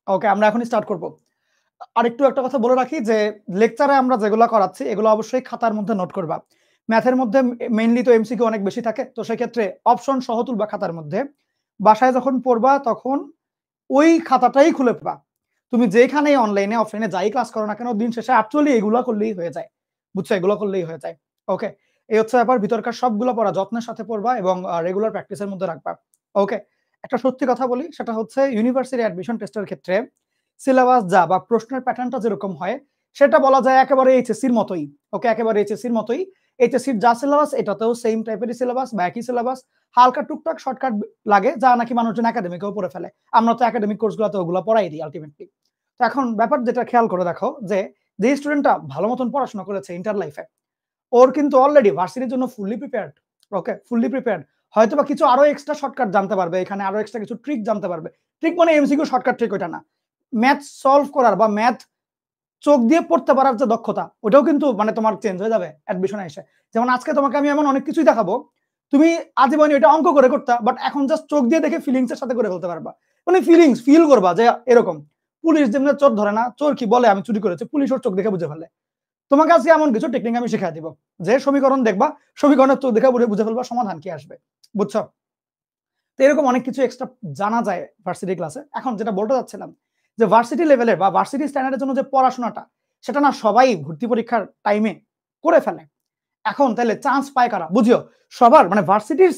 ওকে, আমরা এখনই স্টার্ট করব। আরেকটু একটা কথা বলে রাখি যে লেকচারে আমরা যেগুলা করাচ্ছি এগুলো অবশ্যই খাতার মধ্যে নোট করবা। ম্যাথের মধ্যে মেইনলি তো এমসিকিউ অনেক বেশি থাকে। তো সেক্ষেত্রে অপশন সহ তুলবা খাতার মধ্যে। বাসায় যখন পড়বা তখন ওই খাতাটাই খুলে পড়বা। তুমি যেখানেই অনলাইনে অফলাইনে যাই ক্লাস করো না কেন দিন শেষে অ্যাকচুয়ালি এগুলা করলেই হয়ে যায়। বুঝছো? এগুলো করলেই হয়ে যায়। ওকে? এই হচ্ছে ব্যাপার। ভিতরকার সবগুলো পড়া যত্নের সাথে পড়বা এবং রেগুলার প্র্যাকটিসের মধ্যে রাখবা। ওকে? একটা সত্যি কথা বলি সেটা হচ্ছে ইউনিভার্সিটি অ্যাডমিশন টেস্টের ক্ষেত্রে সিলেবাস যা বা প্রশ্নের প্যাটার্নটা যেরকম হয় সেটা বলা যায় একেবারে এইচএসসির মতোই। ওকে? একেবারে এইচএসসির মতোই। এইচএসসির যা সিলেবাস এটাতেও সেম টাইপেরই সিলেবাস বা একই সিলেবাস। হালকা টুকটাক শর্টকাট লাগে যা নাকি মানুষজন একাডেমিকেও পড়ে ফেলে। আমরা তো একাডেমিক কোর্সগুলোতে ওগুলো পড়াই দিই আলটিমেটলি। তো এখন ব্যাপার যেটা খেয়াল করে দেখো যে স্টুডেন্টটা ভালো মতন পড়াশোনা করেছে ইন্টার লাইফে ওর কিন্তু অলরেডি ভার্সিটির জন্য fully prepared. Okay? Fully prepared. হয়তোবা কিছু আরো এক্সট্রা শর্টকাট জানতে পারবে, এখানে আরো এক্সট্রা কিছু ট্রিক জানতে পারবে। ট্রিক মানে এমসিকিউ শর্টকাট ট্রিক ওইটা না। ম্যাথ সলভ করার বা ম্যাথ চোখ দিয়ে পড়তে পারার যে দক্ষতা ওটাও কিন্তু মানে তোমার চেঞ্জ হয়ে যাবে অ্যাডমিশনে এসে। যেমন আজকে তোমাকে আমি এমন অনেক কিছুই দেখাবো তুমি আজীবনে এটা অঙ্ক করে করতা বাট এখন জাস্ট চোখ দিয়ে দেখে ফিলিংস এর সাথে করে ফেলতে পারবা। মানে ফিলিংস ফিল করবা যে এরকম পুলিশ যেমন চোর ধরে না, চোর কি বলে আমি চুরি করেছি, পুলিশ ওর চোখ দেখে বুঝে ফেলে। তোমাকে আজকে এমন কিছু টেকনিক আমি শিখিয়ে দিব যে সমীকরণ দেখবা, সমীকরণের চোখ দেখে বুঝে ফেলবা সমাধান কি আসবে। বুঝছো? তো এরকম অনেক কিছু এক্সট্রা জানা যায় ভার্সিটি ক্লাসে। এখন যেটা বলতে যাচ্ছিলাম যে ভার্সিটি লেভেলের বা ভার্সিটি স্ট্যান্ডার্ডের জন্য যে পড়াশোনাটা সেটা না সবাই ভর্তি পরীক্ষার টাইমে করে ফেলে। এখন তাহলে চান্স পায় কারা? বুঝিও সবার মানে ভার্সিটির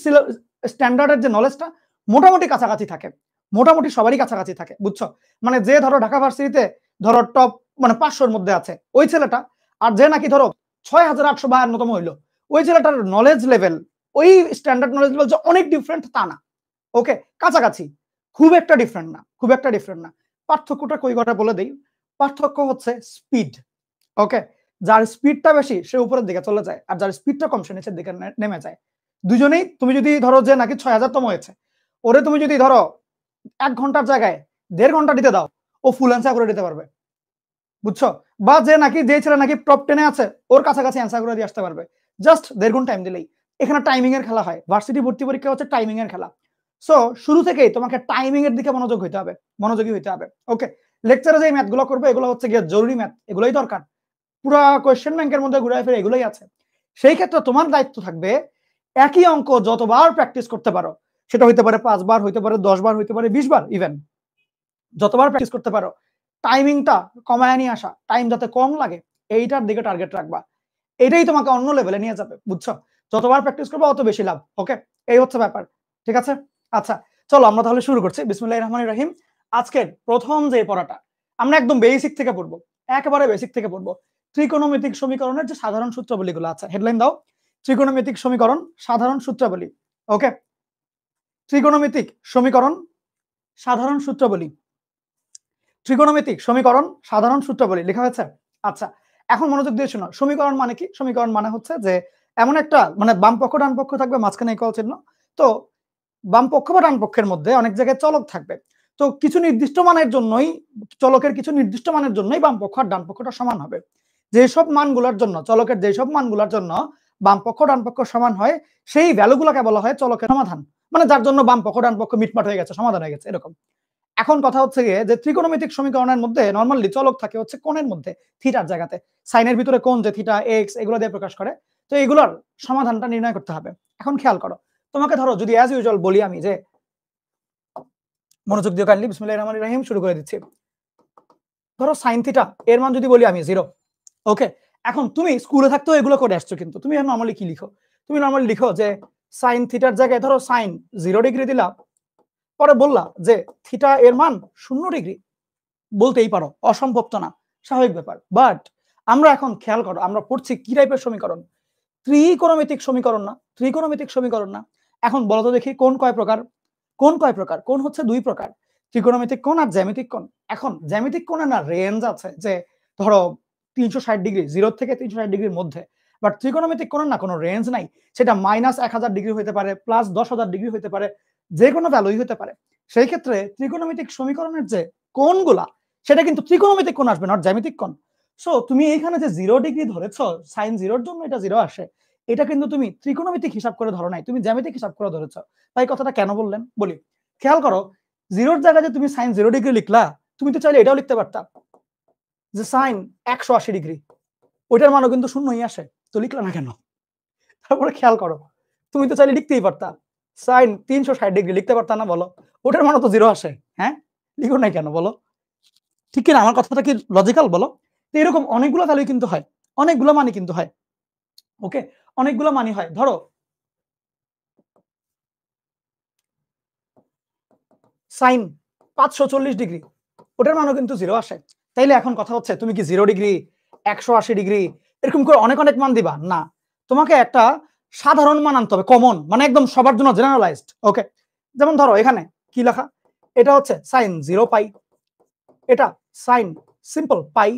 স্ট্যান্ডার্ডের যে নলেজটা মোটামুটি কাছাকাছি থাকে, মোটামুটি সবারই কাছাকাছি থাকে। বুঝছো? মানে যে ধরো ঢাকা ভার্সিটিতে ধরো টপ মানে 500-র মধ্যে আছে ওই ছেলেটা, আর যে নাকি ধরো 6852তম হইলো ওই ছেলেটার নলেজ লেভেল ওই স্ট্যান্ডার্ড নলেজ লেভেল যে অনেক ডিফারেন্ট তা না। ওকে? কাছাকাছি, খুব একটা ডিফারেন্ট না, খুব একটা ডিফারেন্ট না। পার্থক্যটা কই কথা বলে দেই। পার্থক্য হচ্ছে স্পিড। ওকে? যার স্পিডটা বেশি সে উপরের দিকে চলে যায় আর যার স্পিডটা কম সে নিচের দিকে নেমে যায়। দুজনেই তুমি যদি ধরো যে নাকি 6000তম হয়েছে ওরে তুমি যদি ধরো 1 ঘন্টার জায়গায় 1.5 ঘন্টা দিতে দাও ও ফুল অ্যান্সার করে দিতে পারবে। বুঝছো? বা যে নাকি যে ছেলে নাকি টপ 10-এ আছে ওর কাছাকাছি অ্যান্সার করে দিয়ে আসতে পারবে জাস্ট 1.5 ঘন্টা টাইম দিলেই। এখানে টাইমিং এর খেলা হয়। ভার্সিটি ভর্তি পরীক্ষা হচ্ছে টাইমিং এর খেলা। সো শুরু থেকেই তোমাকে টাইমিং এর দিকে মনোযোগ হইতে হবে, মনোযোগী হইতে হবে। ওকে? লেকচারে যে ম্যাথগুলো করবে এগুলো হচ্ছে গিয়ে জরুরি ম্যাথ, এগুলোই দরকার। পুরা কোয়েশ্চেন ব্যাংকের মধ্যে ঘুরে ফিরে এগুলোই আছে। সেই ক্ষেত্রে তোমার দায়িত্ব থাকবে একই অঙ্ক যতবার প্র্যাকটিস করতে পারো, সেটা হইতে পারে 5 বার, হইতে পারে 10 বার, হইতে পারে 20 বার, ইভেন যতবার প্র্যাকটিস করতে পারো টাইমিংটা কমায় নিয়ে আসা, টাইম যাতে কম লাগে এইটার দিকে টার্গেট রাখবা। এটাই তোমাকে অন্য লেভেলে নিয়ে যাবে। বুঝছো? যতবার প্র্যাকটিস করবে অত বেশি লাভ। ওকে? এই হচ্ছে ব্যাপার। ঠিক আছে? আচ্ছা, চলো আমরা তাহলে শুরু করছি। বিসমিল্লাহির রহমানির রহিম। আজকের প্রথম যে পড়াটা আমরা একদম বেসিক থেকে পড়বো, একেবারে বেসিক থেকে পড়বো। ত্রিকোণমিতিক সমীকরণের যে সাধারণ সূত্রাবলীগুলো আছে, হেডলাইন দাও, ত্রিকোণমিতিক সমীকরণ সাধারণ সূত্রাবলী। ওকে? ত্রিকোণমিতিক সমীকরণ সাধারণ সূত্রাবলী, ত্রিকোণমিতিক সমীকরণ সাধারণ সূত্রাবলী লেখা হয়েছে। আচ্ছা, এখন মনোযোগ দিয়ে শোনো। সমীকরণ মানে কি? সমীকরণ মানে হচ্ছে যে এমন একটা মানে বাম পক্ষ ডান পক্ষ থাকবে, মাঝখানে ইকুয়াল চিহ্ন। তো বাম পক্ষ বা ডান পক্ষের মধ্যে অনেক জায়গায় চলক থাকবে। তো কিছু নির্দিষ্ট মানের জন্যই চলকের কিছু নির্দিষ্ট মানের জন্যই বাম পক্ষ আর ডান পক্ষটা সমান হবে। যেসব মানগুলোর জন্য চলকের যেসব মানগুলোর জন্য বাম পক্ষ ডান পক্ষ সমান হয় সেই ভ্যালুগুলোকে বলা হয় চলকের সমাধান। মানে যার জন্য বাম পক্ষ ডান পক্ষ মিটমাট হয়ে গেছে, সমাধান হয়ে গেছে এরকম। এখন কথা হচ্ছে গিয়ে যে ত্রিকোণমিতিক সমীকরণের মধ্যে নরমালি চলক থাকে হচ্ছে কোণের মধ্যে, থিটার জায়গাতে। সাইনের ভিতরে কোণ যে থিটা এক্স এগুলো দিয়ে প্রকাশ করে। তো এগুলোর সমাধানটা নির্ণয় করতে হবে। এখন খেয়াল করো, তোমাকে ধরো যদি অ্যাজ ইউজুয়াল বলি আমি যে মনোযোগ দিয়ে কাইন্ডলি বিসমিল্লাহির রহমানির রহিম শুরু করে দিচ্ছি। ধরো সাইন থিটা এর মান যদি বলি আমি 0। ওকে? এখন তুমি স্কুলে থাকতেও এগুলো করে আসছো, কিন্তু তুমি নরমালি কি লিখো? তুমি নরমালি লিখো যে সাইন থিটার জায়গায় ধরো সাইন 0 ডিগ্রি দিলা, পরে বললা যে থিটা এর মান 0 ডিগ্রি। বলতেই পারো, অসম্ভব তো না, স্বাভাবিক ব্যাপার। বাট আমরা এখন খেয়াল করো আমরা পড়ছি কি টাইপের সমীকরণ? ত্রিকোণমিতিক সমীকরণ না? ত্রিকোণমিতিক সমীকরণ না? এখন বলো তো দেখি কোণ কয় প্রকার? কোণ কয় প্রকার? কোণ হচ্ছে 2 প্রকার, ত্রিকোণমিতিক কোণ আর জ্যামিতিক কোণ। এখন জ্যামিতিক কোণের না রেঞ্জ আছে যে ধরো 360 ডিগ্রি, 0 থেকে 360 ডিগ্রির মধ্যে। বাট ত্রিকোণমিতিক কোণের না কোনো রেঞ্জ নাই। সেটা -1000 ডিগ্রি হতে পারে, +10,000 ডিগ্রি হতে পারে, যে কোনো ভ্যালুই হতে পারে। সেই ক্ষেত্রে ত্রিকোণমিতিক সমীকরণের যে কোণগুলা সেটা কিন্তু ত্রিকোণমিতিক কোণ আসবে, নট জ্যামিতিক কোণ। সো তুমি এইখানে যে 0 ডিগ্রি ধরেছো, সাইন 0-র জন্য এটা 0 আসে, এটা কিন্তু তুমি ত্রিকোণমিতিক হিসাব করে ধরো নাই, তুমি জ্যামিতিক হিসাব করে ধরেছো। তাই কথাটা কেন বললেন বলি। খেয়াল করো, 0-র জায়গায় যে তুমি সাইন 0 ডিগ্রি লিখলা তুমি তো চাইলে এটাও লিখতে পারতা যে সাইন 180 ডিগ্রি, ওইটার মানও কিন্তু শূন্যই আসে, তো লিখলা না কেন? তারপরে খেয়াল করো, তুমি তো চাইলে লিখতেই পারতা সাইন 360 ডিগ্রি, লিখতে পারতা না বলো? ওটার মানও তো 0 আসে, হ্যাঁ? লিখো নাই কেন বলো? ঠিক কিনা? আমার কথাটা কি লজিক্যাল বলো? তো এরকম অনেকগুলো ভ্যালুই কিন্তু হয়, অনেকগুলো মানই কিন্তু হয়। ওকে, অনেকগুলো মানই হয়। ধরো সাইন 540 ডিগ্রি, ওটার মানও কিন্তু 0 আসে। তাইলে এখন কথা হচ্ছে তুমি কি 0 ডিগ্রি, 180 ডিগ্রি এরকম করে অনেক অনেক মান দিবা? না, তোমাকে একটা সাধারণ মান আনতে হবে, কমন, মানে একদম সবার জন্য জেনারেলাইজড। ওকে, যেমন ধরো এখানে কি লেখা, এটা হচ্ছে সাইন 0 পাই, এটা সাইন সিম্পল পাই,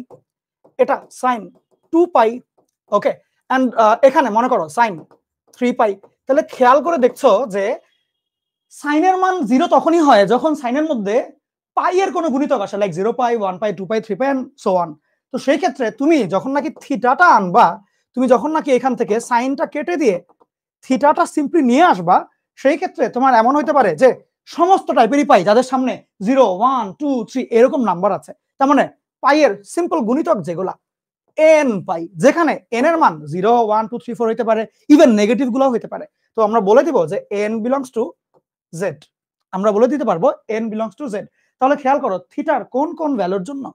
এটা সাইন 2 পাই। ওকে, এন্ড এখানে মনে করো সাইন 3 পাই। তাহলে খেয়াল করে দেখছো যে সাইনের মান 0 তখনই হয় যখন সাইনের মধ্যে পাই এর কোনো গুণিতক আসে, like 0 pi, 1 pi, 2 pi, 3 pi and so on. তো সেই ক্ষেত্রে তুমি যখন নাকি থিটাটা আনবা, তুমি যখন নাকি এখান থেকে সাইনটা কেটে দিয়ে থিটাটা সিম্পলি নিয়ে আসবা, সেই ক্ষেত্রে তোমার এমন হইতে পারে যে সমস্ত টাইপেরই পাই যাদের সামনে 0, 1, 2, 3 এরকম নাম্বার আছে, তার মানে পাই এর সিম্পল গুণিতক যেগুলা এন পাই, যেখানে এন এর মান 0, 1, 2, 3, 4 হইতে পারে, ইভেন নেগেটিভ গুলো হইতে পারে। তো আমরা বলে দিব যে এন বিলংস টু জেড, আমরা বলে দিতে পারবো এন বিলংস টু জেড। তাহলে খেয়াল করো থিটার কোন কোন ভ্যালুর জন্য,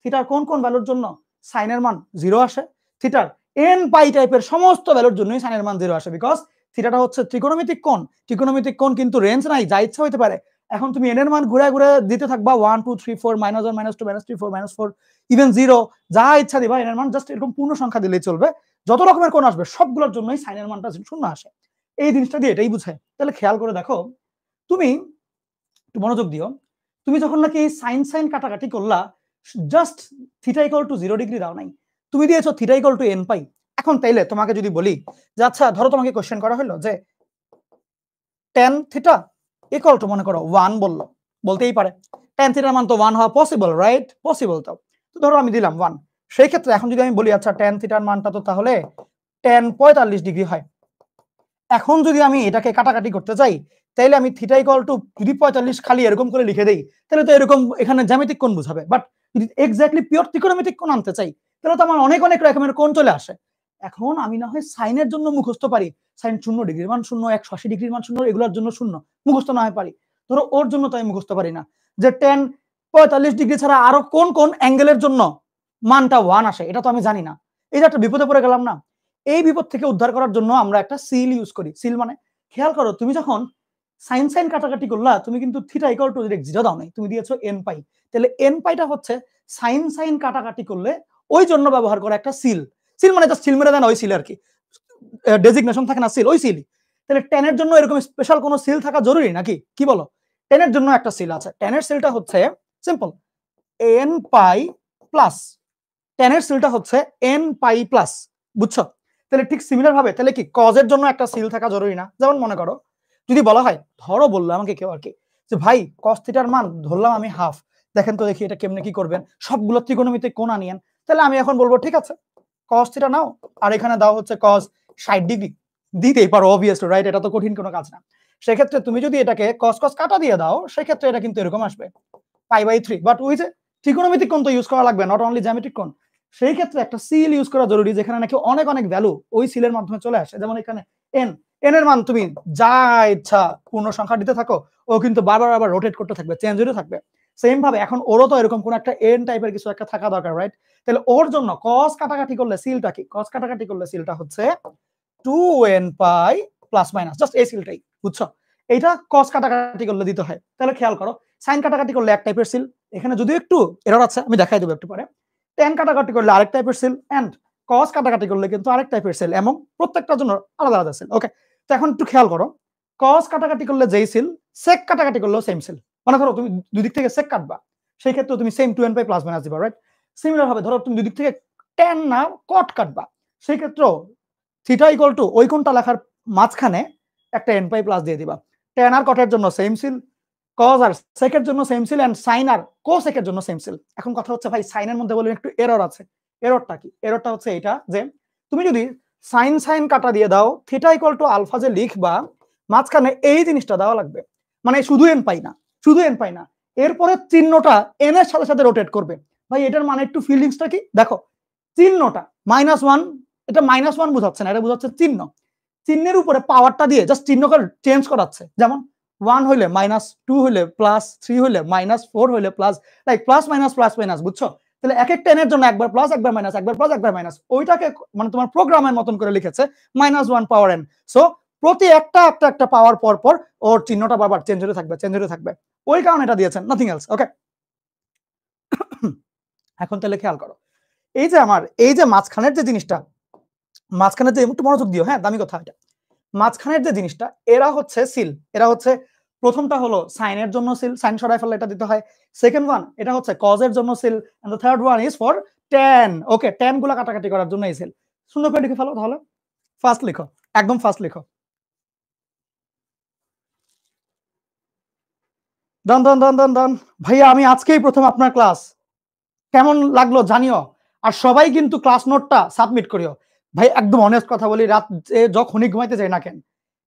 থিটার কোন কোন ভ্যালুর জন্য সাইনের মান 0 আসে, থিটার এন পাই টাইপের সমস্ত ভ্যালুর জন্যই সাইনের মান 0 আসে, বিকজ থিটাটা হচ্ছে ত্রিকোণমিতিক কোণ, ত্রিকোণমিতিক কোণ কিন্তু রেঞ্জ নাই, যা ইচ্ছা হইতে পারে। এখন তুমি এন এর মান ঘুরে ঘুরে দিতে থাকবা 1, 2, 3, 4, -1, -2, -3, 4, -4, ইভেন 0, যা ইচ্ছা দিবা এন এর মান, জাস্ট এরকম পূর্ণ সংখ্যা দিলেই চলবে। যত রকমের কোণ আসবে সবগুলোর জন্যই সাইনের মানটা শূন্য আসে। এই জিনিসটা দিয়ে এটাই বুঝায়। তাহলে খেয়াল করে দেখো, তুমি একটু মনোযোগ দিও, তুমি যখন নাকি সাইন সাইন কাটাকাটি করলা, just theta equal to 0 degree দাও নাই, তুমি দিয়েছো থিটা ইকুয়াল টু এন পাই। এখন তাইলে তোমাকে যদি বলি যে আচ্ছা ধরো তোমাকে কোশ্চেন করা হলো যে tan থিটা ইকুয়াল টু মনে করো 1 বললো, বলতেই পারে tan থিটার মান তো 1 হওয়া পসিবল, রাইট? পসিবল। তো ধরো আমি দিলাম 1, সেই ক্ষেত্রে এখন যদি আমি বলি আচ্ছা tan থিটার মানটা তো তাহলে tan 45 ডিগ্রি হয়। এখন যদি আমি এটাকে কাটাকাটি করতে চাই, তাইলে আমি থিটা ইকুয়াল টু যদি 45 খালি এরকম করে লিখে দেই, তাহলে তো এরকম এখানে জ্যামিতিক কোণ বুঝাবে। বাট যদি এক্স্যাক্টলি পিওর ত্রিকোণমিতিক কোণ আনতে চাই, তাহলে তো আমার অনেক অনেক রকমের কোণ চলে আসে। এখন আমি না হয় সাইনের জন্য মুখস্থ পারি, সাইন 0 ডিগ্রির মান 0, 180 ডিগ্রির মান 0, এগুলোর জন্য 0 মুখস্থ না হয় পারি। ধরো ওর জন্য তো আমি মুখস্থ পারি না যে tan 45 ডিগ্রি ছাড়া আরো কোন কোন অ্যাঙ্গেলের জন্য মানটা 1 আসে, এটা তো আমি জানি না। এই যে একটা বিপদে পড়ে গেলাম না। এই বিপদ থেকে উদ্ধার করার জন্য আমরা একটা সিল ইউজ করি। সিল মানে খেয়াল করো, তুমি যখন সাইন সাইন কাটাকাটি করলা, তুমি কিন্তু থিটা ইকুয়াল টু ডিরেক্ট 0 দাও নাই, তুমি দিয়েছো এন পাই। তাহলে এন পাইটা হচ্ছে সাইন সাইন কাটাকাটি করলে ওই জন্য ব্যবহার করা একটা সিল। সিল মানে জাস্ট সিল মেরে দেন, ওই সিল আর কি, ডেজিগনেশন থাকে না সিল, ওই সিলই। তাহলে টেনের জন্য এরকম স্পেশাল কোনো সিল থাকা জরুরি নাকি, কি বলো? টেনের জন্য একটা সিল আছে, টেনের সিলটা হচ্ছে সিম্পল এন পাই প্লাস, টেনের সিলটা হচ্ছে এন পাই প্লাস, বুঝছো? তাহলে ঠিক সিমিলার ভাবে তাহলে কি কজের জন্য একটা সিল থাকা জরুরি না? যেমন মনে করো যদি বলা হয়, ধরো বললো আমাকে কেউ আর কি যে ভাই কস থিটার মান ধরলাম আমি হাফ, দেখেন তো দেখি এটা কেমনে কি করবেন, সবগুলো ত্রিকোণমিতিক কোণ আনিয়েন। তাহলে আমি এখন বলবো ঠিক আছে কস থিটা নাও, আর এখানে দাও হচ্ছে কস 60 ডিগ্রি, দিতেই পারো অবভিয়াসলি, রাইট? এটা তো কঠিন কোনো কাজ না। সেক্ষেত্রে তুমি যদি এটাকে কস কস কাটা দিয়ে দাও, সেক্ষেত্রে এটা কিন্তু এরকম আসবে π/3। বাট ওই যে ত্রিকোণমিতিক কোণ তো ইউজ করা লাগবে, নট অনলি জ্যামিতিক কোণ। সেই ক্ষেত্রে একটা সিল ইউজ করা জরুরি, যেখানে নাকি অনেক অনেক ভ্যালু ওই সিলের মাধ্যমে চলে আসে। যেমন এখানে এন, এন এর মান তুমি যা ইচ্ছা পূর্ণ সংখ্যা দিতে থাকো, ও কিন্তু বারবার আবার রোটেট করতে থাকবে, চেঞ্জ হতে থাকবে। সেম ভাবে এখন ওরও তো এরকম কোন একটা এন টাইপের কিছু একটা থাকা দরকার, রাইট? তাহলে ওর জন্য কস কাটাকাটি করলে সিলটা কি, কস কাটাকাটি করলে সিলটা হচ্ছে 2n পাই প্লাস মাইনাস, জাস্ট এই সিলটাই, বুঝছো? এইটা কস কাটাকাটি করলে দিতে হয়। তাহলে খেয়াল করো সাইন কাটাকাটি করলে এক টাইপের সিল, এখানে যদিও একটু এরর আছে আমি দেখাই দেবো একটু পরে। ট্যান কাটাকাটি করলে আরেক টাইপের সিল, এন্ড কস কাটাকাটি করলে কিন্তু আরেক টাইপের সিল, এবং প্রত্যেকটার জন্য আলাদা আলাদা সিল। ওকে, তো এখন একটু খেয়াল করো, কস কাটাকাটি করলে যেই সিল, সেক কাটাকাটি করলেও সেম সিল। মনে করো তুমি দুই দিক থেকে সেক কাটবা, সেই ক্ষেত্রে তুমি সেম 2n পাই প্লাস মাইনাস দিবা, রাইট? সিমিলার ভাবে ধরো তুমি দুই দিক থেকে ট্যান না কট কাটবা, সেই ক্ষেত্রেও থিটা ইকুয়াল টু ওই কোণটা লেখার মাঝখানে একটা এন পাই প্লাস দিয়ে দিবা। ট্যান আর কটের জন্য সেম সিল, কজ আর সেকের জন্য সেম সিল, এন্ড সাইন আর কোসেকের জন্য সেম সিল। এখন কথা হচ্ছে ভাই সাইনের মধ্যে বললেন একটু এরর আছে। এররটা কি? এররটা হচ্ছে এটা যে তুমি যদি সাইন সাইন কাটা দিয়ে দাও, থিটা ইকুয়াল টু আলফা যে লিখবা, মাঝখানে এই জিনিসটা দেওয়া লাগবে। মানে শুধু এন পাই না, শুধু এন পাই না, এরপরে চিহ্নটা n এর সাথে সাথে রোটেট করবে। ভাই এটার মানে একটু ফিলিংসটা কি দেখো, চিহ্নটা -1, এটা -1 বোঝাচ্ছে না, এটা বোঝাচ্ছে চিহ্ন। চিহ্নের উপরে পাওয়ারটা দিয়ে জাস্ট চিহ্নকে চেঞ্জ করাচ্ছে। যেমন 1 হইলে -2 হইলে প্লাস, 3 হইলে -4 হইলে প্লাস, লাইক প্লাস মাইনাস, বুঝছো? তাহলে এক একটা n এর জন্য একবার প্লাস, একবার মাইনাস, একবার প্লাস, একবার মাইনাস, ওইটাকে মানে তোমার প্রোগ্রামের মতন করে লিখেছে -1 পাওয়ার n। সো প্রতি একটা পাওয়ার পর পর ওর চিহ্নটা বারবার চেঞ্জ হতে থাকবে, ওই কারণে এটা দিয়েছেন, নাথিং এলস। ওকে, এখন তাহলে খেয়াল করো, এই যে আমার এই যে মাঝখানের যে জিনিসটা, মাঝখানের যে, একটু মনোযোগ দিও, হ্যাঁ দামি কথা এটা, মাঝখানের যে জিনিসটা, এরা হচ্ছে সিল, এরা হচ্ছে প্রথমটা হলো সাইনের জন্য সিল, সাইন সরাই ফেললে এটা দিতে হয়। সেকেন্ড ওয়ান এটা হচ্ছে কজের জন্য সিল, and the third one is for tan. Okay, tan গুলা কাটাকাটি করার জন্য এই সিল। সুন্দর করে লিখে ফেলো তাহলে, ফার্স্ট লিখো, একদম ফার্স্ট লিখো। ডান ডান ডান ডান ডান। ভাইয়া আমি আজকেই প্রথম আপনার ক্লাস, কেমন লাগলো জানিও, আর সবাই কিন্তু ক্লাস নোটটা সাবমিট করিও। ভাই একদম অনেস্ট কথা বলি, রাত যখনই ঘুমাইতে যাই না কেন,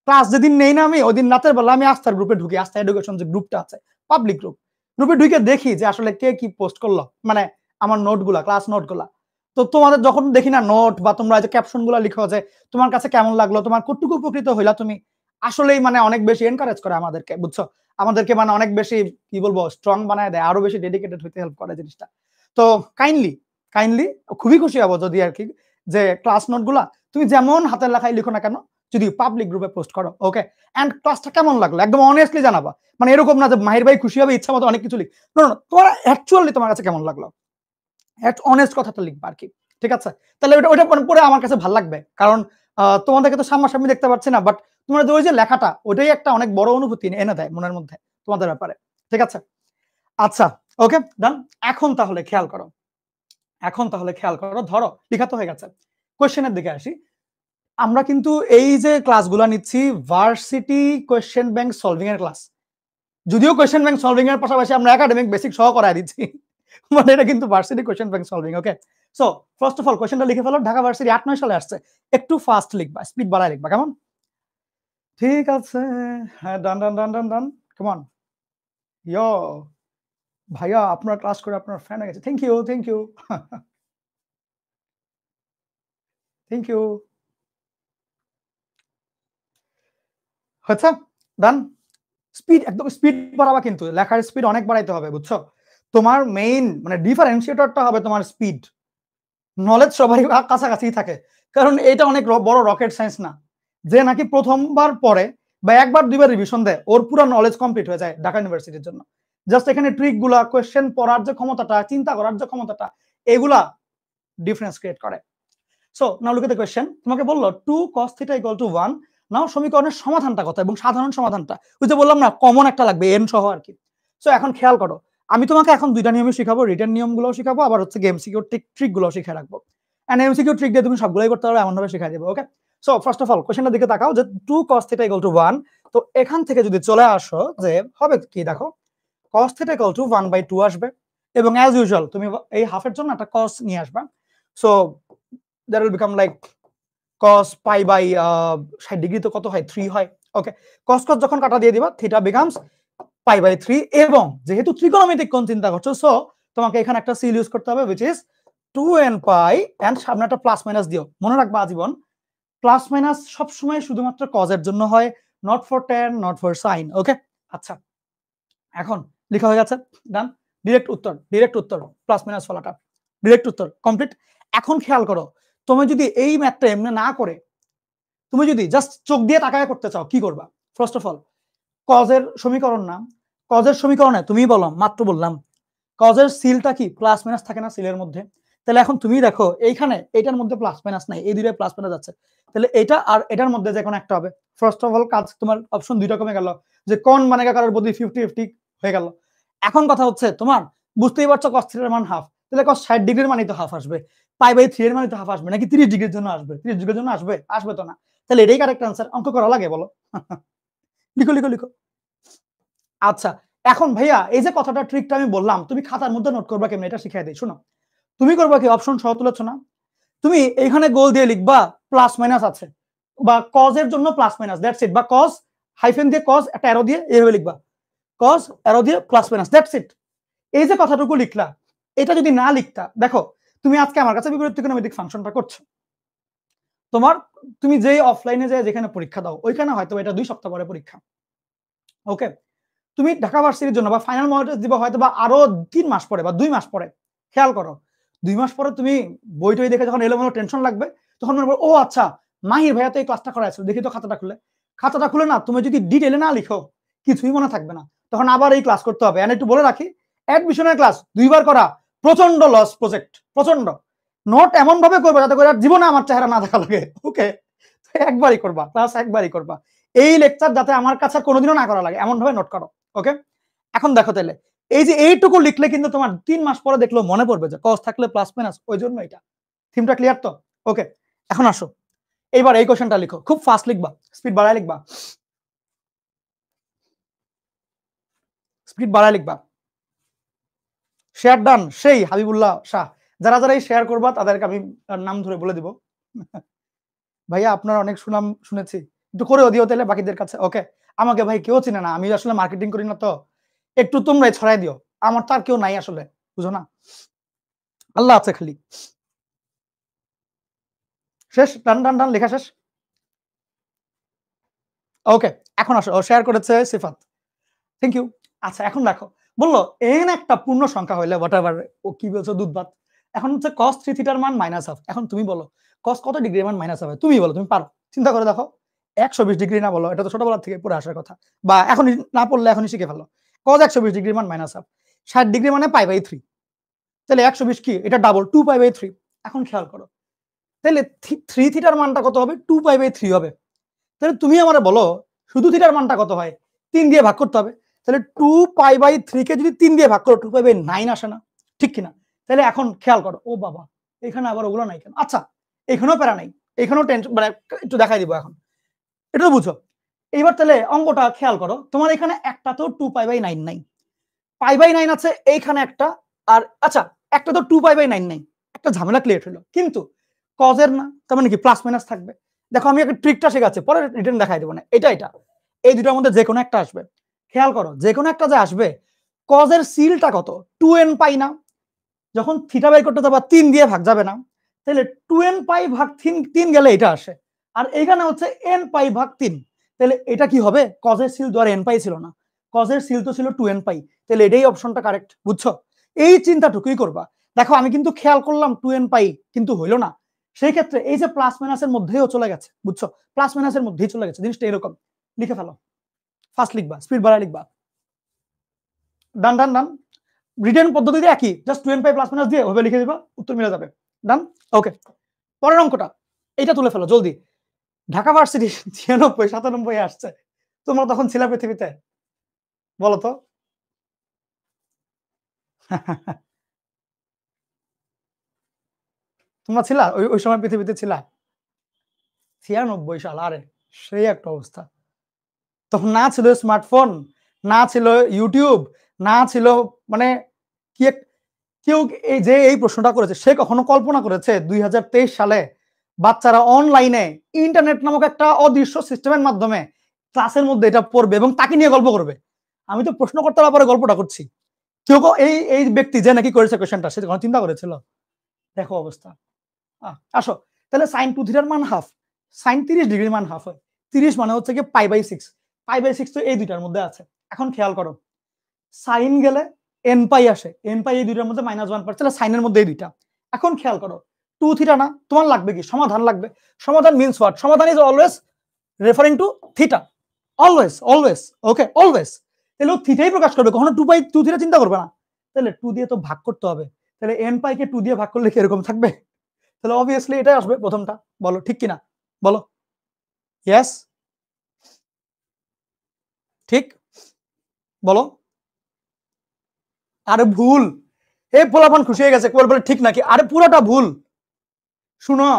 ক্লাস যেদিন নেই না আমি, ওই দিন রাতের বেলা আমি আস্থার গ্রুপে ঢুকি, আস্থা এডুকেশন যে গ্রুপটা আছে, পাবলিক গ্রুপে ঢুকে দেখি যে আসলে কে কি পোস্ট করলো, মানে আমার নোটগুলা, ক্লাস নোটগুলা। তো তোমাদের যখন দেখি না নোট, বা তোমরা যে ক্যাপশন গুলা লিখো যে তোমার কাছে কেমন লাগলো, তোমার কতটুকু উপকৃত হইলা তুমি, আসলেই মানে অনেক বেশি এনকারেজ করে আমাদেরকে, বুঝছো? আমাদেরকে মানে অনেক বেশি কি বলবো স্ট্রং বানায় দেয়, আরো বেশি ডেডিকেটেড হইতে হেল্প করে জিনিসটা। তো কাইন্ডলি খুবই খুশি হবো যদি আর কি, যে ক্লাস নোট গুলা তুমি যেমন হাতের লেখায় লিখো না কেন, যদি পাবলিক গ্রুপে পোস্ট করো। ওকে, এন্ড ক্লাসটা কেমন লাগলো একদম অনেস্টলি জানাবা, মানে এরকম না যে মাহির ভাই খুশি হবে ইচ্ছা মতো অনেক কিছু লিখ, না, তোমার অ্যাকচুয়ালি তোমার কাছে কেমন লাগলো, অনেস্ট কথাটা লিখবা আর কি, ঠিক আছে? তাহলে ওটা পরে আমার কাছে ভালো লাগবে, কারণ তোমাদেরকে তো সামনাসামনি দেখতে পাচ্ছি না, বাট তোমার ওই যে লেখাটা, ওটাই একটা অনেক বড় অনুভূতি এনে দেয় মনের মধ্যে তোমাদের ব্যাপারে, ঠিক আছে? আচ্ছা, ওকে ডান। এখন তাহলে খেয়াল করো, ধরো লেখা তো হয়ে গেছে, কোশ্চেনের দিকে আসি। আমরা কিন্তু এই যে ক্লাসগুলো নিচ্ছি ভার্সিটি কোয়েশ্চেন ব্যাংক সলভিং এর ক্লাস, যদিও কোয়েশ্চেন ব্যাংক সলভিং এর পাশাপাশি আমরা একাডেমিক বেসিক সহ করায় দিচ্ছি, মানে এটা কিন্তু varsity question bank solving. Okay, so first of all কোয়েশ্চেনটা লিখে ফেলো, ঢাকা ভার্সিটি 8-9 সালে আসছে, একটু ফাস্ট লিখবা, স্পিড বাড়ায় লিখবা, কেমন? ঠিক আছে, হ্যাঁ ডান ডান ডান ডান ডান, কেমন? ইয়ো ভাইয়া আপনার ক্লাস করে আপনার ফ্যান হয়ে গেছে, thank you thank you thank you. হচ্ছে ডান, স্পিড একদম স্পিড বাড়াবা, কিন্তু লেখার স্পিড অনেক বাড়াইতে হবে, বুঝছো? তোমার মেইন মানে ডিফারেন্সিয়েটরটা হবে তোমার স্পিড। নলেজ সবারই কাছাকাছি থাকে, কারণ এটা অনেক বড় রকেট সায়েন্স না যে নাকি প্রথমবার পড়ে বা একবার দুইবার রিভিশন দেয় ওর পুরো নলেজ কমপ্লিট হয়ে যায় ঢাকা ইউনিভার্সিটির জন্য। জাস্ট এখানে ট্রিক গুলা, কোয়েশ্চেন পড়ার যে ক্ষমতাটা, চিন্তা করার যে ক্ষমতাটা, এগুলা ডিফারেন্স ক্রিয়েট করে। So now look at the question, তোমাকে বললো 2 cos θ = 1, নাও সমীকরণের সমাধানটা কত, এবং সাধারণ সমাধানটা ওই যে বললাম না কমন একটা লাগবে n সহ আর কি। সো এখন খেয়াল করো, আমি তোমাকে এখন দুইটা নিয়মই শিখাবো, রিটেন নিয়মগুলো শিখাবো, আবার হচ্ছে এমসিকিউ ট্রিক গুলো শিখে রাখবো, এন্ড এমসিকিউ ট্রিক দিয়ে তুমি সবগুলোই করতে পারবে, এমন ভাবে শিখাই দেবো। ওকে, সো ফার্স্ট অফ অল কোয়েশ্চেনটার দিকে তাকাও, যে 2 cos θ = 1, তো এখান থেকে যদি চলে আসো যে হবে কি, দেখো cos θ = 1/2 আসবে, এবং অ্যাজ ইউজুয়াল তুমি এই হাফের জন্য একটা cos নিয়ে আসবা। So that will become like cos pi by 60 degree তো কত হয়, 3 হয়। ওকে, cos যখন কাটা দিয়ে দিবা, থিটা becomes pi by 3, এবং যেহেতু ত্রিকোণমিতিক কোণ চিন্তা করছো, সো তোমাকে এখানে একটা সিল ইউজ করতে হবে, which is 2n pi, and সামনে একটা প্লাস মাইনাস দিও। মনে রাখবা আজীবন প্লাস মাইনাস সবসময় শুধুমাত্র cos এর জন্য হয়, not for tan, not for sin। ওকে, আচ্ছা এখন লেখা হয়ে গেছে, ডান, ডিরেক্ট উত্তর প্লাস মাইনাস ফলাটা, ডিরেক্ট উত্তর কমপ্লিট। এখন খেয়াল করো, তুমি যদি এই ম্যাথটা এমনি না করে তুমি যদি জাস্ট চোখ দিয়ে তাকায় করতে চাও, কি করবা? ফার্স্ট অফ অল কজের সমীকরণ না, কজের সমীকরণে তুমি বলো, মাত্র বললাম কজের সিলটা কি প্লাস মাইনাস থাকে না সিলের মধ্যে, তাহলে এখন তুমি দেখো এইখানে এটার মধ্যে প্লাস মাইনাস নাই, এই দুইটা প্লাস মাইনাস আছে, তাহলে এটা আর এটার মধ্যে যে কোনো একটা হবে। ফার্স্ট অফ অল কাজ তোমার অপশন দুইটা কমে গেল, যে কোন মানে কারোর বদলে 50-50 হয়ে গেল। এখন কথা হচ্ছে তোমার বুঝতেই পারছো cos θ এর মান হাফ, তাহলে cos 60 ডিগ্রির মানে তো হাফ আসবে, π/3 এর মানে তো হাফ আসবে, নাকি 30 ডিগ্রির জন্য আসবে? 30 ডিগ্রির জন্য আসবে তো না, তাহলে এটাই কারেক্ট আনসার। অঙ্ক করা লাগে বলো? লিখো। আচ্ছা এখন ভাইয়া এই যে কথাটা ট্রিকটা আমি বললাম, তুমি খাতার মধ্যে নোট করবা কেমনে, এটা শিখাই দেই। শোনো, তুমি করবা কি, অপশন সহ তুলেছো না, তুমি এইখানে গোল দিয়ে লিখবা প্লাস মাইনাস আছে, বা cos এর জন্য প্লাস মাইনাস, দ্যাটস ইট, বা cos হাইফেন দিয়ে cos একটা অ্যারো দিয়ে এইভাবে লিখবা, কজ অ্যারো দিয়ে প্লাস মাইনাস, দ্যাটস ইট। এই যে কথাটুকু লিখলা, এটা যদি না লিখতা, দেখো তুমি আজকে আমার কাছে বিপরীত ত্রিকোণমিতিক ফাংশনটা করছো, তুমি যেই অফলাইনে যায় যেখানে পরীক্ষা দাও ওইখানে হয়তো এটা 2 সপ্তাহ পরে পরীক্ষা, ওকে, তুমি ঢাকা ভার্সিটির জন্য বা ফাইনাল মক টেস্ট দিবা হয়তো বা আরো 3 মাস পরে বা 2 মাস পরে। খেয়াল করো 2 মাস পরে তুমি বই টই দেখে যখন এলোমেলো টেনশন লাগবে তখন মনে পড়বে ও আচ্ছা মাহির ভাইয়া তো এই ক্লাসটা করাইছিল, দেখি তো খাতাটা খুলে না তুমি যদি ডিটেইলে না লিখো কিছুই মনে থাকবে না, তখন আবার এই ক্লাস করতে হবে। একটু বলে রাখি, অ্যাডমিশনের ক্লাস 2 বার করা প্রচন্ড লস প্রজেক্ট, প্রচন্ড। নোট এমন ভাবে করবে যাতে করে জীবনে আমার চেহারা না দেখা লাগে, ওকে, একবারই করবা ক্লাস, একবারই করবা। এই লেকচার যাতে আমার কাছে কোনোদিনও না করা লাগে এমন ভাবে নোট করো, ওকে। এখন দেখো তাহলে এই যে এইটুকু লিখলে কিন্তু তোমার 3 মাস পরে দেখলেও মনে পড়বে যে কস থাকলে প্লাস মাইনাস, ওই জন্য এটা। থিমটা ক্লিয়ার তো? ওকে, এখন আসো এইবার এই কোশ্চেনটা লিখো, খুব ফাস্ট লিখবা, স্পিড বাড়ায় লিখবা, স্পিড বাড়ায় লিখবা। শেয়ার ডান, সেই হাবিবুল্লাহ শাহ। যারা যারা এই শেয়ার করবা তাদেরকে আমি নাম ধরে বলে দিব। ভাইয়া আপনার অনেক সুনাম শুনেছি, একটু করেও দিও তাহলে বাকিদের কাছে, ওকে। আমাকে ভাই কেউ চিনে না, আমি আসলে মার্কেটিং করি না, তো একটু তোমরাই ছড়াই দিও, আমার তো আর কেউ নাই আসলে, বুঝো না, আল্লাহ আছে খালি। শেষ, ডান ডান ডান, লেখা শেষ, ওকে। এখন আসো, শেয়ার করেছে সিফাত, থ্যাংক ইউ। আচ্ছা এখন দেখো, বললো এন একটা পূর্ণ সংখ্যা হইলে হোয়াটএভার, ও কি বলছো দুধ ভাত। এখন হচ্ছে cos 3 থিটার মান মাইনাস হাফ। এখন তুমি বলো cos কত ডিগ্রির মান মাইনাস হাফ হয়, তুমি বলো, তুমি পারো, চিন্তা করে দেখো। 120 ডিগ্রি না, বলো, এটা তো ছোটবেলা থেকে পড়ে আসার কথা, বা এখনই না পড়লে এখনই শিখে ফেলো। cos 120 ডিগ্রির মান মাইনাস হাফ, 60 ডিগ্রি মানে π/3, তাহলে 120 কি, এটা ডাবল 2π/3। এখন খেয়াল করো তাহলে 3 থিটার মানটা কত হবে, 2π/3 হবে। তাহলে তুমি আমারে বলো শুধু থিটার মানটা কত হয়, 3 দিয়ে ভাগ করতে হবে। তাহলে 2π/3 কে যদি 3 দিয়ে ভাগ করো 2π/9 আসে না, ঠিক কিনা? তাহলে এখন খেয়াল করো, ও বাবা এখানে আবার ওগুলো নাই কেন, আচ্ছা এখানেও প্যারা নাই, এখানেও টেনশন, মানে একটু দেখাই দিব এখন, এটা বুঝো। এইবার তাহলে অঙ্কটা খেয়াল করো, তোমার এখানে একটা তো 2π/9 নাই, π/9 আছে এইখানে একটা, আর আচ্ছা একটা তো 2π/9 নাই, একটা ঝামেলা ক্লিয়ার হলো। কিন্তু কজের না, তার মানে কি প্লাস মাইনাস থাকবে। দেখো আমি একটা ট্রিকটা শেখাচ্ছি, পরে রিটার্ন দেখাই দেবো না, এটা এই দুটোর মধ্যে যে কোনো একটা আসবে। খেয়াল করো যে কোনো একটা যে আসবে, কজের সিলটা কত, 2n π না, যখন থিটা বের করতে যাবা 3 দিয়ে ভাগ যাবে না, তাহলে 2n π ভাগ 3 গেলে এটা আসে, আর এখানে হচ্ছে n π/3, তাহলে এটা কি হবে, কজের সিল তো আর n π ছিল না, কজের সিল তো ছিল 2n π, তাহলে এটাই অপশনটা কারেক্ট, বুঝছো? এই চিন্তাটুকুই করবা। দেখো আমি কিন্তু খেয়াল করলাম 2n π কিন্তু হইলো না, সেই ক্ষেত্রে এই যে প্লাস মাইনাসের মধ্যেও চলে গেছে, বুঝছো, প্লাস মাইনাসের মধ্যেই চলে গেছে, জিনিসটা এরকম। লিখে ফেলো, ফাস্ট লিখবা, স্পিড বাড়ায় লিখবা, ডান ডান ডান। রিটেন পদ্ধতিতে একই, জাস্ট 2n π প্লাস মাইনাস দিয়ে ওভাবে লিখে দিবা, উত্তর মিলে যাবে, ডান, ওকে। পরের অঙ্কটা, এটা তুলে ফেলো জলদি। ঢাকা ভার্সিটি 96 97 আসছে, তোমরা তখন ছিলা পৃথিবীতে, বলো তো? তোমরা ছিলা ওই ওই সময় পৃথিবীতে ছিলা? 96 সাল, আরে সেই একটা অবস্থা। তখন না ছিল স্মার্টফোন, না ছিল ইউটিউব, না ছিল, মানে কি কেউ এই যে এই প্রশ্নটা করেছে সে কখনো কল্পনা করেছে 2023 সালে বাচ্চারা অনলাইনে ইন্টারনেট নামক একটা অদৃশ্য সিস্টেমের মাধ্যমে ক্লাসের মধ্যে এটা পড়বে এবং তাকে নিয়ে গল্প করবে? আমি তো প্রশ্নকর্তার ব্যাপারে গল্পটা করছি, কেউ এই এই ব্যক্তি যে নাকি করেছে কোশ্চেনটা সে কখনো চিন্তা করেছিল? দেখো অবস্থা। আসো তাহলে সাইন 2 থিটার মান হাফ, সাইন 30 ডিগ্রির মান হাফ হয়, 30 মানে হচ্ছে কি π/6, π/6 তো এই দুইটার মধ্যে আছে। এখন খেয়াল করো সাইন গেলে n π আসে, n π এই দুইটার মধ্যে -1 পার, তাহলে সাইনের মধ্যে এই দুইটা। এখন খেয়াল করো 2 থিটা না, তোমার লাগবে কি, সমাধান লাগবে। সমাধান মিন্স হোয়াট, সমাধান is always referring two theta, always always, okay always. তাহলে ও থিটাই প্রকাশ করবে, কখনো 2 থিটা চিন্তা করবে না। তাহলে 2 দিয়ে তো ভাগ করতে হবে, তাহলে n π কে 2 দিয়ে ভাগ করলে কি এরকম থাকবে? তাহলে অবভিয়াসলি এটাই আসবে প্রথমটা, বলো ঠিক কিনা, বলো। ইয়েস, ঠিক, বলো। আরে ভুল, এই পোলাপান খুশি হয়ে গেছে, বলে ঠিক নাকি, আরে পুরোটা ভুল। শুনো,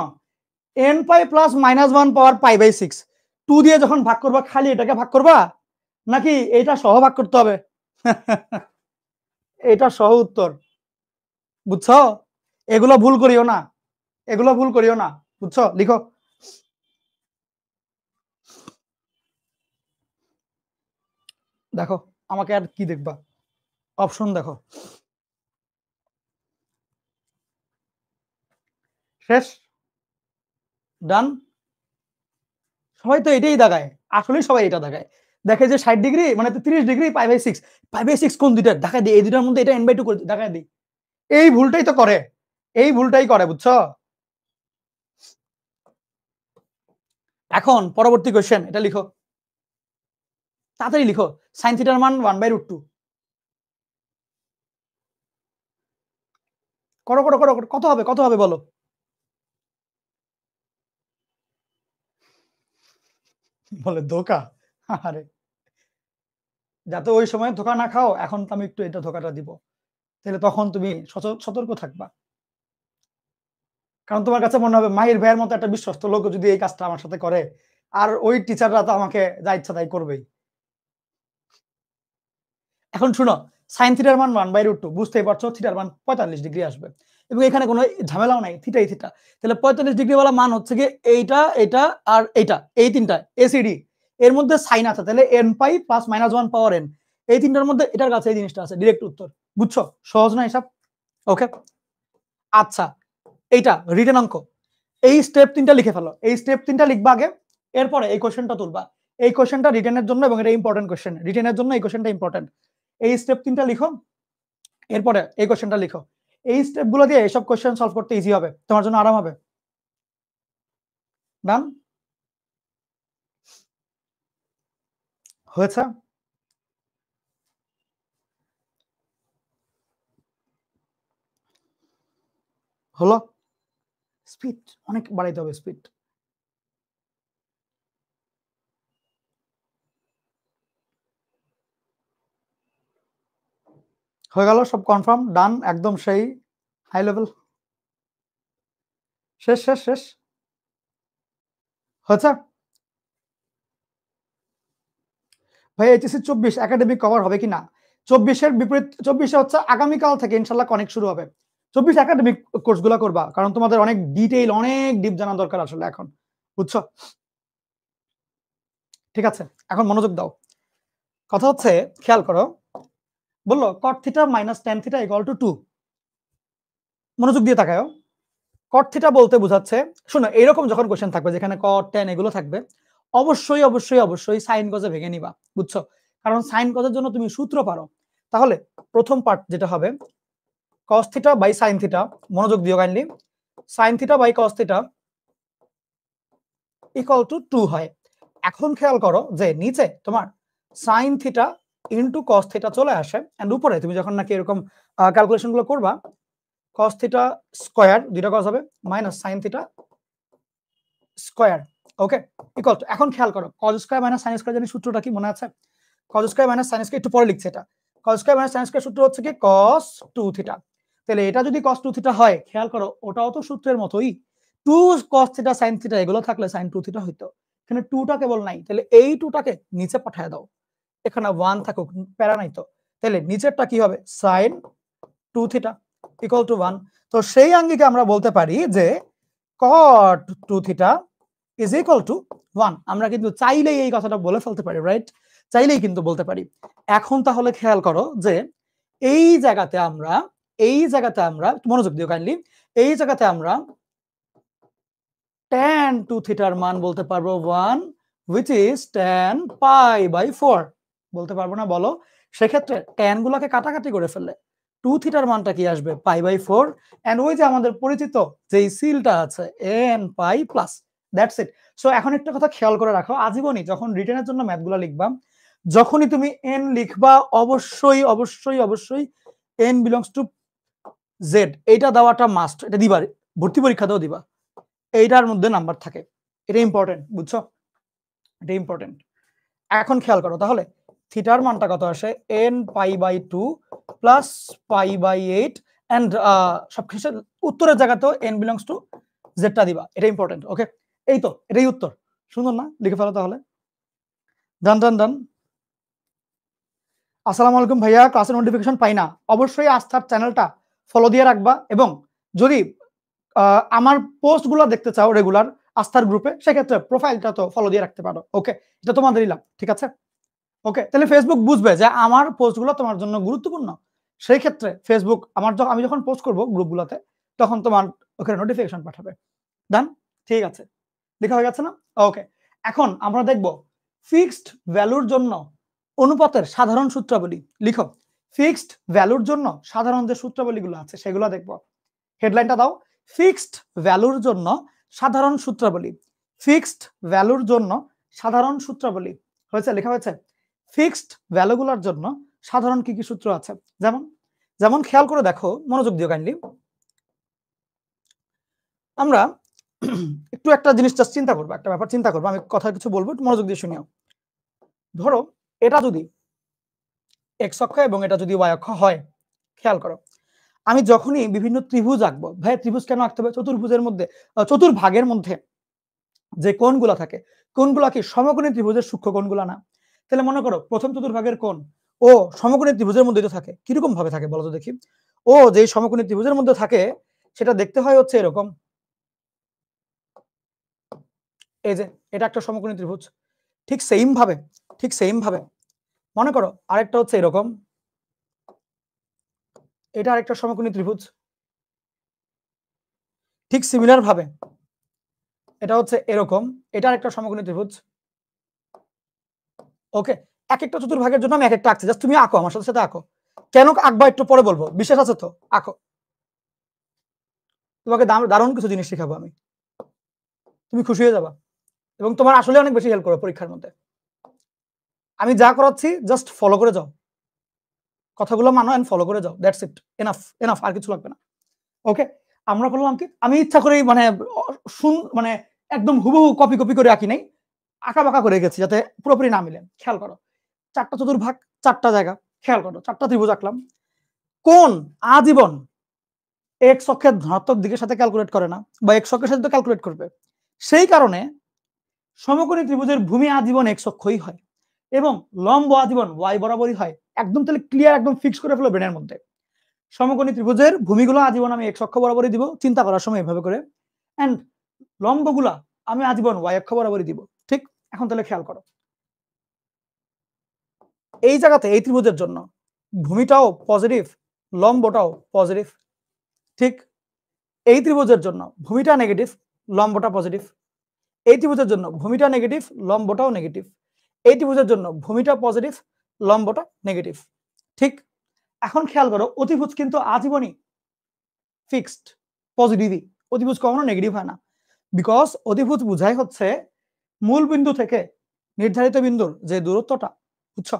n π প্লাস -1 পাওয়ার π/6, 2 দিয়ে যখন ভাগ করবা খালি এটাকে ভাগ করবা নাকি এটা সহ ভাগ করতে হবে? এটা সহ উত্তর, বুঝছো? এগুলো ভুল করিও না, এগুলো ভুল করিও না, বুঝছো? লিখো। দেখো আমাকে আর কি দেখবা? অপশন দেখো। শেষ? ডান? সবাই তো এটাই দাগায়। আসলেই সবাই এটা দাগায়। দেখে যে 60 ডিগ্রি মানে 30 ডিগ্রি π/6 π/6 কোন দুইটা? দেখায় দেই। এই দুইটার মধ্যে এটা n/2 করে দেখায় দেই। এই ভুলটাই তো করে। এই ভুলটাই করে, বুঝছো? এখন পরবর্তী কোয়েশ্চেন, এটা লিখো। তাড়াতাড়ি লিখো। sin থিটার মান 1/√2। করো, করো, করো, করো। কত হবে? কত হবে বলো? বলে ধোঁকা। আরে যাতে ওই সময় ধোঁকা না খাও, এখন তো আমি একটু এটা ধোঁকাটা দিব। তাহলে তখন তুমি সতর্ক থাকবা। কারণ তোমার কাছে মনে হবে মাহির ভাইয়ের মতো একটা বিশ্বস্ত লোক যদি এই কাজটা আমার সাথে করে, আর ওই টিচাররা তো আমাকে যা ইচ্ছা তাই করবেই। এখন শুনো, sin থিটার মান 1/√2, বুঝতেই পারছো থিটার মান 45 ডিগ্রি আসবে এবং এখানে কোনো ঝামেলাও নাই, থিটাই থিটা। তাহলে 45 ডিগ্রি ওয়ালা মান হচ্ছে কি এইটা, এটা আর এইটা, এই তিনটা এসিডি এর মধ্যে সাইন আছে, তাহলে n পাই প্লাস -1 পাওয়ার n, এই তিনটার মধ্যে এটার কাছে এই জিনিসটা আছে, ডিরেক্ট উত্তর। বুঝছো? সহজ না হিসাব? ওকে, আচ্ছা, এইটা রিটেন অঙ্ক। এই স্টেপ 3টা লিখে ফেলো। এই স্টেপ 3টা লিখবা আগে, এরপরে এই কোশ্চেনটা তুলবা। এই কোশ্চেনটা রিটেনের জন্য এবং এটা ইম্পর্টেন্ট কোশ্চেন, রিটেনের জন্য এই কোশ্চেনটা ইম্পর্টেন্ট। এই স্টেপ 3টা লিখো, এরপরে এই কোশ্চেনটা লিখো। এই স্টেপগুলো দিয়ে এসব কোশ্চেন সলভ করতে ইজি হবে, তোমার জন্য আরাম হবে। ডান? হয়েছে? হলো? স্পিড অনেক বাড়াইতে হবে, স্পিড। হয়ে গেল, সব কনফার্ম, ডান, একদম সেই হাই লেভেল। শেষ, শেষ, শেষ। হয়েছে? ভাই এইচএসসি 24 একাডেমিক কভার হবে কি না? 24-এর বিপরীত, 24-এ হচ্ছে আগামীকাল থেকে ইনশাল্লাহ কানেক্ট শুরু হবে। 24 একাডেমিক কোর্সগুলো করবা, কারণ তোমাদের অনেক ডিটেইল, অনেক ডিপ জানা দরকার আসলে এখন, বুঝছো? ঠিক আছে, এখন মনোযোগ দাও। কথা হচ্ছে, খেয়াল করো, বললো cot theta minus tan theta equal to 2। মনোযোগ দিয়ে তাকাও। cot থিটা বলতে বোঝাচ্ছে, শোনো, এরকম যখন কোশ্চেন থাকবে যেখানে cot tan এগুলো থাকবে, অবশ্যই অবশ্যই অবশ্যই সাইন কজে ভেঙে নিবা, বুঝছো? কারণ সাইন কজের জন্য তুমি সূত্র পারো। তাহলে প্রথম পার্ট যেটা হবে cos theta by sin theta, মনোযোগ দিও kindly, sin theta by cos theta equal to 2 হয়। এখন খেয়াল করো যে নিচে তোমার sin theta into cos theta চলে আসে, এন্ড উপরে তুমি যখন নাকি এরকম ক্যালকুলেশন গুলো করবা, cos থিটা স্কয়ার, দুইটা cos হবে, minus sin theta square, okay, equal to, এখন খেয়াল করো cos square minus sin square জানি সূত্রটা কি মনে আছে? cos square minus sin square, একটু পরে লিখছি এটা। cos square minus sin square সূত্র হচ্ছে কি cos 2 থিটা। তাহলে এটা যদি cos 2 থিটা হয়, খেয়াল করো ওটাও তো সূত্রের মতোই, 2 cos থিটা sin থিটা এগুলো থাকলে sin 2 থিটা হইতো। এখানে 2টা কেবল নাই, তাহলে এই 2টাকে নিচে পাঠিয়ে দাও, এখানে 1 থাকুক, প্যারা নাই তো। তাহলে নিচেরটা কি হবে? sin 2 theta equal to 1। তো সেই আঙ্গিকে আমরা বলতে পারি যে cot 2 theta is equal to 1। আমরা কিন্তু চাইলেই এই কথাটা বলে ফেলতে পারি, রাইট? চাইলেই কিন্তু বলতে পারি। এখন তাহলে খেয়াল করো যে এই জায়গাতে আমরা, এই জায়গাতে আমরা, মনোযোগ দিও কাইন্ডলি, এই জায়গাতে আমরা tan 2 থিটার মান বলতে পারবো 1, which is tan π/4 বলতে পারবো না? বলো। সেক্ষেত্রে tan গুলোকে কাটাকাটি করে ফেললে 2 থিটার মানটা কি আসবে? π/4, এন্ড ওই যে আমাদের পরিচিত যেই সিলটা আছে n pi plus, that's it. So এখন একটা কথা খেয়াল করে রাখো, আজীবনই যখন রিটেনের জন্য ম্যাথগুলো লিখবা, যখনই তুমি n লিখবা, অবশ্যই অবশ্যই অবশ্যই n বিলংস টু z এটা দেওয়াটা মাস্ট, এটা দিবা, ভর্তি পরীক্ষাতেও দিবা, এইটার মধ্যে নাম্বার থাকে, এটা ইম্পর্টেন্ট, বুঝছো? এটা ইম্পর্টেন্ট। এখন খেয়াল করো তাহলে থিটার মানটা কত আসে? n π/2 প্লাস π/8, এন্ড সবশেষে উত্তরের জায়গাতেও n বিলংস টু জেডটা দিবা, এটা ইম্পর্টেন্ট। ওকে, এই তো, এটাই উত্তর। সুন্দর না? লিখে ফেলো তাহলে। ডান ডান ডান। আসসালামু আলাইকুম ভাইয়া, ক্লাসের নোটিফিকেশন পাই না। অবশ্যই আস্থার চ্যানেলটা ফলো দিয়ে রাখবা, এবং যদি আমার পোস্টগুলো দেখতে চাও রেগুলার আস্থার গ্রুপে, সেক্ষেত্রে প্রোফাইলটা তো ফলো দিয়ে রাখতে পারো। ওকে, এটা তোমাদেরই লাভ, ঠিক আছে? ওকে, তাহলে ফেসবুক বুঝবে যে আমার পোস্টগুলো তোমার জন্য গুরুত্বপূর্ণ। সেই ক্ষেত্রে ফেসবুক আমি যখন পোস্ট করব গ্রুপগুলোতে তখন তোমার ওখানে নোটিফিকেশন পাঠাবে। ডান? ঠিক আছে। লেখা হয়ে গেছে না? ওকে। এখন আমরা দেখব ফিক্সড ভ্যালুর জন্য অনুপাতের সাধারণ সূত্রাবলী। লিখো। ফিক্সড ভ্যালুর জন্য সাধারণ যে সূত্রাবলীগুলো আছে সেগুলো দেখব। হেডলাইনটা দাও। ফিক্সড ভ্যালুর জন্য সাধারণ সূত্রাবলী। ফিক্সড ভ্যালুর জন্য সাধারণ সূত্রাবলী। হয়েছে? লেখা হয়েছে? ফিক্সড ভ্যালুগুলোর জন্য সাধারণ কি কি সূত্র আছে? যেমন যেমন খেয়াল করে দেখো, মনোযোগ দিও কাইন্ডলি। আমরা একটু একটা জিনিস জাস্ট চিন্তা করবো, একটা ব্যাপার চিন্তা করবো, আমি কথা কিছু বলবো, একটু মনোযোগ দিয়ে শুনিও। ধরো এটা যদি এক্স অক্ষ এবং এটা যদি ওয়াই অক্ষ হয়, খেয়াল করো, আমি যখনই বিভিন্ন ত্রিভুজ আঁকবো, ভাই ত্রিভুজ কেন আঁকতে হবে? চতুর্ভুজের মধ্যে চতুর্ভাগের মধ্যে যে কোণগুলা থাকে, কোণগুলা কি সমকোণী ত্রিভুজের সূক্ষ্ম কোণগুলা না? তাহলে মনে করো প্রথম চতুর্ভাগের কোণ ও সমকোণী ত্রিভুজের মধ্যে তো থাকে। কিরকম ভাবে থাকে বলো তো দেখি? ও যে সমকোণী ত্রিভুজের মধ্যে থাকে সেটা দেখতে হয় হচ্ছে এরকম। এই যে এটা একটা সমকোণী ত্রিভুজ। ঠিক সেম ভাবে মনে করো আরেকটা হচ্ছে এরকম, এটা আরেকটা সমকোণী ত্রিভুজ। ঠিক সিমিলার ভাবে এটা হচ্ছে এরকম, এটা আরেকটা সমকোণী ত্রিভুজ। ওকে, এক একটা চতুর্ভাগের জন্য আমি এক একটা আঁকছি, জাস্ট তুমি আঁকো, আমার সাথে সাথে আঁকো। কেন আঁকবা একটু পরে বলবো, বিশ্বাস আছে তো? আঁকো। তোমাকে দারুণ কিছু জিনিস শেখাবো আমি, তুমি খুশি হয়ে যাবা এবং তোমার আসলে অনেক বেশি হেল্প করবে পরীক্ষার মধ্যে। আমি যা করাচ্ছি জাস্ট ফলো করে যাও, কথাগুলো মানো এন্ড ফলো করে যাও, দ্যাটস ইট, এনাফ, আর কিছু লাগবে না। ওকে, আমরা করলাম কি, আমি ইচ্ছা করেই মানে একদম হুবহু কপি করে আঁকি নাই, আঁকা বাঁকা করে গেছি যাতে পুরোপুরি না মিলে। খেয়াল করো, চারটা চতুর্ভাগ, চারটা জায়গা, খেয়াল করো, চারটা ত্রিভুজ আঁকলাম। কোন আজীবন এক্স অক্ষের ধনাত্মক দিকের সাথে ক্যালকুলেট করে না, বা এক্স অক্ষের সাথে তো ক্যালকুলেট করবে। সেই কারণে সমকোণী ত্রিভুজের ভূমি আজীবন এক্স অক্ষই হয় এবং লম্ব আজীবন ওয়াই বরাবরই হয়। একদম তাহলে ক্লিয়ার, একদম ফিক্স করে ফেলো ব্রেনের মধ্যে। সমকোণী ত্রিভুজের ভূমিগুলো আজীবন আমি এক্স অক্ষ বরাবরই দিব, চিন্তা করার সময় এভাবে করে, এন্ড লম্বগুলা আমি আজীবন ওয়াই অক্ষ বরাবরই দিব। ঠিক, এখন তাহলে খেয়াল করো, এই জায়গাতে এই ত্রিভুজের জন্য ভূমিটাও পজিটিভ, লম্বটাও পজিটিভ। ঠিক, এই ত্রিভুজের জন্য ভূমিটা নেগেটিভ, লম্বটা পজিটিভ। এই ত্রিভুজের জন্য ভূমিটা নেগেটিভ, লম্বটাও নেগেটিভ। এই ত্রিভুজের জন্য ভূমিটা পজিটিভ, লম্বটা নেগেটিভ। ঠিক, এখন খেয়াল করো, অতিভুজ কিন্তু আজীবনই ফিক্সড পজিটিভই, অতিভুজ কখনো নেগেটিভ হয় না। বিকজ অতিভুজ বুঝাই হচ্ছে মূল বিন্দু থেকে নির্ধারিত বিন্দুর যে দূরত্বটা, বুঝছো,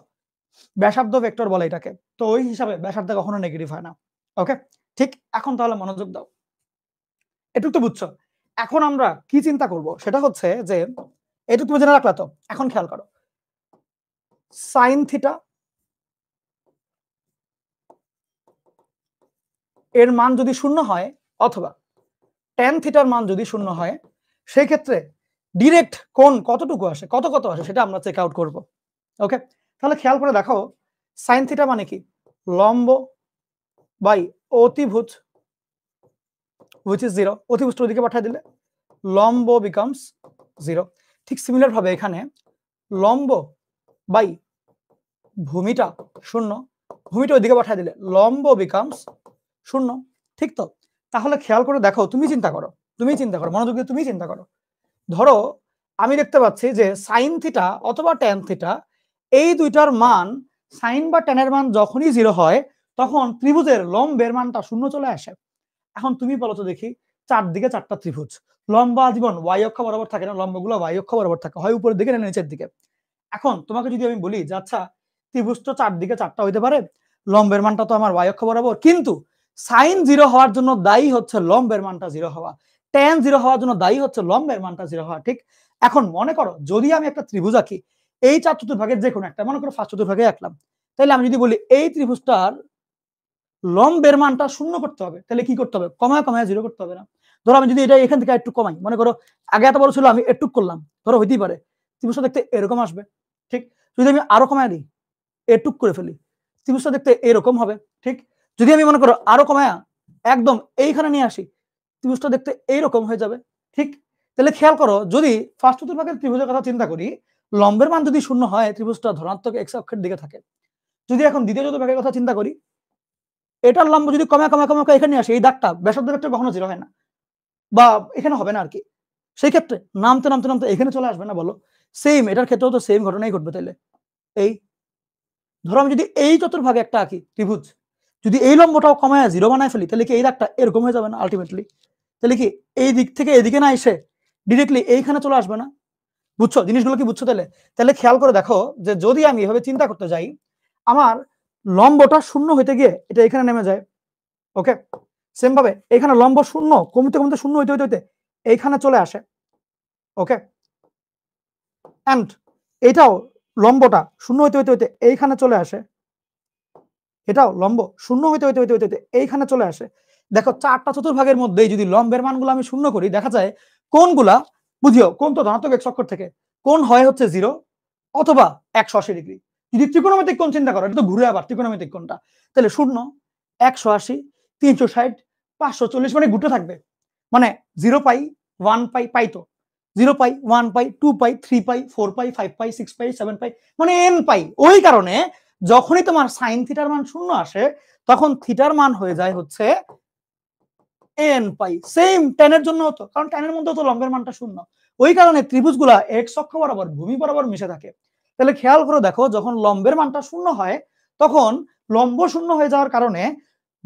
ব্যাসার্ধ ভেক্টর বলে এটাকে, তো ওই হিসাবে ব্যাসার্ধ কখনো নেগেটিভ হয় না। ওকে, ঠিক, এখন তাহলে মনোযোগ দাও, এটুকু তো বুঝছো। এখন আমরা কি চিন্তা করব সেটা হচ্ছে যে, এটুকু তুমি জেনে রাখলা তো। এখন খেয়াল করো, সাইন থিটা এর মান যদি শূন্য হয়, অথবা ট্যান থিটার মান যদি শূন্য হয়, সেই ক্ষেত্রে ডিরেক্ট কোণ কতটুকু আসে, কত আসে, সেটা আমরা চেক আউট করব। ওকে, তাহলে খেয়াল করে দেখো, সাইন থিটা মানে কি? লম্ব বাই অতিভুজ, হুইচ ইজ 0। অতিভুজটা ওদিকে পাঠিয়ে দিলে লম্ব বিকামস 0। ঠিক সিমিলার ভাবে এখানে লম্ব বাই ভূমিটা 0, ভূমিটা ওইদিকে পাঠিয়ে দিলে লম্ব বিকামস 0। ঠিক তো? তাহলে খেয়াল করে দেখো, তুমি চিন্তা করো, মনোযোগ দিয়ে তুমি চিন্তা করো। ধরো আমি দেখতে পাচ্ছি যে সাইন থিটা অথবা ট্যান থিটা, এই দুইটার মান, সাইন বা ট্যানের মান যখনই 0 হয় তখন ত্রিভুজের লম্বের মানটা 0 চলে আসে। এখন তুমি বলো তো দেখি, চারদিকে চারটা ত্রিভুজ, লম্ব আজীবন ওয়াই অক্ষ বরাবর থাকে না? লম্বগুলো ওয়াই অক্ষ বরাবর থাকে, হয় উপরের দিকে না নিচের দিকে। এখন তোমাকে যদি আমি বলি যে আচ্ছা, ত্রিভুজ তো চারদিকে চারটা হইতে পারে, লম্বের মানটা তো আমার ওয়াই অক্ষ বরাবর, কিন্তু সাইন 0 হওয়ার জন্য দায়ী হচ্ছে লম্বের মানটা 0 হওয়া, ট্যান 0 হওয়ার জন্য দায়ী হচ্ছে লম্বের মানটা 0 হওয়া। ঠিক, এখন মনে করো যদি আমি একটা ত্রিভুজ আঁকি, এই চার চতুর্ভাগের যে কোনো একটা, মনে করো ফার্স্ট চতুর্ভাগে আঁকলাম, তাহলে আমি যদি বলি এই ত্রিভুজটার লম্বের মানটা 0 করতে হবে, তাহলে কি করতে হবে? কমায় 0 করতে হবে না? ধরো আমি যদি এটা এখান থেকে একটু কমাই, মনে করো আগে এত বড় ছিল, আমি একটু করলাম, ধরো হইতেই পারে ত্রিভুজটা দেখতে এরকম আসবে। ঠিক, যদি আমি আরো কমায় দিই, এটুক করে ফেলি, ত্রিভুজটা দেখতে এরকম হবে। ঠিক, যদি আমি মনে করো আরো কমায়া একদম এইখানে নিয়ে আসি, ত্রিভুজটা দেখতে এইরকম হয়ে যাবে। ঠিক, তাহলে খেয়াল করো, যদি ফার্স্ট চতুর্ভাগের ত্রিভুজের কথা চিন্তা করি, লম্বের মান যদি 0 হয় ত্রিভুজটা ধনাত্মক x অক্ষের দিকে থাকে। যদি এখন দ্বিতীয় চতুর্ভাগের কথা চিন্তা করি, এটার লম্ব যদি কমে এখানে আসে, এই দাগটা ব্যাসার্ধ ভেক্টর কখনো 0 হয় না, বা এখানে হবে না আর কি। সেই ক্ষেত্রে নামতে এখানে চলে আসবে না বলো? সেম এটার ক্ষেত্রেও তো সেম ঘটনাই ঘটবে। তাইলে এই ধরো আমি যদি এই চতুর্ভাগে একটা আঁকি ত্রিভুজ, যদি এই লম্বটাও কমায় 0 বানায় ফেলি, তাহলে কি এই দাগটা এরকম হয়ে যাবে না আলটিমেটলি? তাহলে কি এই দিক থেকে এদিকে না এসে ডিরেক্টলি এইখানে চলে আসবে না? বুঝছো জিনিসগুলো কি? বুঝছো? তাহলে খেয়াল করে দেখো যে যদি আমি এভাবে চিন্তা করতে যাই, আমার লম্বটা 0 হইতে গিয়ে এটা এখানে নেমে যায়। ওকে, সেম ভাবে এখানে লম্ব 0 কমতে 0 হইতে এইখানে চলে আসে। ওকে, এন্ড এটাও লম্বটা 0 হইতে এইখানে চলে আসে। এটাও লম্ব 0 হইতে এইখানে চলে আসে। দেখো 4টা চতুর্ভাগের মধ্যেই যদি লম্বের মানগুলো আমি 0 করি, দেখা যায় কোনগুলা, বুঝিও কোন তো ধনাত্মক x অক্ষর থেকে, কোন হয় হচ্ছে 0 অথবা 180 ডিগ্রি। যদি ত্রিকোণমিতিক কোণ চিন্তা করো, এটা তো ঘুরে আবার ত্রিকোণমিতিক কোণটা, তাহলে 0, 180, 360, 540 মানে ঘুরতে থাকবে। মানে 0 পাই, 1 পাই, পাই তো 0 পাই, 1 পাই, 2 পাই, 3 পাই, 4 পাই, 5 পাই, 6 পাই, 7 পাই, মানে n পাই। ওই কারণে যখনই তোমার সাইন থিটার মান 0 আসে, তখন থিটার মান হয়ে যায় হচ্ছে n পাই। সেম tan এর জন্য হতো, কারণ tan এর মধ্যে তো লম্বের মানটা 0। ওই কারণে ত্রিভুজগুলা x অক্ষ বরাবর ভূমি বরাবর মিশে থাকে। তাহলে খেয়াল করে দেখো, যখন লম্বের মানটা 0 হয়, তখন লম্ব 0 হয়ে যাওয়ার কারণে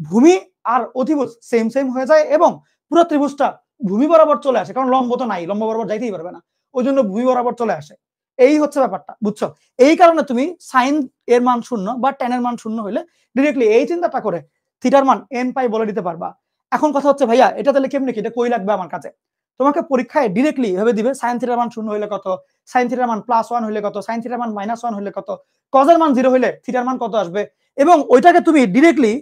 ভূমি আর অতিভুজ সেম হয়ে যায় এবং পুরো ত্রিভুজটা ভূমি বরাবর চলে আসে, কারণ লম্ব তো নাই, লম্ব বরাবর যাইতেই পারবে না, ওই জন্য ভূমি বরাবর চলে আসে। এই হচ্ছে ব্যাপারটা, বুঝছো? এই কারণে তুমি সাইন এর মান 0 বা tan এর মান 0 হলে ডিরেক্টলি এই চিন্তাটা করে থিটার মান n পাই বলে দিতে পারবা। এখন কথা হচ্ছে, ভাইয়া এটা তাহলে কেমনে কি, এটা কই লাগবে আমার কাছে? তোমাকে পরীক্ষায় ডিরেক্টলি এভাবে দিবে, সাইন থিটার মান 0 হইলে কত, সাইন থিটার মান +1 হইলে কত, সাইন থিটার মান -1 হইলে কত, কজের মান 0 হইলে থিটার মান কত আসবে, এবং ওইটাকে তুমি ডিরেক্টলি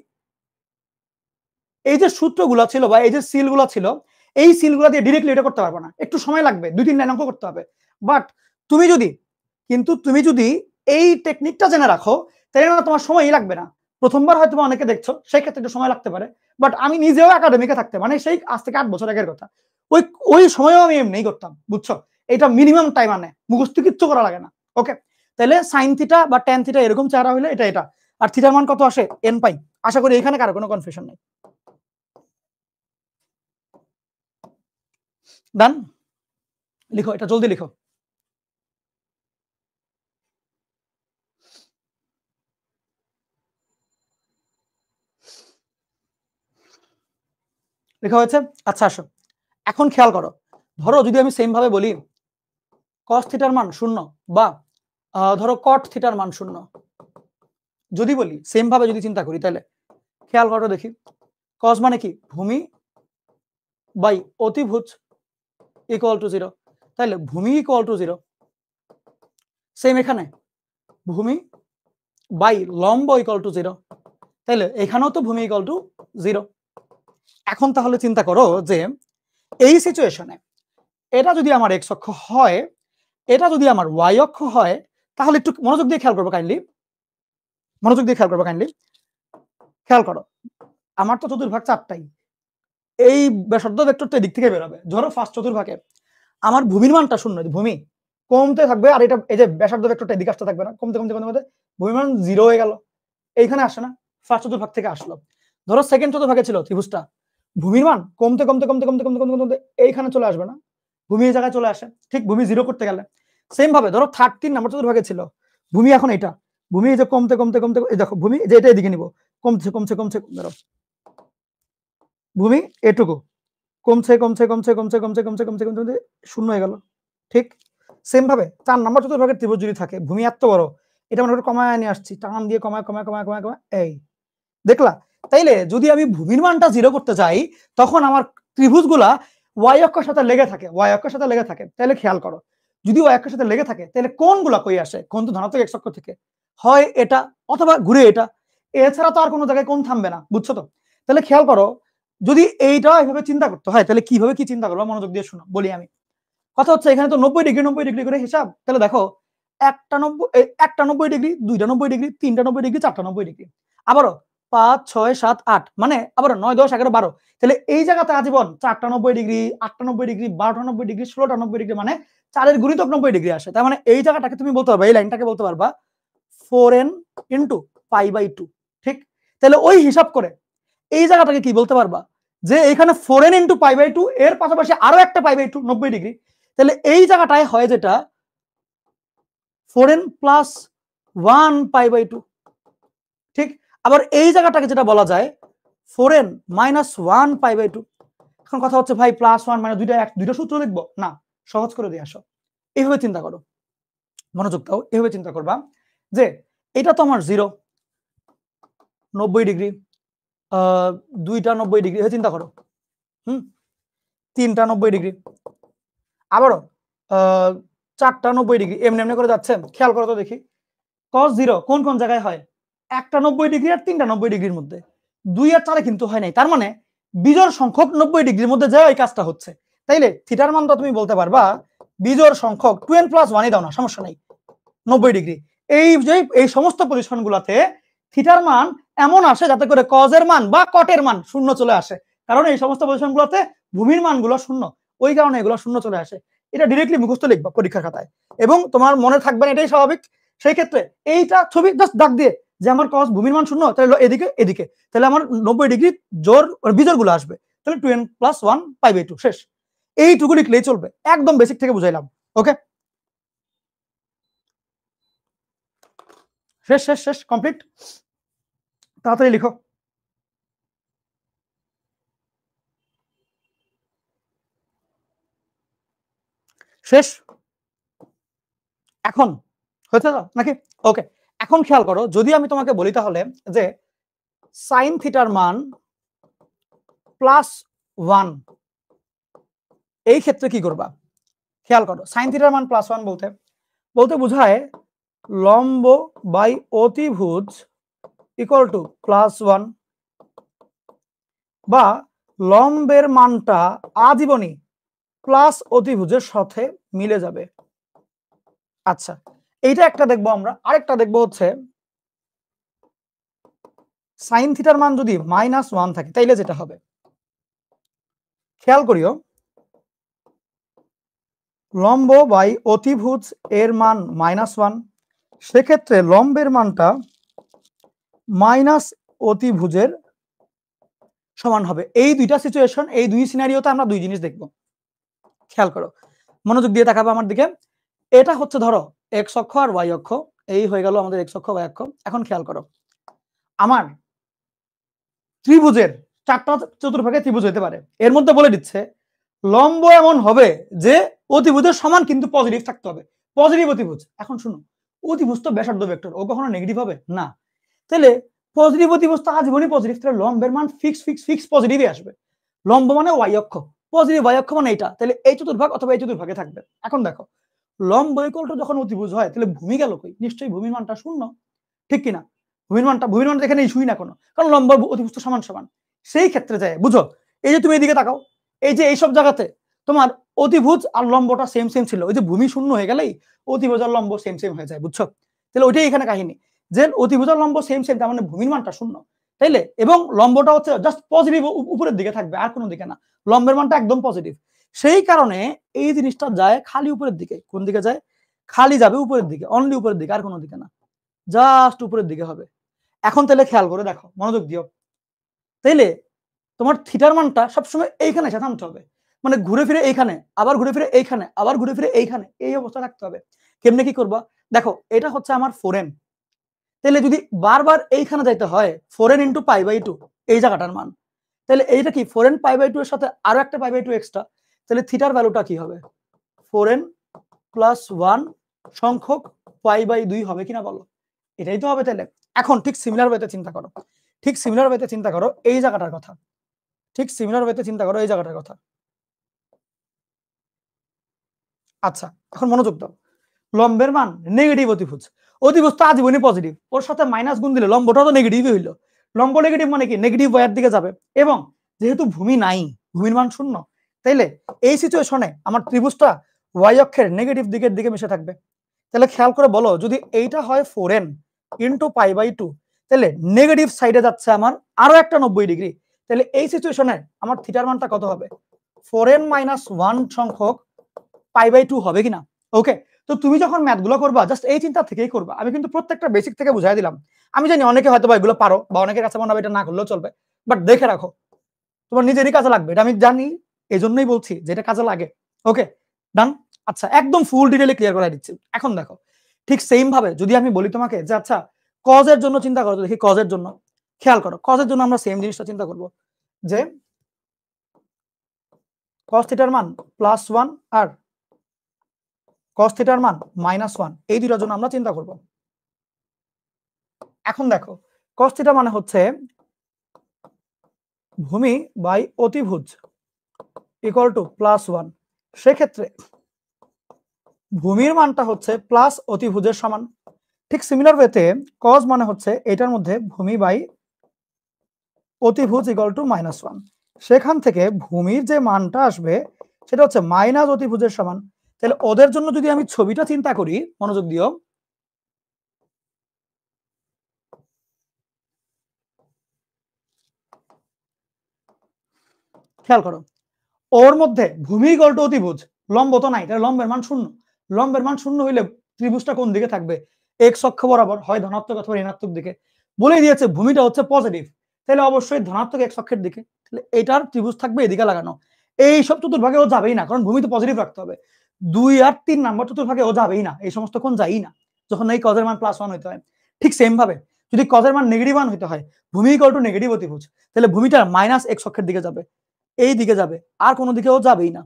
এই যে সূত্রগুলো ছিল বা এই যে সিলগুলো ছিল, এই সিলগুলো দিয়ে ডিরেক্টলি এটা করতে পারবো না, একটু সময় লাগবে, 2-3 লাইন অঙ্ক করতে হবে। বাট তুমি যদি এই টেকনিকটা জেনে রাখো, তাহলে না তোমার সময়ই লাগবে না। প্রথমবার হয়তো অনেকে দেখছো, সেই ক্ষেত্রে একটু সময় লাগতে পারে। বাট আমি নিজেও একাডেমিকে থাকতে, মানে সেই আজ থেকে 8 বছর আগের কথা, ওই সময়ও আমি এমনিই করতাম, বুঝছো? এটা মিনিমাম টাইম আনে, মুখস্থ কিচ্ছু করা লাগে না। ওকে, তাহলে সাইন থিটা বা ট্যান থিটা এরকম চেহারা হলে এটা, আর থিটার মান কত আসে, n পাই। আশা করি এখানে কারো কোনো কনফিউশন নেই। ডান, লিখো এটা, জলদি লিখো। লেখা হয়েছে? আচ্ছা আসো, এখন খেয়াল করো, ধরো যদি আমি সেম ভাবে বলি cos থিটার মান 0 বা ধরো cot থিটার মান 0, যদি বলি সেম ভাবে যদি চিন্তা করি, তাহলে খেয়াল করো দেখি, cos মানে কি, ভূমি বাই অতিভুজ ইকুয়াল টু 0, তাহলে ভূমি ইকুয়াল টু 0। সেম এখানে ভূমি বাই লম্ব ইকুয়াল টু 0, তাহলে এখানেও তো ভূমি ইকুয়াল টু 0। এখন তাহলে চিন্তা করো যে এই সিচুয়েশনে এটা যদি আমার x অক্ষ হয়, এটা যদি আমার y অক্ষ হয়, তাহলে একটু মনোযোগ দিয়ে খেয়াল করবো কাইন্ডলি, খেয়াল করো, আমার তো চতুর্ভাগ 4টাই, এই ব্যাসার্ধ ভেক্টরটা এদিক থেকে বের হবে। ধরো ফার্স্ট চতুর্ভাগে আমার ভূমির মানটা 0, ভূমি কমতে থাকবে, আর এটা এই যে ব্যাসার্ধ ভেক্টরটা এদিকে আসতে থাকবে না, কমতে ভূমির মান 0 হয়ে গেল, এইখানে আসে না, ফার্স্ট চতুর্ভাগ থেকে আসলো। ধরো সেকেন্ড চতুর্ভাগে ছিল ত্রিভুজটা, ভূমির মান কমতে এইখানে চলে আসবে না, ভূমি এই জায়গায় চলে আসে, ঠিক ভূমি 0 করতে গেলে। সেম ভাবে ধরো 3 নম্বর চতুর্ভাগে ছিল, ভূমি এখন এটা, ভূমি এই যে কমতে এই দেখো ভূমি যে এটা এদিকে নিব, কমছে ধরো ভূমি এটুকু কমছে 0 হয়ে গেল, ঠিক। সেম ভাবে 4 নম্বর চতুর্ভাগের ত্রিভুজ যদি থাকে, ভূমি এত বড়, এটা মনে করে কমায় নিয়ে আসছি, টান দিয়ে কমায়, এই দেখলা। তাইলে যদি আমি ভূমির মানটা 0 করতে চাই, তখন আমার ত্রিভুজগুলা y অক্ষের সাথে লেগে থাকে, তাহলে খেয়াল করো, যদি y অক্ষের সাথে লেগে থাকে, তাহলে কোনগুলা কই আসে, কোন তো ধনাত্মক x অক্ষ থেকে হয় এটা, অথবা ঘুরে এটা, এছাড়া তো আর কোনো জায়গায় কোন থামবে না, বুঝছো তো? তাহলে খেয়াল করো, যদি এইটা এভাবে চিন্তা করতে হয়, তাহলে কিভাবে কি চিন্তা করবো, মনোযোগ দিয়ে শোনো, বলি আমি। কথা হচ্ছে এখানে তো 90 ডিগ্রি করে হিসাব, তাহলে দেখো একটা 90 ডিগ্রি, 2টা 90 ডিগ্রি, 3টা 90 ডিগ্রি, 4টা 90 ডিগ্রি, আবারও 5 6 7 8 মানে আবার 9 10 11 12 তাহলে এই জায়গাতে আজীবন 4টা 90 ডিগ্রি 8টা 90 ডিগ্রি 12টা 90 ডিগ্রি 16টা 90 ডিগ্রি মানে 4 এর গুণিতক 90 ডিগ্রি আসে। তার মানে এই জায়গাটাকে তুমি বলতে পারবা, এই লাইনটাকে বলতে পারবা 4n * π/2 ঠিক। তাহলে ওই হিসাব করে এই জায়গাটাকে কি বলতে পারবা যে এখানে 4n * π/2 এর পাশাপাশি আরো একটা π/2 90 ডিগ্রি, তাহলে এই জায়গাটায় হয় যেটা 4n + 1 π/2 ঠিক। আবার এই জায়গাটাকে যেটা বলা যায় 4n - 1 π/2। এখন কথা হচ্ছে ভাই +1 মানে দুইটা সূত্র লিখবো না, সহজ করে দিয়ে আসো। এইভাবে চিন্তা করো, মনোযোগ দাও, এইভাবে চিন্তা করবা যে এটা তো আমার 0 90 ডিগ্রি, দুইটা 90 ডিগ্রি চিন্তা করো, তিনটা 90 ডিগ্রি, আবারও 4টা 90 ডিগ্রি, এমনি এমনি করে যাচ্ছে। খেয়াল করো তো দেখি cos 0 কোন কোন জায়গায় হয়, একটা 90 ডিগ্রি আর তিনটা 90 ডিগ্রির মধ্যে, 2 আর 4 কিন্তু হয় নাই। তার মানে বিজোড় সংখ্যক 90 ডিগ্রির মধ্যে যায় এই কাজটা হচ্ছে। তাইলে থিটার মানটা তুমি বলতে পারবা বিজোড় সংখ্যক 2n + 1 দাও না, সমস্যা নাই, 90 ডিগ্রি। এই সমস্ত পজিশন গুলাতে থিটার মান এমন আসে যাতে করে cos এর মান বা cot এর মান শূন্য চলে আসে, কারণ এই সমস্ত পজিশন গুলোতে ভূমির মানগুলো শূন্য, ওই কারণে এগুলো শূন্য চলে আসে। এটা ডিরেক্টলি মুখস্থ লিখবা পরীক্ষার খাতায় এবং তোমার মনে থাকবে না, এটাই স্বাভাবিক। সেই ক্ষেত্রে এইটা ছবি জাস্ট দাগ দিয়ে যে আমার cos ভূমির মান শূন্য, তাহলে এদিকে এদিকে, তাহলে আমার 90 ডিগ্রি জোড় বিজোড় গুলো আসবে, তাহলে 2n + 1 π/2 শেষ। এইটুকু লিখলেই চলবে, একদম বেসিক থেকে বুঝাইলাম। ওকে, শেষ শেষ শেষ কমপ্লিট। তাড়াতাড়ি লিখো। শেষ এখন হয়েছে তো নাকি? ওকে, এখন খেয়াল করো, যদি আমি তোমাকে বলি তাহলে যে sin থিটার মান +1, এই ক্ষেত্রে কি করবা? খেয়াল করো, sin থিটার মান +1 বলতে বোঝায় লম্ব বাই অতিভুজ = +1, বা লম্বের মানটা আজীবনই প্লাস অতিভুজের সাথে মিলে যাবে। আচ্ছা, এইটা একটা দেখবো আমরা। আরেকটা দেখবো হচ্ছে sin থিটার মান যদি -1 থাকে, তাইলে যেটা হবে খেয়াল করিও, লম্ব বাই অতিভুজ এর মান -1, সেক্ষেত্রে লম্বের মানটা মাইনাস অতিভুজের সমান হবে। এই দুইটা সিচুয়েশন, এই দুই সিনারিওতে আমরা দুই জিনিস দেখব। খেয়াল করো, মনোযোগ দিয়ে তাকাবো আমার দিকে। এটা হচ্ছে ধরো x অক্ষ আর y অক্ষ, এই হয়ে গেল আমাদের x অক্ষ y অক্ষ। এখন খেয়াল করো, আমার ত্রিভুজের 4টা চতুর্ভাগে ত্রিভুজ হতে পারে, এর মধ্যে বলে দিচ্ছে লম্ব এমন হবে যে অতিভুজের সমান কিন্তু পজিটিভ থাকতে হবে, পজিটিভ অতিভুজ। এখন শুনো, অতিভুজ তো ব্যাসার্ধ ভেক্টর, ও কখনো নেগেটিভ হবে না। তাহলে পজিটিভ অতিভুজ তো আজীবনই পজিটিভ, তাহলে লম্বের মান ফিক্স পজিটিভই আসবে। লম্ব মানে y অক্ষ, পজিটিভ y অক্ষ মানে এইটা, তাহলে এই চতুর্ভাগ অথবা এই চতুর্ভাগে থাকবে। এখন দেখো, লম্ব ইকুয়াল টু যখন অতিভুজ হয়, তাহলে ভূমি গেল কই? নিশ্চয়ই ভূমির মানটা শূন্য, ঠিক কিনা? ভূমির মানটা এখানে ইস্যুই না কোনো, কারণ লম্ব অতিভুজ তো সমান সমান। সেই ক্ষেত্রে যায় বুঝো, এই যে তুমি এদিকে তাকাও, এই যে এইসব জায়গাতে তোমার অতিভুজ আর লম্বটা সেম ছিল, ওই যে ভূমি শূন্য হয়ে গেলেই অতিভুজ আর লম্ব সেম হয়ে যায়, বুঝছো? তাহলে ওইটাই এখানে কাহিনী, যে অতিভুজ আর লম্ব সেম তার মানে ভূমির মানটা শূন্য, তাইলে এবং লম্বটা হচ্ছে জাস্ট পজিটিভ উপরের দিকে থাকবে, আর কোনো দিকে না, লম্বের মানটা একদম পজিটিভ। সেই কারণে এই জিনিসটা যায় খালি উপরের দিকে। কোন দিকে যায়? খালি যাবে উপরের দিকে, অনলি উপরের দিকে, আর কোনো দিকে না, জাস্ট উপরের দিকে হবে। এখন তাহলে খেয়াল করে দেখো, মনোযোগ দিও, তাইলে তোমার থিটার মানটা সবসময় এইখানে এসে থামতে হবে, মানে ঘুরে ফিরে এইখানে, আবার ঘুরে ফিরে এইখানে, আবার ঘুরে ফিরে এইখানে, এই অবস্থা রাখতে হবে। কেমনে কি করবা? দেখো, এটা হচ্ছে আমার 4n, তাহলে যদি বারবার এইখানে যাইতে হয় 4n * π/2 এই জায়গাটার মান, তাহলে এইটা কি 4n π/2 এর সাথে আরো একটা π/2 এক্সট্রা, তাহলে থিটার ভ্যালুটা কি হবে? 4n + 1 সংখ্যক π/2 হবে কিনা বলো? এটাই তো হবে তাহলে। এখন ঠিক সিমিলার ওয়েতে চিন্তা করো, এই জায়গাটার কথা, এই জায়গাটার কথা। আচ্ছা, এখন মনোযোগ দাও, লম্বের মান নেগেটিভ অতিভুজ তো আজীবনই পজিটিভ, ওর সাথে মাইনাস গুণ দিলে লম্বটা তো নেগেটিভই হইলো। লম্ব নেগেটিভ মানে কি? নেগেটিভ ওয়ার দিকে যাবে, এবং যেহেতু ভূমি নাই, ভূমির মান শূন্য, তাইলে এই সিচুয়েশনে আমার ত্রিভুজটা ওয়াই অক্ষের নেগেটিভ দিকে মিশে থাকবে। তাহলে খেয়াল করে বলো, যদি এইটা হয় 4n * π/2, তাহলে নেগেটিভ সাইডে যাচ্ছে আমার আরো একটা 90 ডিগ্রি। তাহলে এই সিচুয়েশনে আমার থিটার মানটা কত হবে? 4n - 1 সংখ্যক π/2 হবে কিনা? ওকে, তো তুমি যখন ম্যাথগুলো করবা জাস্ট এই চিন্তা থেকেই করবা। আমি কিন্তু প্রত্যেকটা বেসিক থেকে বুঝাই দিলাম। আমি জানি অনেকে হয়তো এগুলো পারো বা অনেকের কাছে মনে হবে এটা না করলেও চলবে, বাট দেখে রাখো, তোমার নিজেরই কাজে লাগবে, এটা আমি জানি, এই জন্যই বলছি যে এটা কাজে লাগে। ওকে, ডান। আচ্ছা, একদম ফুল ডিটেইলে ক্লিয়ার করে দিচ্ছি। এখন দেখো, ঠিক সেম ভাবে যদি আমি বলি তোমাকে যে আচ্ছা কজের জন্য চিন্তা করো, দেখি কজের জন্য, খেয়াল করো, কজের জন্য আমরা সেম জিনিসটা চিন্তা করব যে cos থিটার মান +1 আর cos থিটার মান -1, এই দুইটার জন্য আমরা চিন্তা করব। এখন দেখো, cos থিটা মানে হচ্ছে ভূমি বাই অতিভুজ ইকুয়াল টু +1। সেক্ষেত্রে ভূমির মানটা হচ্ছে প্লাস অতিভুজের সমান। ঠিক সিমিলার ওয়েতে cos মানে হচ্ছে এটার মধ্যে ভূমি বাই অতিভুজ ইকুয়াল টু -1। সেখান থেকে ভূমির যে মানটা আসবে সেটা হচ্ছে মাইনাস অতিভুজের সমান। তাহলে ওদের জন্য যদি আমি ছবিটা চিন্তা করি, মনোযোগ দিও, খেয়াল করো, ওর মধ্যে ভূমি ইকুয়াল টু অতিভুজ, লম্ব তো নাই, তাহলে লম্বের মান 0। লম্বের মান 0 হইলে ত্রিভুজটা কোন দিকে থাকবে? এক্স অক্ষ বরাবর, হয় ধনাত্মক অথবা ঋণাত্মক দিকে। বলেই দিয়েছে ভূমিটা হচ্ছে পজিটিভ, তাহলে অবশ্যই ধনাত্মক এক্স অক্ষের দিকে। তাহলে এটার ত্রিভুজ থাকবে এদিকে লাগানো। এই সব চতুর্ভাগে ও যাবেই না, কারণ ভূমি তো পজিটিভ রাখতে হবে। 2 আর 3 নাম্বার চতুর্ভাগে ও যাবেই না, এই সমস্ত কোণ যাই না, যখন এই কজের মান +1 হইতে হয়। ঠিক সেম ভাবে যদি কজের মান -1 হইতে হয়, ভূমি ইকুয়াল টু নেগেটিভ অতিভুজ, তাহলে ভূমিটা মাইনাস এক্স অক্ষের দিকে যাবে, এই দিকে যাবে, আর কোনো দিকেও যাবেই না।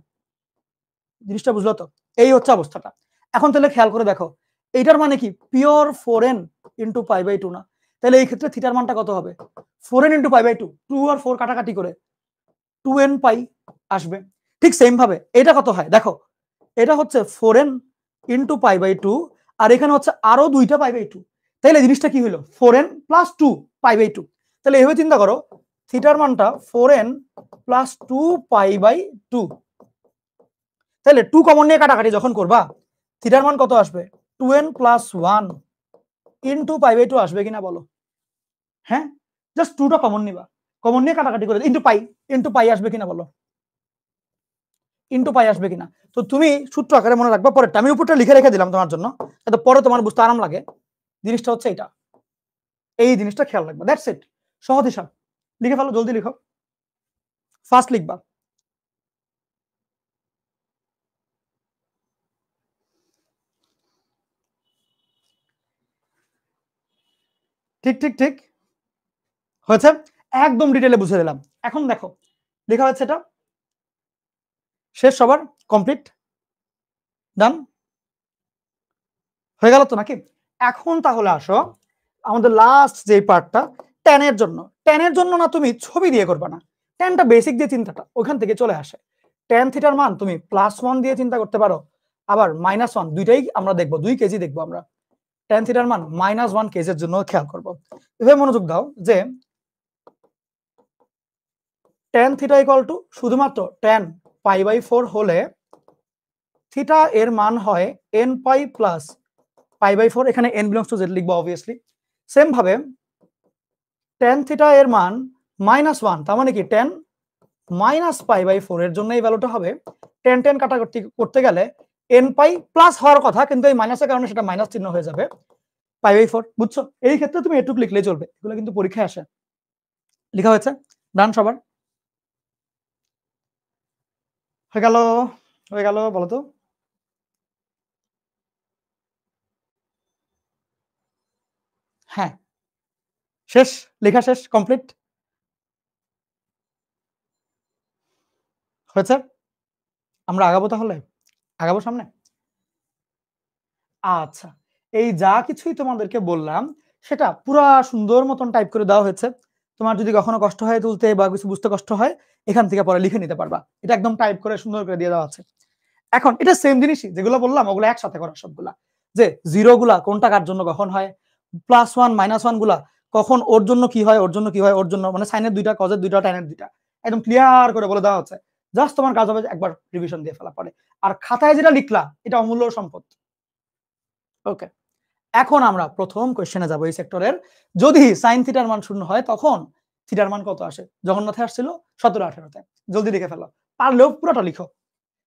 জিনিসটা বুঝলো তো? এই হচ্ছে অবস্থাটা। এখন তাহলে খেয়াল করে দেখো, এইটার মানে কি পিওর 4n ইন্টু π/2 না? তাহলে এই ক্ষেত্রে থিটার মানটা কত হবে? 4n ইন্টু π/2, 2 আর 4 কাটাকাটি করে 2n পাই আসবে। ঠিক সেম ভাবে এটা কত হয় দেখো, এটা হচ্ছে 4n ইন্টু π/2, আর এখানে হচ্ছে আরো দুইটা π/2। তাহলে জিনিসটা কি হলো? 4n + 2 π/2। তাহলে এইভাবে চিন্তা করো, থিটার মানটা 4n + 2 π/2। তাহলে 2 কমন নিয়ে কাটাকাটি যখন করবা, থিটার মান কত আসবে? 2n + 1 ইন্টু π/2 আসবে কিনা বলো? হ্যাঁ, জাস্ট 2টা কমন নিবা, কমন নিয়ে কাটাকাটি করে ইন্টু পাই আসবে কিনা বলো? ইন্টু পাই আসবে কিনা? তো তুমি সূত্র আকারে মনে রাখবা, পরেরটা আমি উপরটা লিখে রেখে দিলাম তোমার জন্য, যাতে পরে তোমার বুঝতে আরাম লাগে। জিনিসটা হচ্ছে এটা, এই জিনিসটা খেয়াল রাখবা, দ্যাটস ইট। সহজ হিসাব, লিখে ফেলো, জলদি লিখো, ফাস্ট লিখবা। ঠিক ঠিক ঠিক হয়েছে, একদম ডিটেলে বুঝে দিলাম। এখন দেখো লেখা হচ্ছে এটা, শেষ সবার কমপ্লিট, ডান হয়ে গেল তো নাকি? এখন তাহলে আসো আমাদের লাস্ট যে পার্টটা, ট্যানের জন্য। ট্যানের জন্য না তুমি ছবি দিয়ে করবা না, ট্যানটা বেসিক যে চিন্তাটা ওখান থেকে চলে আসে। ট্যান থিটার মান তুমি +1 দিয়ে চিন্তা করতে পারো, আবার -1, দুইটাই আমরা দেখবো, 2 কেজি দেখবো আমরা। ট্যান থিটার মান -1 কেজির জন্য খেয়াল করবো। এভাবে মনোযোগ দাও যে ট্যান থিটা ইকুয়াল টু শুধুমাত্র ট্যান π/4 হলে থিটা এর মান হয় nπ প্লাস π/4, এখানে n বিলংস টু z লিখবো অবভিয়াসলি। সেম ভাবে ট্যান থিটা এর মান -1, তার মানে কি ট্যান -π/4 এর জন্য এই ভ্যালুটা হবে, ট্যান ট্যান কাটাকাটি করতে গেলে nπ প্লাস হওয়ার কথা, কিন্তু এই মাইনাসের কারণে সেটা মাইনাস চিহ্ন হয়ে যাবে, π/4। বুঝছো? এই ক্ষেত্রে তুমি এটুকু লিখলেই চলবে, এগুলো কিন্তু পরীক্ষায় আসে। লেখা হয়েছে? ডান সবার? হয়ে গেল? হয়ে গেল বলো তো? হ্যাঁ, শেষ, লেখা শেষ, কমপ্লিট হয়েছে। আমরা আগাবো তাহলে, আগাবো সামনে। আচ্ছা, এই যা কিছুই তোমাদেরকে বললাম সেটা পুরা সুন্দর মতন টাইপ করে দেওয়া হয়েছে। তোমার যদি কখনো কষ্ট হয় তুলতে বা কিছু বুঝতে কষ্ট হয়, এখান থেকে পরে লিখে নিতে পারবা। এটা একদম টাইপ করে সুন্দর করে দিয়ে দেওয়া আছে। এখন এটা সেম জিনিসই, যেগুলো বললাম ওগুলো একসাথে করা সবগুলা, যে জিরো গুলা কোনটা কার জন্য কখন হয়, +1 -1 গুলা কখন ওর জন্য কি হয়, ওর জন্য কি হয়, ওর জন্য মানে সাইনের দুইটা, কজের দুইটা, ট্যানের দুইটা, একদম ক্লিয়ার করে বলে দেওয়া হচ্ছে। জাস্ট তোমার কাজ হবে একবার রিভিশন দিয়ে ফেলা পরে। আর খাতায় যেটা লিখলা এটা অমূল্য সম্পদ। ওকে, এখন আমরা প্রথম কোশ্চেনে যাব এই সেক্টরের। যদি sin থিটার মান 0 হয় তখন থিটার মান কত আসে? জগন্নাথে আসছিল 17-18 তে। জলদি লিখে ফেলো। পারলেও পুরোটা লিখো।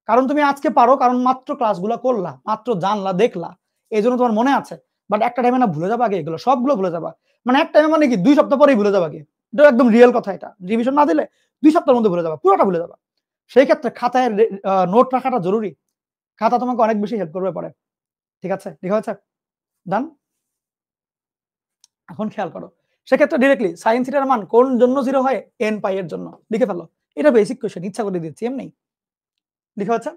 কারণ তুমি আজকে পারো, কারণ মাত্র ক্লাসগুলো করলা, মাত্র জানলা, দেখলা। এইজন্য তোমার মনে আছে। বাট একটা টাইমে না ভুলে যাবা আগে, এগুলো সবগুলো ভুলে যাবা। মানে এক টাইমে মানে কি 2 সপ্তাহ পরেই ভুলে যাবা আগে। এটা একদম রিয়েল কথা এটা। রিভিশন না দিলে 2 সপ্তাহের মধ্যে ভুলে যাবা, পুরোটা ভুলে যাবা। সেই ক্ষেত্রে খাতায় নোট রাখাটা জরুরি। খাতা তোমাকে অনেক বেশি হেল্প করবে পরে। ঠিক আছে? লেখা হয়েছে? ডান? এখন খেয়াল করো। সেক্ষেত্রে ডিরেক্টলি sin থিটার মান কোন জন্য 0 হয়? n পাই এর জন্য। লিখে ফেলো। এটা বেসিক কোশ্চেন, ইচ্ছা করে দিচ্ছি এমনি। লিখা হচ্ছে?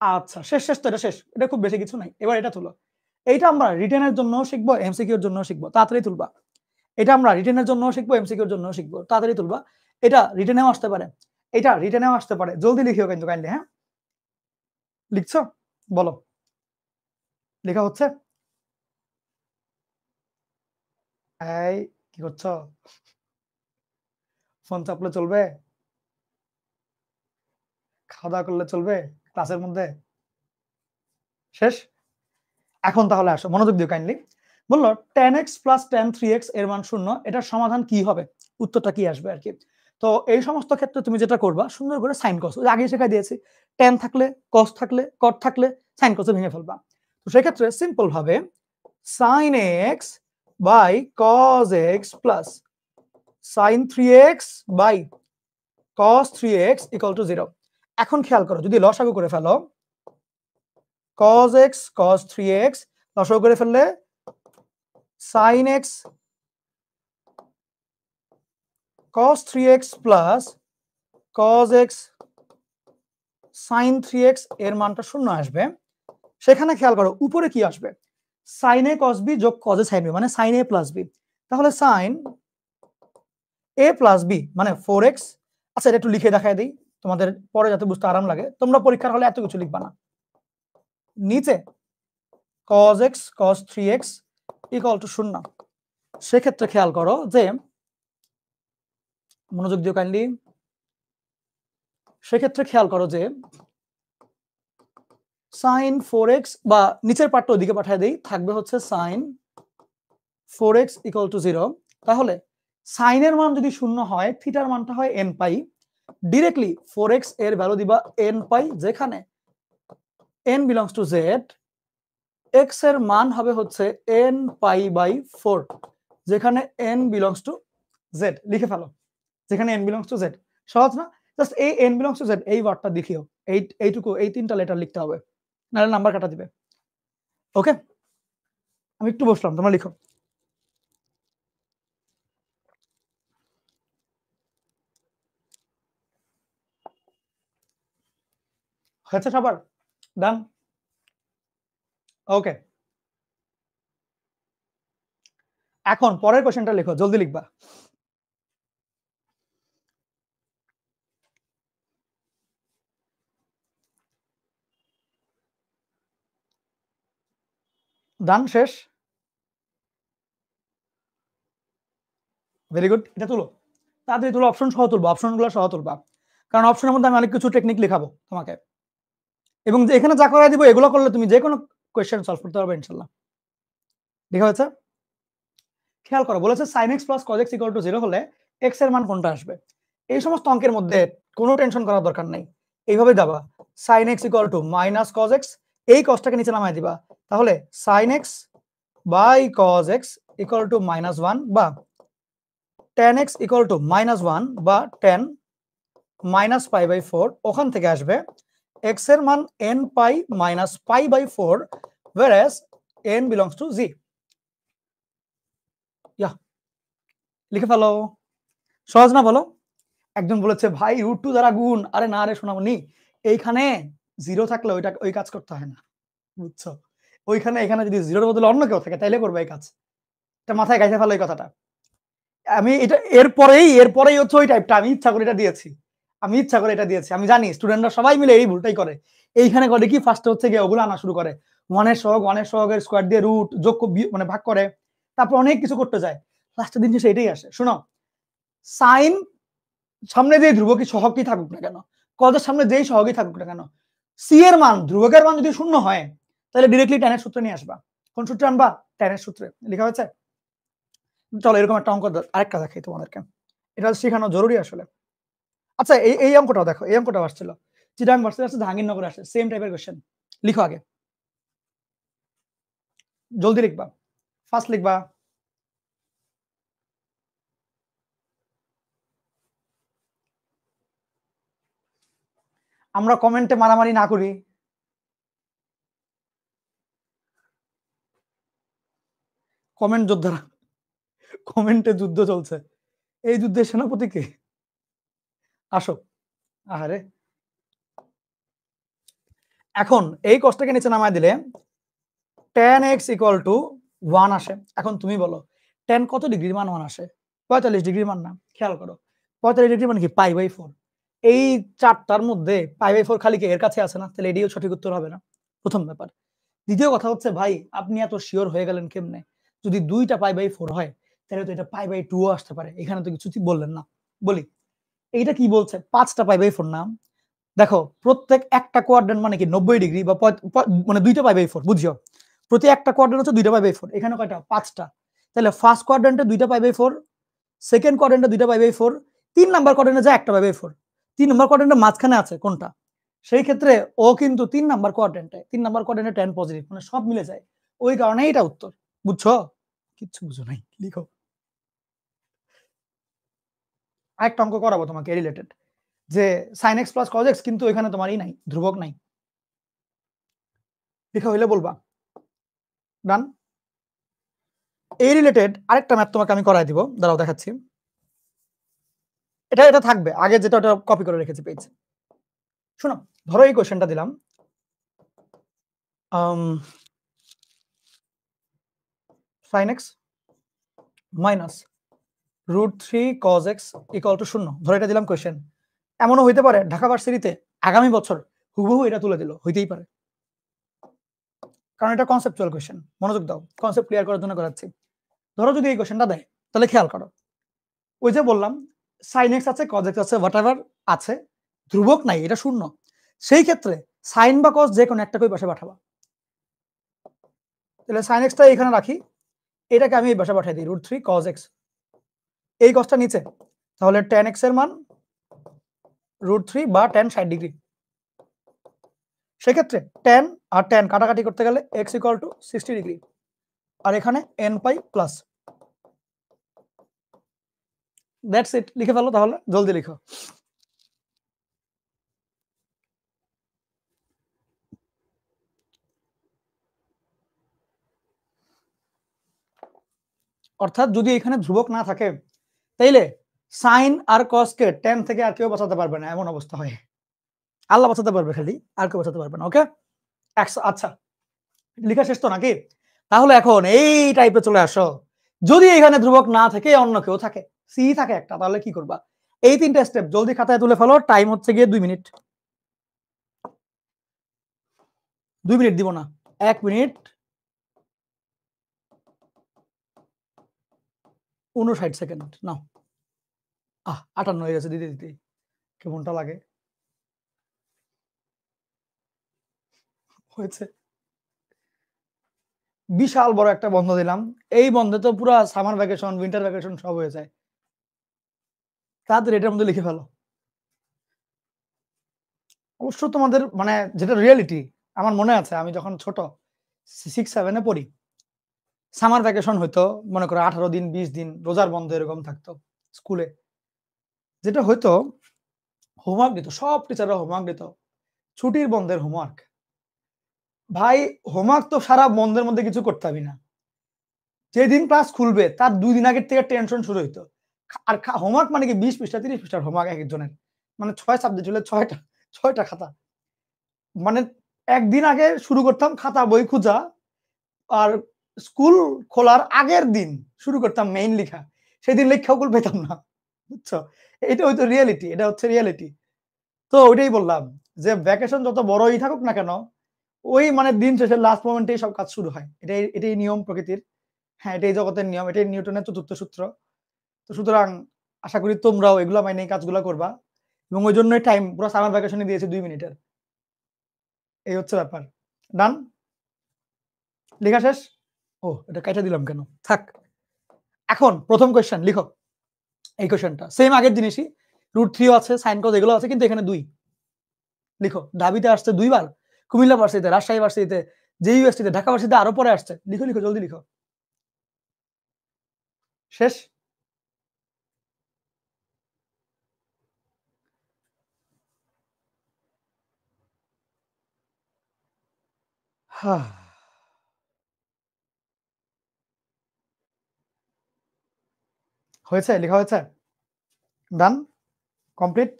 আচ্ছা, শেষ তো, এটা শেষ। এটা খুব বেশি কিছু নাই। এবার এটা তুলো। এইটা আমরা রিটেনের জন্যও শিখবো, এমসিকিউ এর জন্যও শিখবো। তাড়াতাড়ি তুলবা। এটা আমরা রিটেনের জন্যও শিখবো, এমসিকিউ এর জন্যও শিখবো। তাড়াতাড়ি তুলবা। এটা রিটেনেও আসতে পারে। এটা রিটেনেও আসতে পারে। জলদি লিখিও কিন্তু কাইন্ডলি, হ্যাঁ? লিখছো? বলো। লেখা হচ্ছে? এই কি করছো? ফোন চাপলে চলবে? খাওয়া-দাওয়া করলে চলবে ক্লাসের মধ্যে? শেষ? এখন তাহলে আসো, মনোযোগ দিও কাইন্ডলি। বলল tan x plus tan 3x এর মান 0, এটার সমাধান কি হবে? উত্তরটা কি আসবে আর কি। তো এই সমস্ত ক্ষেত্রে তুমি যেটা করবা, সুন্দর করে sin cos, ওই আগেই শেখাই দিয়েছি। tan থাকলে, cos থাকলে, cot থাকলে sin cos এ ভেঙে ফেলবা। তো সেই ক্ষেত্রে সিম্পল ভাবে sin x by cos x plus sin 3x by cos 3x equal to 0। এখন খেয়াল করো, যদি লসাগু করে ফেলো cos x cos 3x, লসাগু করে ফেললে sin x cos 3x plus cos x sin 3x এর মানটা 0 আসবে। সেখানে খেয়াল করো উপরে কি আসবে? sin a cos b যোগ cos a sin b, মানে sin a প্লাস b। তাহলে sin a প্লাস b মানে 4x। আচ্ছা, এটা একটু লিখে দেখায় দিই তোমাদের পরে যাতে বুঝতে আরাম লাগে। তোমরা পরীক্ষার হলে এত কিছু লিখবা না। নিচে cos x cos 3x equal to 0। সেক্ষেত্রে খেয়াল করো যে, মনোযোগ দিও কাইন্ডলি। সেক্ষেত্রে খেয়াল করো যে sin 4x বা নিচের পার্টটা ওদিকে পাঠিয়ে দেই, থাকবে হচ্ছে sin 4x ইকুয়াল টু 0। তাহলে sin এর মান যদি 0 হয়, থিটার মানটা হয় n পাই। ডিরেক্টলি 4x এর ভ্যালু দিবা n পাই, যেখানে n belongs to z, x এর মান হবে হচ্ছে n পাই বাই 4, যেখানে n বিলংস টু z। লিখে ফেলো, যেখানে n বিলংস টু z। সহজ না? জাস্ট এই n বিলংস টু z এই ওয়ার্ডটা দেখিও, এইটুকু, এই 3টা লেটার লিখতে হবে, নাহলে নাম্বার কাটা দিবে। ওকে, আমি একটু বসলাম, তোমরা লিখো। হয়েছে সবার? ডান? ওকে, এখন পরের কোশ্চেনটা লিখো, জলদি লিখবা। ডান? শেষ? Very good. এটা তুলো, তাড়াতাড়ি তুলো। অপশন সহ তুলবা, অপশনগুলো সহ তুলবা, কারণ অপশনের মধ্যে আমি অনেক কিছু টেকনিক লেখাবো তোমাকে, এবং এখানে যা করে দিব এগুলো করলে তুমি যে কোনো কোয়েশ্চেন সলভ করতে পারবে ইনশাল্লাহ। লেখা হয়েছে? খেয়াল করো, বলেছে sin x plus cos x equal to 0 হলে x এর মান কোনটা আসবে? এই সমস্ত অঙ্কের মধ্যে কোনো টেনশন করার দরকার নাই। এইভাবে দাবা sin x equal two minus cos x, এই cosটাকে নিচে নামায় দিবা। তাহলে sin x by cos x equal to -1 বা tan x ইকুয়াল টু -1 বা tan মাইনাস পাই বাই 4। ওখান থেকে আসবে x এর মান n pi minus pi by 4, whereas n belongs to z। Yeah, লিখে ফেলো। সহজ না বলো? একজন বলেছে ভাই √2 দ্বারা গুণ। আরে না রে সোনামণি, এইখানে 0 থাকলে ওই কাজ করতে হয় না, বুঝছো? ওইখানে এখানে যদি 0 এর বদলে অন্য কেউ থাকে তাইলে করবে এই কাজ। এটা মাথায় গাইথা ফেলো এই কথাটা। আমি এটা এরপরেই হচ্ছে ওই টাইপটা, আমি ইচ্ছা করে এটা দিয়েছি। আমি জানি স্টুডেন্টরা সবাই মিলে এই ভুলটাই করে। এইখানে করে কি, ফার্স্টে হচ্ছে গিয়ে ওগুলো আনা শুরু করে, 1 এর সহগের স্কয়ার দিয়ে রুট যোগ মানে ভাগ করে, তারপর অনেক কিছু করতে যায়। লাস্টের দিন শেষে এটাই আসে। শোনো, সাইন সামনে যেই ধ্রুবকই সহগই থাকুক না কেন, কজের সামনে যেই সহগই থাকুক না কেন, সি এর মান, ধ্রুবকের মান যদি 0 হয় তাহলে ডিরেক্টলি tan এর সূত্র নিয়ে আসবা। কোন সূত্রে আনবা? tan এর সূত্রে। লেখা হয়েছে? চলো এরকম একটা অঙ্ক আরেকটা দেখাই তোমাদেরকে। এটা শেখানো জরুরি আসলে। আচ্ছা এই অঙ্কটাও দেখো। এই অঙ্কটাও আসছিল। চিটাগাং ভার্সেস আসছে জাহাঙ্গীরনগরে আসছে। সেম টাইপের কোয়েশ্চেন। লিখো আগে। জলদি লিখবা। ফাস্ট লিখবা। আমরা কমেন্টে মারামারি না করি। কমেন্ট যোদ্ধারা, কমেন্টে যুদ্ধ চলছে। এই যুদ্ধের সেনাপতি কে? আসো। আহারে। এখন এই কষ্টকে নিচে নামায় দিলে tan x = 1 আসে। এখন তুমি বলো tan কত ডিগ্রির মান 1 আসে? 45 ডিগ্রির মান না। খেয়াল করো। 45 ডিগ্রি মানে কি π/4। এই চারটার মধ্যে π/4 খালি কি এর কাছে আছে না? তাহলে এটিও সঠিক উত্তর হবে না। প্রথম ব্যাপার। দ্বিতীয় কথা হচ্ছে ভাই আপনি এত শিওর হয়ে গেলেন কেমনে? যদি 2টা π/4 হয় তাহলে তো এটা π/2 ও আসতে পারে। এখানে তো কিছুই বললেন না। বলি এইটা কি বলছে? 5টা π/4 না। দেখো প্রত্যেক একটা কোয়াড্রেন্ট মানে কি 90 ডিগ্রি বা মানে 2টা π/4 বুঝিও। প্রতি একটা কোয়াড্রেন্ট হচ্ছে 2টা π/4। এখানে কয়টা? 5টা। তাহলে ফার্স্ট কোয়াড্রেন্টে 2টা π/4, সেকেন্ড কোয়াড্রেন্টে 2টা π/4, 3 নাম্বার কোয়াড্রেন্টে যায় একটা π/4। 3 নাম্বার কোয়াড্রেন্টের মাঝখানে আছে কোনটা? সেই ক্ষেত্রে ও কিন্তু 3 নাম্বার কোয়াড্রেন্টে। 3 নাম্বার কোয়াড্রেন্টে tan পজিটিভ মানে সব মিলে যায়। ওই কারণে এটা উত্তর। বুঝছো? কিচ্ছু বুঝো নাই। লিখো। আরেকটা অঙ্ক করাবো তোমাকে রিলেটেড। যে sin x + cos x কিন্তু এখানে তোমারই নাই, ধ্রুবক নাই। লেখা হইলে বলবা। ডান? এই রিলেটেড আরেকটা ম্যাথ তোমাকে আমি করায় দিব। দাঁড়াও দেখাচ্ছি। এটা থাকবে। আগে যেটা ওটা কপি করে রেখেছি পেজ। শোনো, ধরো এই কোশ্চেনটা দিলাম। sin x - √3 cos x = 0। ধরো এটা দিলাম কোশ্চেন। এমনও হইতে পারে ঢাকা ভার্সিটিতে আগামী বছর হুবহু এটা তুলে দিল। হইতেই পারে। কারণ এটা কনসেপচুয়াল কোশ্চেন। মনোযোগ দাও। কনসেপ্ট ক্লিয়ার করার জন্য করাচ্ছি। ধরো যদি এই কোশ্চেনটা দেয় তাহলে খেয়াল করো। ওই যে বললাম sin x আছে, cos x আছে, হোয়াটএভার আছে, ধ্রুবক নাই, এটা শূন্য। সেই ক্ষেত্রে sin বা cos যে কোনো একটাকে ওই পাশে পাঠাবা। তাহলে sin x টা এখানে রাখি, এটাকে আমি এই পাশে পাঠিয়ে দিই √3 cos x। এই cosটা নিচে, তাহলে tan x এর মান √3 বা tan 60 ডিগ্রি। সেক্ষেত্রে tan আর tan কাটাকাটি করতে গেলে x = 60 ডিগ্রি আর এখানে nπ প্লাস। That's it. লিখে ফেলো তাহলে, জলদি লিখো। অর্থাৎ যদি এখানে ধ্রুবক না থাকে তাইলে সাইন আর কসকে tan থেকে আর কেউ বাঁচাতে পারবে না, এমন অবস্থা হয়। আল্লাহ বাঁচাতে পারবে খালি, আর কেউ বাঁচাতে পারবে না। ওকে, আচ্ছা লেখা শেষ তো নাকি? তাহলে এখন এই টাইপে চলে আসো। যদি এখানে ধ্রুবক না থেকে অন্য কেউ থাকে, সি থাকে একটা, তাহলে কি করবা? এই তিনটা স্টেপ জলদি খাতায় তুলে ফেলো। টাইম হচ্ছে গিয়ে 2 মিনিট। 2 মিনিট দিব না, 1 মিনিট 59 সেকেন্ড নাও। 58 হয়ে গেছে দিতে দিতে। কেমনটা লাগে? হয়েছে। বিশাল বড় একটা বন্ধ দিলাম। এই বন্ধে তো পুরা সামার ভ্যাকেশন, উইন্টার ভ্যাকেশন সব হয়ে যায়। তাড়াতাড়ি এটার মধ্যে লিখে ফেলো। অবশ্য তোমাদের মানে যেটা রিয়েলিটি, আমার মনে আছে আমি যখন ছোট 6-7 এ পড়ি, সামার ভ্যাকেশন হইতো, মনে করো 18 দিন 20 দিন রোজার বন্ধ এরকম থাকতো স্কুলে। যেটা হইতো হোমওয়ার্ক দিত, সব টিচাররা হোমওয়ার্ক দিত, ছুটির বন্ধের হোমওয়ার্ক। ভাই হোমওয়ার্ক তো সারা বন্ধের মধ্যে কিছু করতে হবে না। যেদিন ক্লাস খুলবে তার 2 দিন আগের থেকে টেনশন শুরু হইতো। আর হোমওয়ার্ক মানে কি 20 পৃষ্ঠা 30 পৃষ্ঠার হোমওয়ার্ক এক একজনের। মানে 6 সাবজেক্ট হলে 6টা খাতা। মানে একদিন আগে শুরু করতাম খাতা বই খুঁজা, আর স্কুল খোলার আগের দিন শুরু করতাম মেইন লেখা। সেদিন লেখাও কুল পেতাম না। বুঝছো? এটা হয়তো রিয়েলিটি, এটা হচ্ছে রিয়েলিটি। তো ওইটাই বললাম যে ভ্যাকেশন যত বড়ই থাকুক না কেন, ওই মানে দিন শেষে লাস্ট মোমেন্টেই সব কাজ শুরু হয়। এটাই নিয়ম প্রকৃতির। হ্যাঁ, এটাই জগতের নিয়ম, এটাই নিউটনের চতুর্থ সূত্র। তো সুতরাং আশা করি তোমরাও এগুলা মাইনে কাজগুলা করবা। এবং ওই জন্যই টাইম পুরো সামার ভ্যাকেশনে দিয়েছি 2 মিনিটের। এই হচ্ছে ব্যাপার। ডান? লেখা শেষ? ও এটা কাইটা দিলাম কেন? থাক। এখন প্রথম কোয়েশ্চেন লিখো। এই কোয়েশ্চেনটা সেম আগের জিনিসই। √3 ও আছে, সাইন কজ এগুলো আছে কিন্তু এখানে 2 লিখো। ঢাবিতে আসছে 2 বার, কুমিল্লা ভার্সিটিতে, রাজশাহী ভার্সিটিতে, জেইউএসটিতে, ঢাকা ভার্সিটিতে আরো পরে আসছে। লিখো, লিখো, জলদি লিখো। শেষ? হয়েছে? লেখা হয়েছে? ডান? কমপ্লিট?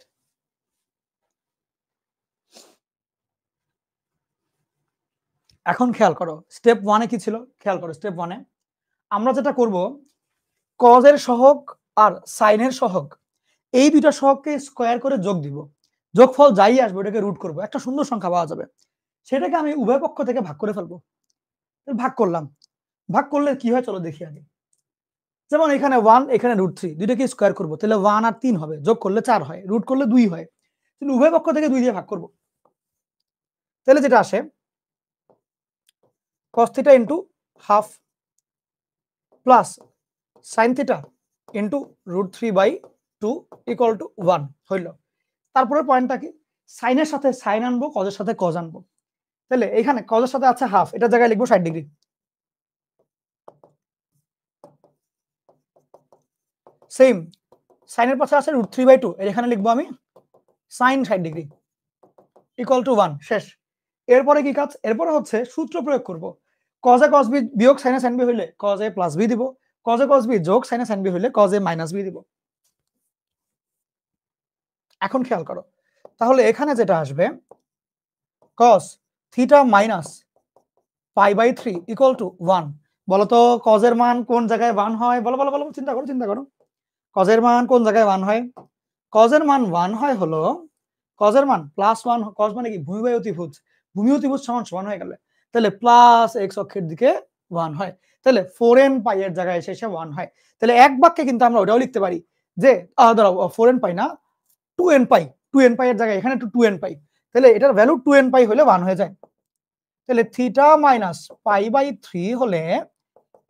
এখন খেয়াল করো স্টেপ 1 এ কি ছিল? খেয়াল করো স্টেপ 1 এ আমরা যেটা করব কজ এর সহগ আর সাইন এর সহগ এই দুইটা সহগকে স্কয়ার করে যোগ দিব। যোগফল যাই আসবে ওটাকে রুট করব। একটা সুন্দর সংখ্যা পাওয়া যাবে। সেটাকে আমি উভয় পক্ষ থেকে ভাগ করে ফেলবো। ভাগ করলাম। ভাগ করলে কি হয় চলো দেখি আগে। যেমন এখানে 1 এখানে √3 দুইটাকে স্কয়ার করব। তাহলে 1 আর 3 হবে। যোগ করলে 4 হয়। রুট করলে 2 হয়। তাহলে উভয় পক্ষ থেকে 2 দিয়ে ভাগ করব। তাহলে যেটা আসে cos θ into half plus sin θ into √3/2 equal to 1 হইল। তারপরে পয়েন্টটা কি? সাইনের সাথে সাইন আনবো, কজের সাথে কজ আনবো। তাহলে এখানে কজের সাথে আছে হাফ, এটার জায়গায় লিখবো 60 ডিগ্রি। সেম সাইনের পাশে আছে √3/2, এর এখানে লিখবো আমি সাইন 60 ডিগ্রি ইকুয়াল টু 1। শেষ। এরপরে কি কাজ? এরপরে হচ্ছে সূত্র প্রয়োগ করব। cos a cos b বিয়োগ sin a sin b হইলে cos a প্লাস b দিব। cos a cos b যোগ sin a sin b হইলে cos a মাইনাস b দিব। এখন খেয়াল করো। তাহলে এখানে যেটা আসবে cos theta minus π/3 equal to 1। বলো তো cos এর মান কোন জায়গায় 1 হয়? বলো, বলো, বলো, চিন্তা করো, চিন্তা করো। cos এর মান কোন জায়গায় 1 হয়? cos এর মান 1 হয় হলো cos এর মান +1। cos মানে কি? ভূমি বাই অতিভুজ। ভূমি অতিভুজ সমান সমান হয়ে গেলে তাহলে প্লাস x অক্ষের দিকে 1 হয়। তাহলে 4n π এর জায়গায় এসে 1 হয়। তাহলে এক বাক্যে কিন্তু আমরা ওটাও লিখতে পারি যে দাঁড়াও 4n π না 2n π। 2n π এর জায়গায় এখানে একটু 2n π। তাহলে এটার ভ্যালু 2n π হলে 1 হয়ে যায়। তাহলে থিটা মাইনাস π/3 হলে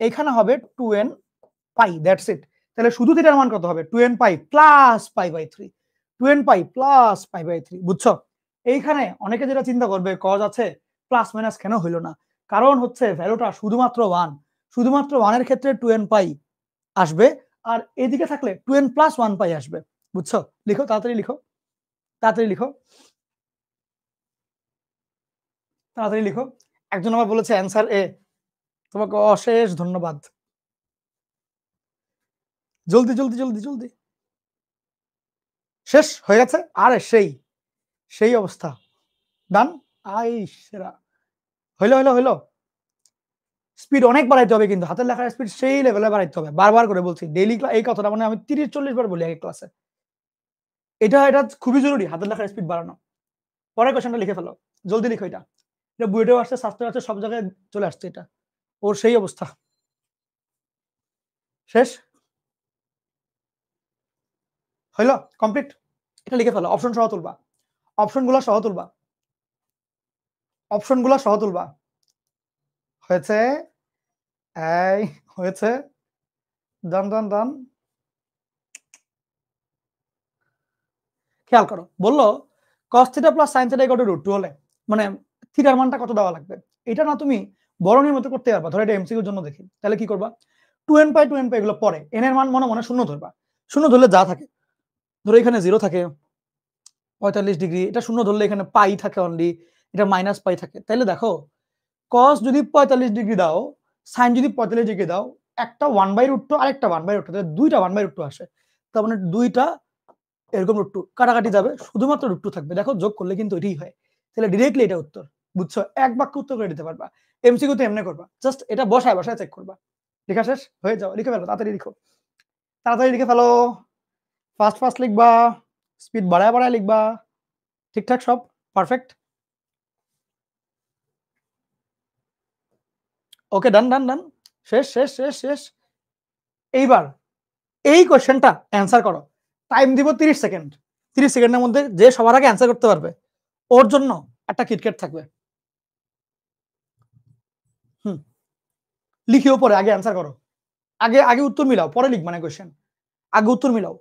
এখানে হবে 2n π। That's it. তাহলে শুধু থিটার মান কত হবে? 2n π plus π/3। 2n π plus π/3। বুঝছো? এইখানে অনেকে যেটা চিন্তা করবে cos আছে প্লাস মাইনাস কেন হইলো না? কারণ হচ্ছে ভ্যালুটা শুধুমাত্র 1। শুধুমাত্র 1 এর ক্ষেত্রে 2n π আসবে আর এদিকে থাকলে 2n প্লাস 1 π আসবে। বুঝছো? লিখো, তাড়াতাড়ি লিখো, তাড়াতাড়ি লিখো, তাড়াতাড়ি লিখো। একজন আমার বলেছে অ্যান্সার এ। তোমাকে অশেষ ধন্যবাদ। জলদি, জলদি, জলদি, জলদি। শেষ হয়ে গেছে? আরে সেই, সেই অবস্থা। ডান? সেরা। হইলো, হইলো, হইলো। স্পিড অনেক বাড়াইতে হবে কিন্তু হাতের লেখার স্পিড সেই লেভেলে বাড়াইতে হবে। বারবার করে বলছি। ডেইলি এই কথাটা মানে আমি 30-40 বার বলি এক ক্লাসে। এটা খুবই জরুরি হাতের লেখার স্পিড বাড়ানো। পরের কোয়েশ্চেনটা লিখে ফেলো। জলদি লিখো এটা। এটা বুয়েটেও আসছে, শাস্ত্রে আছে, সব জায়গায় চলে আসছে এটা। ওর সেই অবস্থা। শেষ? হইলো? কমপ্লিট? এটা লিখে ফেলো। অপশন সহ তুলবা। অপশনগুলো সহ তুলবা। অপশনগুলো সহ তুলবা। হয়েছে? এই হয়েছে? ডান, ডান, ডান। খেয়াল করো। বলল cos θ plus sin θ equal to √2 হলে মানে থিটার মানটা কত দেওয়া লাগবে? এটা না তুমি বরণের মতো করতে পারবা। ধরো এটা এমসিকিউর জন্য দেখি। তাহলে কি করবা? 2n π 2n π এগুলো পরে n এর মান মনে মনে শূন্য ধরবা। শূন্য ধরলে যা থাকে। ধরো এখানে 0 থাকে, 45 ডিগ্রি। এটা শূন্য ধরলে এখানে পাই থাকে অনলি। এটা মাইনাস পাই থাকে। তাইলে দেখো cos যদি 45 ডিগ্রি দাও, sin যদি 45 ডিগ্রি দাও, একটা 1/√2 আরেকটা 1/√2, তাহলে দুইটা 1/√2 আসে। তার মানে দুইটা এরকম √2 কাটাকাটি যাবে, শুধুমাত্র √2 থাকবে। দেখো যোগ করলে কিন্তু এটাই হয়। তাহলে ডিরেক্টলি এটা উত্তর। বুঝছো? এক বাক্যে উত্তর করে দিতে পারবা। এমসিকিউ তে এমনি করবা। জাস্ট এটা বসায় বসায় চেক করবা। লেখা শেষ? হয়ে যাও। লিখে ফেলো, তাড়াতাড়ি লিখো। তাড়াতাড়ি লিখে ফেলো। ফাস্ট ফাস্ট লিখবা। স্পিড বাড়ায় বাড়ায় লিখবা। ঠিকঠাক সব? পারফেক্ট? ওকে, ডান, ডান, ডান। শেষ, শেষ, শেষ, শেষ। এইবার এই কোশ্চেনটা অ্যান্সার করো। টাইম দিব 30 সেকেন্ড। 30 সেকেন্ডের মধ্যে যে সবার আগে অ্যান্সার করতে পারবে ওর জন্য একটা কিটক্যাট থাকবে। হুম। লিখিও পরে আগে অ্যান্সার করো, আগে আগে উত্তর মিলাও, পরে লিখ মানে কোয়েশ্চেন, আগে উত্তর মিলাও।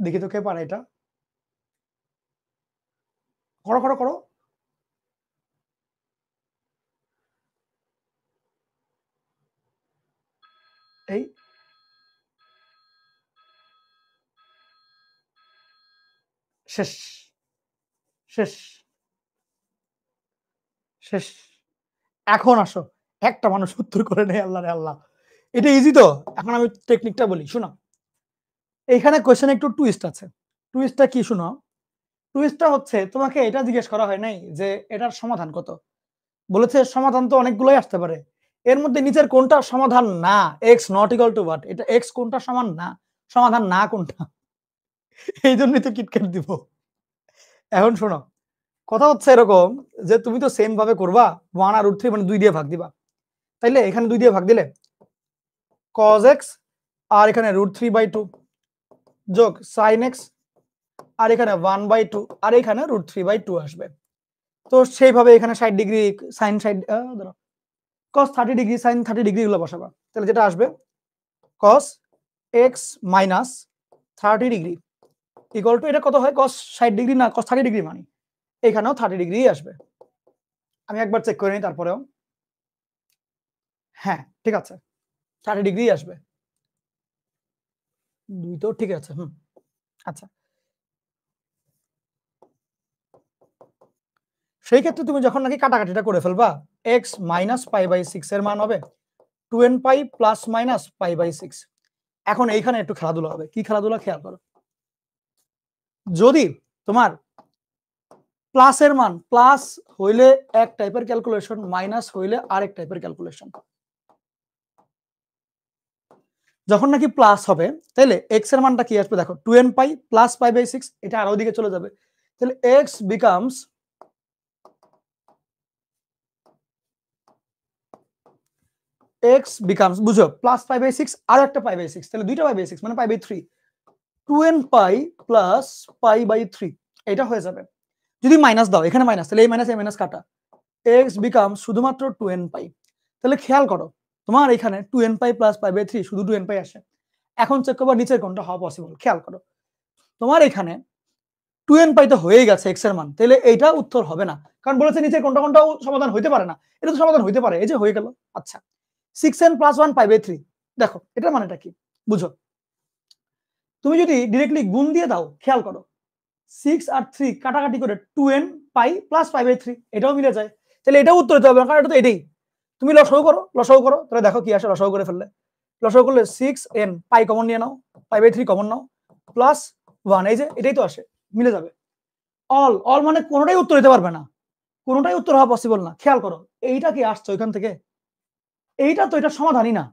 দেখি তো কে পারে এটা, করো করো করো। এই শেষ শেষ শেষ। এখন আসো, একটা মানুষ উত্তর করে নেই, আল্লাহ রে আল্লাহ, এটা ইজি তো। এখন আমি টেকনিকটা বলি, শোনো। এইখানে কোয়েশ্চেনে একটু টুইস্ট আছে। টুইস্টটা কি শুনো? টুইস্টটা হচ্ছে তোমাকে এটা জিজ্ঞেস করা হয় নাই যে এটার সমাধান কত। বলেছে সমাধান তো অনেকগুলোই আসতে পারে, এর মধ্যে নিচের কোনটা সমাধান না, x not equal to what, এটা x কোনটা সমান না, সমাধান না কোনটা, এই জন্যই তো কিটক্যাট দিব। এখন শোনো, কথা হচ্ছে এরকম যে তুমি তো সেম ভাবে করবা, 1 আর √3 মানে 2 দিয়ে ভাগ দিবা, তাইলে এখানে 2 দিয়ে ভাগ দিলে cos x আর এখানে √3/2 যোগ sin x আর এখানে 1/2 আর এখানে √3/2 আসবে। তো সেইভাবে এখানে 60 ডিগ্রি sin 60 ধরো cos 30 ডিগ্রি sin 30 ডিগ্রি গুলো বসাবা, তাহলে যেটা আসবে cos x minus 30 degree equal to, এটা কত হয়, cos 60 ডিগ্রি না cos 30 ডিগ্রি, মানে এখানেও 30 ডিগ্রি আসবে। আমি একবার চেক করে নিই তারপরেও, হ্যাঁ ঠিক আছে 30 ডিগ্রি আসবে, 2 তো ঠিক আছে। আচ্ছা, সেই ক্ষেত্রে তুমি যখন নাকি কাটাকাটিটা করে ফেলবা, x মাইনাস π/6 এর মান হবে 2n পাই প্লাস মাইনাস π/6। এখন এইখানে একটু খেলাধুলা হবে, কি খেলাধুলা খেয়াল করো। যদি তোমার প্লাসের মান প্লাস হইলে এক টাইপের ক্যালকুলেশন, মাইনাস হইলে আরেক টাইপের ক্যালকুলেশন। যখন নাকি প্লাস হবে তাহলে x এর মানটা কি আসবে দেখো, 2n পাই প্লাস π/6, এটা আর ওদিকে চলে যাবে, তাহলে x বিকামস বুঝো প্লাস π/6 আর একটা π/6, তাহলে দুইটা π/6 মানে π/3, 2n পাই প্লাস π/3 এটা হয়ে যাবে। যদি মাইনাস দাও, এখানে মাইনাস, তাহলে এই মাইনাস কাটা, x বিকাম শুধুমাত্র 2n পাই। তাহলে খেয়াল করো, তোমার এখানে 2n পাই প্লাস π/3 শুধু 2n পাই আসে। এখন চেক করবা নিচের কোনটা হওয়া পসিবল, খেয়াল করো, তোমার এখানে 2n পাই তো হয়েই গেছে x এর মান, তাহলে এইটা উত্তর হবে না, কারণ বলেছে নিচের কোনটা কোনটাও সমাধান হইতে পারে না, এটা তো সমাধান হইতে পারে, এই যে হয়ে গেল। আচ্ছা 6n + 1 π/3, দেখো এটার মানেটা কি বুঝো। তুমি যদি ডিরেক্টলি গুণ দিয়ে দাও, খেয়াল করো 6 আর 3 কাটাকাটি করে 2n পাই প্লাস π/3 এটাও মিলে যায়, তাহলে এটাও উত্তর দিতে হবে না, কারণ এটা তো এটাই। তুমি লসাগু করো, তাহলে দেখো কি আসে, লসাগু করে ফেললে, লসাগু করলে 6n পাই কমন নিয়ে নাও, π/3 কমন নাও, প্লাস 1, এই যে এটাই তো আসে, মিলে যাবে। অল মানে কোনোটাই উত্তর দিতে পারবে না, কোনোটাই উত্তর হওয়া পসিবল না। খেয়াল করো এইটা কি আসছে ওইখান থেকে, এইটা তো এটা সমাধানই না,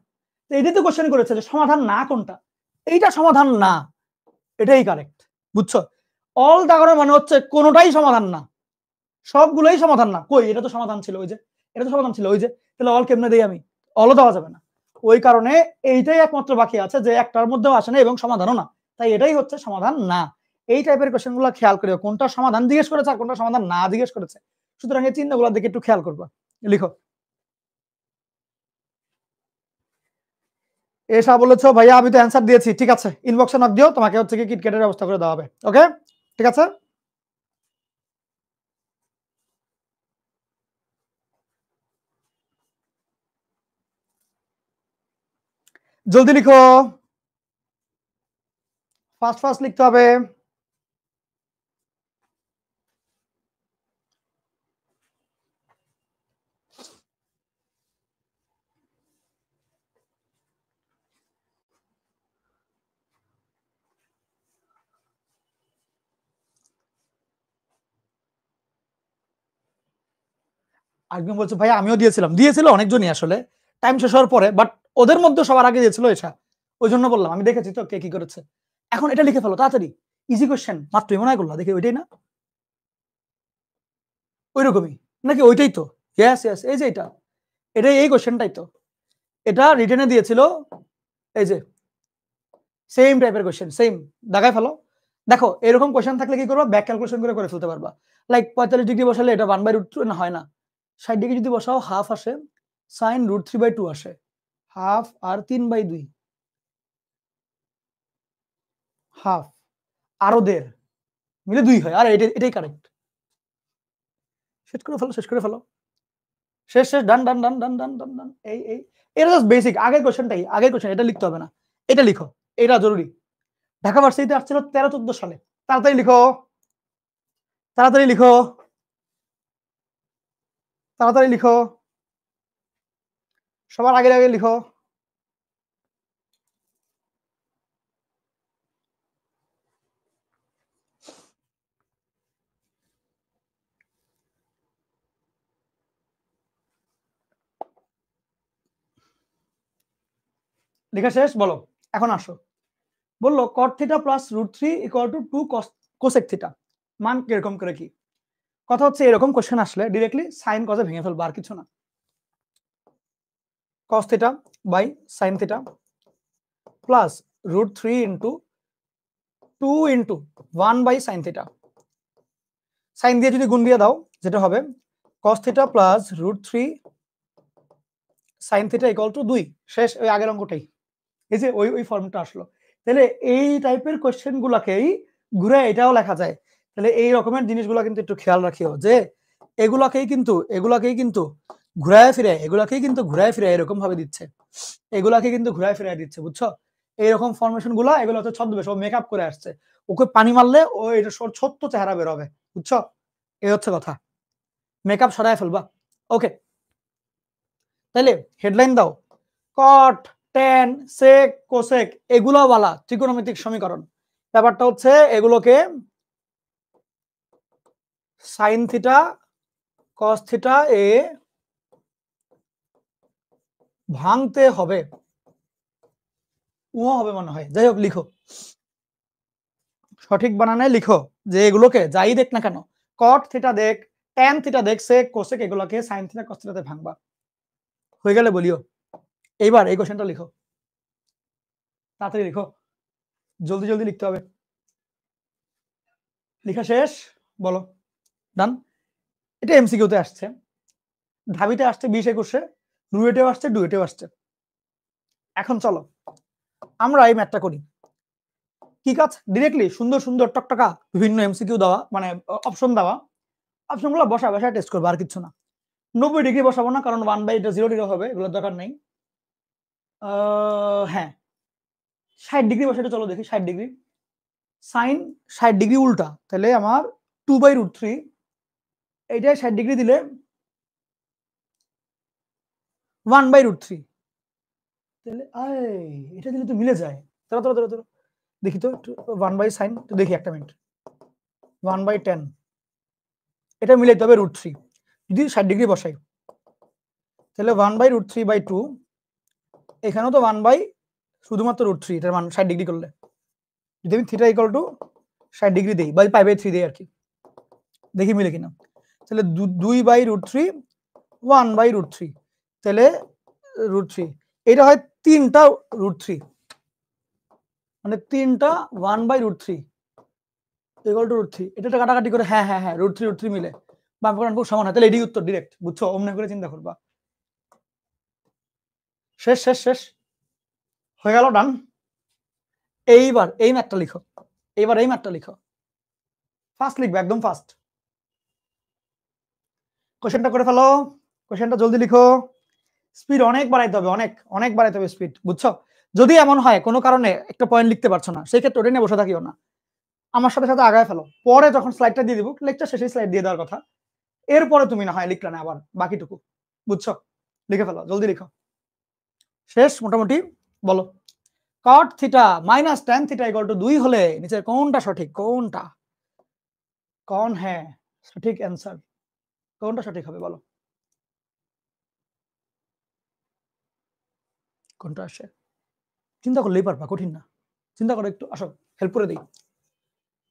এইটাই তো কোশ্চেন করেছে যে সমাধান না কোনটা, এইটা সমাধান না, এটাই কারেক্ট, বুঝছো। অল দাগানোর মানে হচ্ছে কোনোটাই সমাধান না, সবগুলোই সমাধান না। কই এটা তো সমাধান ছিল, ওই যে এটা তো সমাধান ছিল, ওই যে, তাহলে অল কেমনে দেই আমি, অলও দেওয়া যাবে না। ওই কারণে এইটাই একমাত্র বাকি আছে যে একটার মধ্যেও আসে না এবং সমাধানও না, তাই এটাই হচ্ছে সমাধান না। এই টাইপের কোশ্চেনগুলো খেয়াল করিও, কোনটা সমাধান জিজ্ঞেস করেছে আর কোনটা সমাধান না জিজ্ঞেস করেছে, সুতরাং এই চিহ্নগুলো দিকে একটু খেয়াল করবা। লিখো, এসা বলেছো ভাইয়া আমি তো অ্যান্সার দিয়েছি, ঠিক আছে ইনবক্সে নক দিও, তোমাকে হচ্ছে কি কিটক্যাটের ব্যবস্থা করে দেওয়া হবে, ওকে ঠিক আছে। জলদি লিখো, ফাস্ট লিখতে হবে। একদম বলছো ভাই আমিও দিয়েছিল অনেকজনই আসলে, টাইম শেষ হওয়ার পরে, বাট ওদের মধ্যে সবার আগে দিয়েছিল এসা, ওই জন্য বললাম, আমি দেখেছি তো কে কি করেছে। এখন এটা লিখে ফেলো তাড়াতাড়ি, ইজি কোশ্চেন মাত্রই মনে হয় করলা, দেখি ওইটাই না, ওইরকমই নাকি, ওইটাই তো, ইয়েস এই যে এটাই এই কোশ্চেনটাই তো, এটা রিটেনে দিয়েছিল, এই যে সেম টাইপের কোশ্চেন, সেম, দাগায় ফেলো। দেখো এরকম কোশ্চেন থাকলে কি করবা, ব্যাক ক্যালকুলেশন করে ফেলতে পারবা। লাইক 45 ডিগ্রি বসালে এটা 1/√2 না, হয় না। 60 ডিগ্রি যদি বসাও হাফ আসে, sin √3/2 আসে, হাফ আর 3/2, হাফ আরো 1.5 মিলে 2 হয়। আর এটাই কারেক্ট। শেষ করে ফেলো, শেষ করে ফেলো, শেষ শেষ, ডান ডান ডান ডান ডান ডান ডান। এই এটা জাস্ট বেসিক, আগের কোশ্চেন, এটা লিখতে হবে না, এটা লিখো, এটা জরুরি। ঢাকা ভার্সিটিতে আসছিল 13-14 সালে। তাড়াতাড়ি লিখো, তাড়াতাড়ি লিখো, তাড়াতাড়ি লিখো, সবার আগে আগে লিখো। লেখা শেষ? বলো এখন আসো। বললো cot theta plus √3 = 2 cosec theta, মান কিরকম করে কি? কথা হচ্ছে এরকম কোশ্চেন আসলে ডিরেক্টলি সাইন কজে ভেঙে ফেলবো, আর কিছু না। cos theta by sin theta plus √3 into 2 into 1/sin theta. Sine দিয়ে যদি গুণ দিয়ে দাও, যেটা হবে cos theta plus √3 sin theta = 2। শেষ, ওই আগের অঙ্কটাই, এই যে ওই ফর্মটা আসলো। তাহলে এই টাইপের কোশ্চেন গুলাকেই ঘুরে এটাও লেখা যায়। তাহলে এই রকমের জিনিসগুলো কিন্তু একটু খেয়াল রাখিও, যে এগুলাকেই কিন্তু ঘুরায় ফিরে এরকম ভাবে দিচ্ছে, এগুলাকে কিন্তু ঘুরায় ফিরে দিচ্ছে, বুঝছো? এইরকম ফরমেশন গুলা, এগুলো হচ্ছে ছদ্মবেশ, ও মেকআপ করে আসছে। ওকে পানি মারলে ও এটা সত্য চেহারা বের হবে, বুঝছো? এই হচ্ছে কথা, মেকআপ সরায় ফেলবা। ওকে, তাইলে হেডলাইন দাও, কট, ট্যান, সেক, কোসেক এগুলো বলা ত্রিকোণমিতিক সমীকরণ। ব্যাপারটা হচ্ছে এগুলোকে সাইন থিটা কস থিটা এ ভাঙতে হবে, ও হবে মনে হয়। যাই হোক, লিখো, সঠিক বানানে লিখো, যে এগুলোকে যাই দেখ না কেন, কট থিটা দেখ, ট্যান থিটা দেখ, সেক কোসেক এগুলোকে সাইন থিটা কস থিটাতে ভাঙবা। হয়ে গেলে বলিও। এইবার এই কোশ্চেনটা লিখো, তাড়াতাড়ি লিখো, জলদি জলদি লিখতে হবে। লেখা শেষ? বলো, ডান। এটা এমসিকিউতে আসছে, ঢাবিতে আসছে 20-21-এ, রুয়েটেও আসছে, ডুয়েটেও আসছে। এখন চলো আমরা এই ম্যাথটা করি। কি কাজ? ডিরেক্টলি সুন্দর সুন্দর টকটকা বিভিন্ন এমসিকিউ দেওয়া, মানে অপশন দেওয়া, অপশনগুলো বসায় টেস্ট করবো, আর কিছু না। 90 ডিগ্রি বসাবো না, কারণ 1/, এটা 0 ডিগ্রি হবে, এগুলোর দরকার নেই। হ্যাঁ, 60 ডিগ্রি বসাতে চলো দেখি। 60 ডিগ্রি সাইন 60 ডিগ্রি উল্টা, তাহলে আমার 2/√3, এইটাই 60 ডিগ্রি দিলে 1/√3, তাহলে এটা দিলে তো মিলে যায়। ধরো দেখি তো 1/sin, তো দেখি একটা মিনিট, 1/10, এটা মিলাইতে হবে √3। যদি 60 ডিগ্রি বসাই, তাহলে 1/√3/2, এখানেও তো 1/ শুধুমাত্র √3, এটার মান 60 ডিগ্রি করলে, যদি আমি থিটা = 60 ডিগ্রি দিই, বা π/3 দিই আর কি, দেখি মিলে কিনা। তাহলে 2/√3, 1/√3, তাহলে √3, এটা হয় 3টা √3, মানে 3টা 1/√3 √3, এটা কাটাকাটি করে, হ্যাঁ হ্যাঁ হ্যাঁ, √3 মিলে বাম কোণ সমান হয়, তাহলে এটাই উত্তর ডিরেক্ট, বুঝছো? অমনে করে চিন্তা করবা। শেষ শেষ শেষ, হয়ে গেল, ডান। এইবার এই ম্যাথটা লিখো, ফাস্ট লিখবে, একদম ফাস্ট। কোশ্চেনটা করে ফেলো, কোশ্চেনটা জলদি লিখো। স্পিড অনেক বাড়াইতে হবে, অনেক অনেক বাড়াইতে হবে স্পিড, বুঝছো? যদি এমন হয় কোনো কারণে একটা পয়েন্ট লিখতে পারছো না, সেই ক্ষেত্রে ওটা নিয়ে বসে থাকিও না, আমার সাথে সাথে আগায় ফেলো। পরে যখন স্লাইডটা দিয়ে দিব, লেকচার শেষে স্লাইড দিয়ে দেওয়ার কথা, এরপরে তুমি না হয় লিখলে না আবার বাকিটুকু, বুঝছো? লিখে ফেলো, জলদি লিখো। শেষ মোটামুটি। বলো, cot theta minus tan theta = 2 হলে নিচের কোনটা সঠিক? কোনটা? কোন? হ্যাঁ, সঠিক অ্যান্সার কোনটা সঠিক হবে বলো? কোনটা আসে? চিন্তা করলেই পারবা, কঠিন না। চিন্তা করো একটু, আসো হেল্প করে দিই।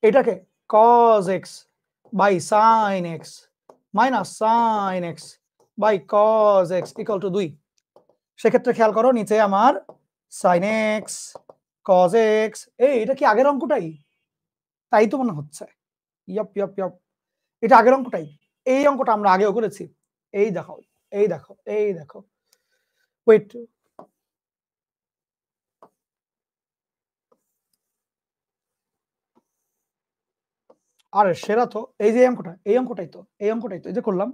এটাকে cos x by sin x minus sin x by cos x = 2। সেক্ষেত্রে খেয়াল করো, নিচে আমার sin x cos x, এটা কি আগের অঙ্কটাই? তাই তো মনে হচ্ছে। Yup, yup, yup. এটা আগের অঙ্কটাই। এই অঙ্কটা আমরা আগেও করেছি। এই দেখো, এই দেখো, এই দেখো। ওয়েট। আরে সেরা তো। এই যে অঙ্কটা, এই অঙ্কটাই তো। এই অঙ্কটাই তো। এই যে করলাম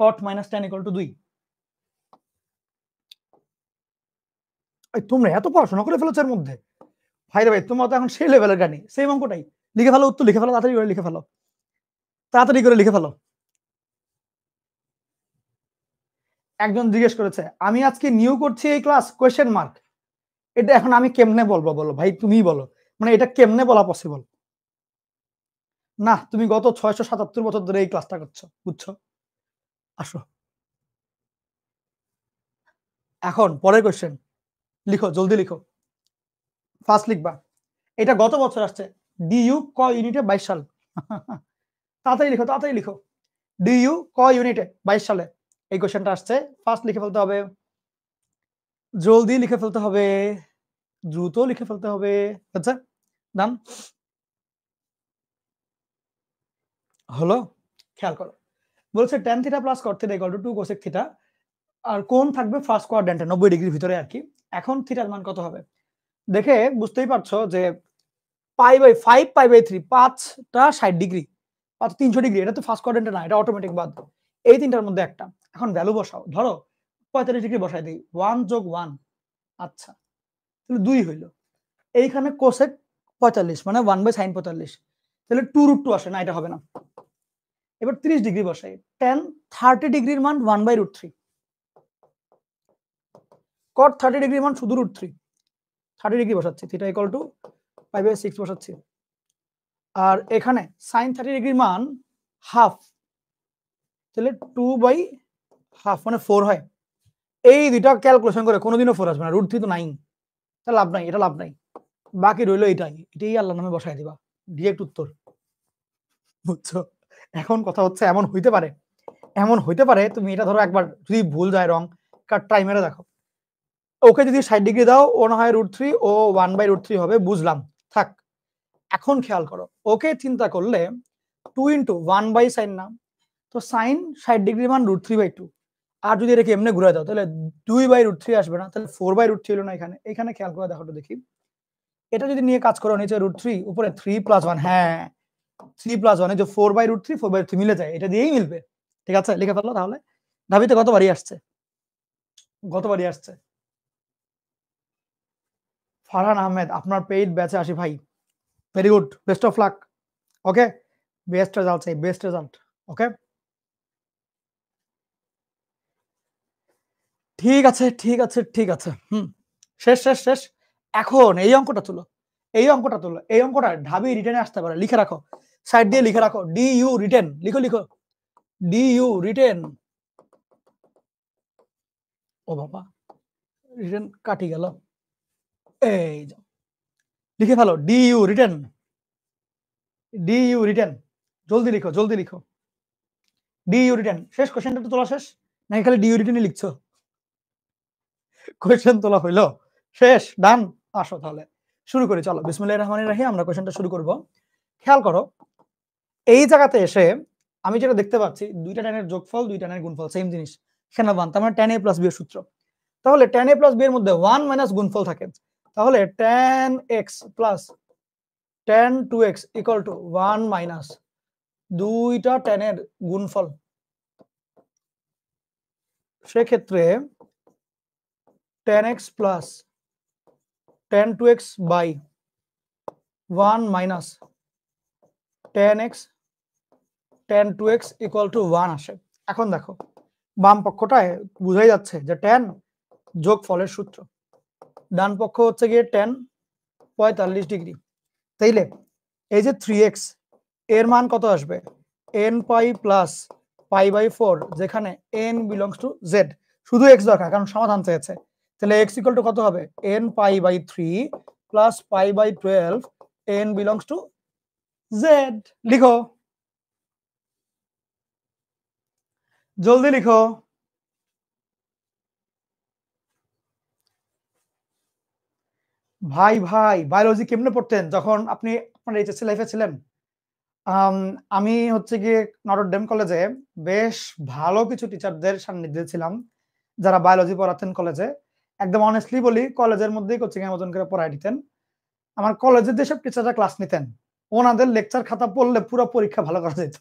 cot - tan = 2। এই তোমরা এত পড়াশোনা করে ফেলেছো এর মধ্যে। ভাই রে ভাই, তোমরা তো এখন সেই লেভেলের জ্ঞানী। সেম অঙ্কটাই। লিখে ফেলো, উত্তর লিখে ফেলো, তাড়াতাড়ি করে লিখে ফেলো। তাড়াতাড়ি করে লিখে ফেলো। একজন জিজ্ঞেস করেছে, "আমি আজকে নিউ করছি এই ক্লাস কোয়েশ্চেন মার্ক।" এটা এখন আমি কেমনে বলবো বলো? ভাই তুমিই বলো। মানে এটা কেমনে বলা পসিবল? না, তুমি গত ৬৭৭ বছর ধরে এই ক্লাসটা করছো। বুঝছো? আসো। এখন পরের কোয়েশ্চেন। লিখো, জলদি লিখো। ফার্স্ট লিখবা। এটা গত বছর আসছে। ডিইউ ক ইউনিটে ২২ সাল। তাড়াতাড়ি লিখো, তাড়াতাড়ি লিখো। ডিইউ ক ইউনিটে ২২ সালে এই কোয়েশ্চেনটা আসছে। ফার্স্ট লিখে ফেলতে হবে। জলদি লিখে ফেলতে হবে। দ্রুত লিখে ফেলতে হবে। আচ্ছা? ডান? হলো? খেয়াল করো। বলছে tan θ + cot θ = 2 cosec θ। আর কোণ থাকবে ফার্স্ট কোয়াড্র্যান্টে ৯০ ডিগ্রির ভিতরে আরকি। এখন থিটার মান কত হবে? দেখে বুঝতেই পারছো যে π/5 π/3 5 টা ৬০ ডিগ্রি। ৫ ৩০০ ডিগ্রি। এটা তো ফার্স্ট কোয়াড্র্যান্টে না। এটা অটোমেটিক বাদ। এই ৩ টার মধ্যে একটা। এখন ভ্যালু বসাও। ধরো ৪৫ ডিগ্রি বসাই দেই। 1 + 1 আচ্ছা। তাহলে ২ হইল। এইখানে কোসেক ৪৫ মানে 1/sin ৪৫। তাহলে 2√2 আসে না, এটা হবে না। এবার ৩০ ডিগ্রি বসাই। tan 30 ডিগ্রির মান 1/√3। cot 30 ডিগ্রির মান শুধু √3। 30 ডিগ্রি বসাচ্ছি। θ = π/6 বসাচ্ছি। আর এখানে sin 30 ডিগ্রির মান হাফ। তাহলে 2/half মানে 4 হয়। এই দুইটা ক্যালকুলেশন করে কোনোদিনও 4 আসবে না। √3 তো নাই। তাহলে লাভ নাই, এটা লাভ নাই। বাকি রইল এটাই। এটাই আল্লাহর নামে বসায় দিবা। ডিরেক্ট উত্তর। বুঝছো? এখন কথা হচ্ছে এমন হইতে পারে তুমি এটা ধরো একবার যদি ভুল যায় রং, ট্রাই মেরে দেখো। ওকে যদি ৬০ ডিগ্রি দাও, ও না হয় √3, ও 1/√3 হবে, বুঝলাম। থাক। এখন খেয়াল করো। ওকে চিন্তা করলে 2 * 1/sin না। তো sin ৬০ ডিগ্রির মান √3/2। আর যদি এটাকে এমনি ঘুরায় দাও তাহলে 2/√3 আসবে না। তাহলে 4/√3 হলো না এখানে। এখানে খেয়াল করে দেখো তো দেখি। এটা যদি নিয়ে কাজ করো, নিচে √3 উপরে 3 + 1, হ্যাঁ 3 + 1 এই যে 4/√3 4/3 মিলে যায়। এটা দিয়েই মিলবে। ঠিক আছে? লিখে ফেললো তাহলে। ঢাবিতে কতবারই আসছে? গতবারই আসছে। ফারহান আহমেদ, আপনার পেইড ব্যাচে আসি ভাই। Very good. Best of luck. Okay? Best result চাই, বেস্ট রেজাল্ট। ওকে? ঠিক আছে, ঠিক আছে, ঠিক আছে। শেষ, শেষ, শেষ। এখন এই অঙ্কটা তুলো। এই অঙ্কটা তুলো। এই অঙ্কটা ঢাবি রিটেনে আসতে পারে। লিখে রাখো। সাইড দিয়ে লিখে রাখো। DU written. লিখো, লিখো। DU written. ও বাবা! রিটেন কাটি গেল। এই যাও। লিখে ফেলো। DU written. DU written. জলদি লিখো, জলদি লিখো। DU written. শেষ, কোশ্চেনটা তো তোলা শেষ? নাকি খালি ডিইউ রিটেনই লিখছো? কোয়েশ্চেন তোলা হইল? শেষ? ডান? আসো তাহলে। শুরু করি চলো। বিসমিল্লাহির রহমানির রহিম। আমরা কোয়েশ্চেনটা শুরু করব। খেয়াল করো। এই জায়গাতে এসে আমি যেটা দেখতে পাচ্ছি ২ টা tan এর যোগফল, ২ tan এর গুণফল সেম জিনিস। সেখানে 1 তার মানে tan a + b এর সূত্র। তাহলে tan a + b এর মধ্যে 1 - গুণফল থাকে। তাহলে tan x + tan 2x = 1 - ২ টা tan এর গুণফল। সেক্ষেত্রে tan x + tan 2x / 1 - tan x tan 2x = 1 আসে। এখন দেখো বাম পক্ষটায় বুঝাই যাচ্ছে যে tan যোগফলের সূত্র। ডান পক্ষ হচ্ছে গিয়ে tan ৪৫ ডিগ্রি। তাইলে এই যে 3x এর মান কত আসবে? nπ + π/4 যেখানে n belongs to z। শুধু x দরকার কারণ সমাধান চেয়েছে। তাহলে x = কত হবে? nπ/3 + π/12 n belongs to z। লিখো। জলদি লিখো। ভাই, ভাই বায়োলজি কেমনে পড়তেন যখন আপনি আপনার এইচএসসি লাইফে ছিলেন? আমি হচ্ছে গিয়ে নটর ডেম কলেজে বেশ ভালো কিছু টিচারদের সান্নিধ্যে ছিলাম, যারা বায়োলজি পড়াতেন কলেজে। একদম অনেস্টলি বলি, কলেজের মধ্যেই কোচিং এর মতন করে পড়ায় দিতেন। আমার কলেজের যেসব টিচাররা ক্লাস নিতেন, ওনাদের লেকচার খাতা পড়লে পুরো পরীক্ষা ভালো করা যেত।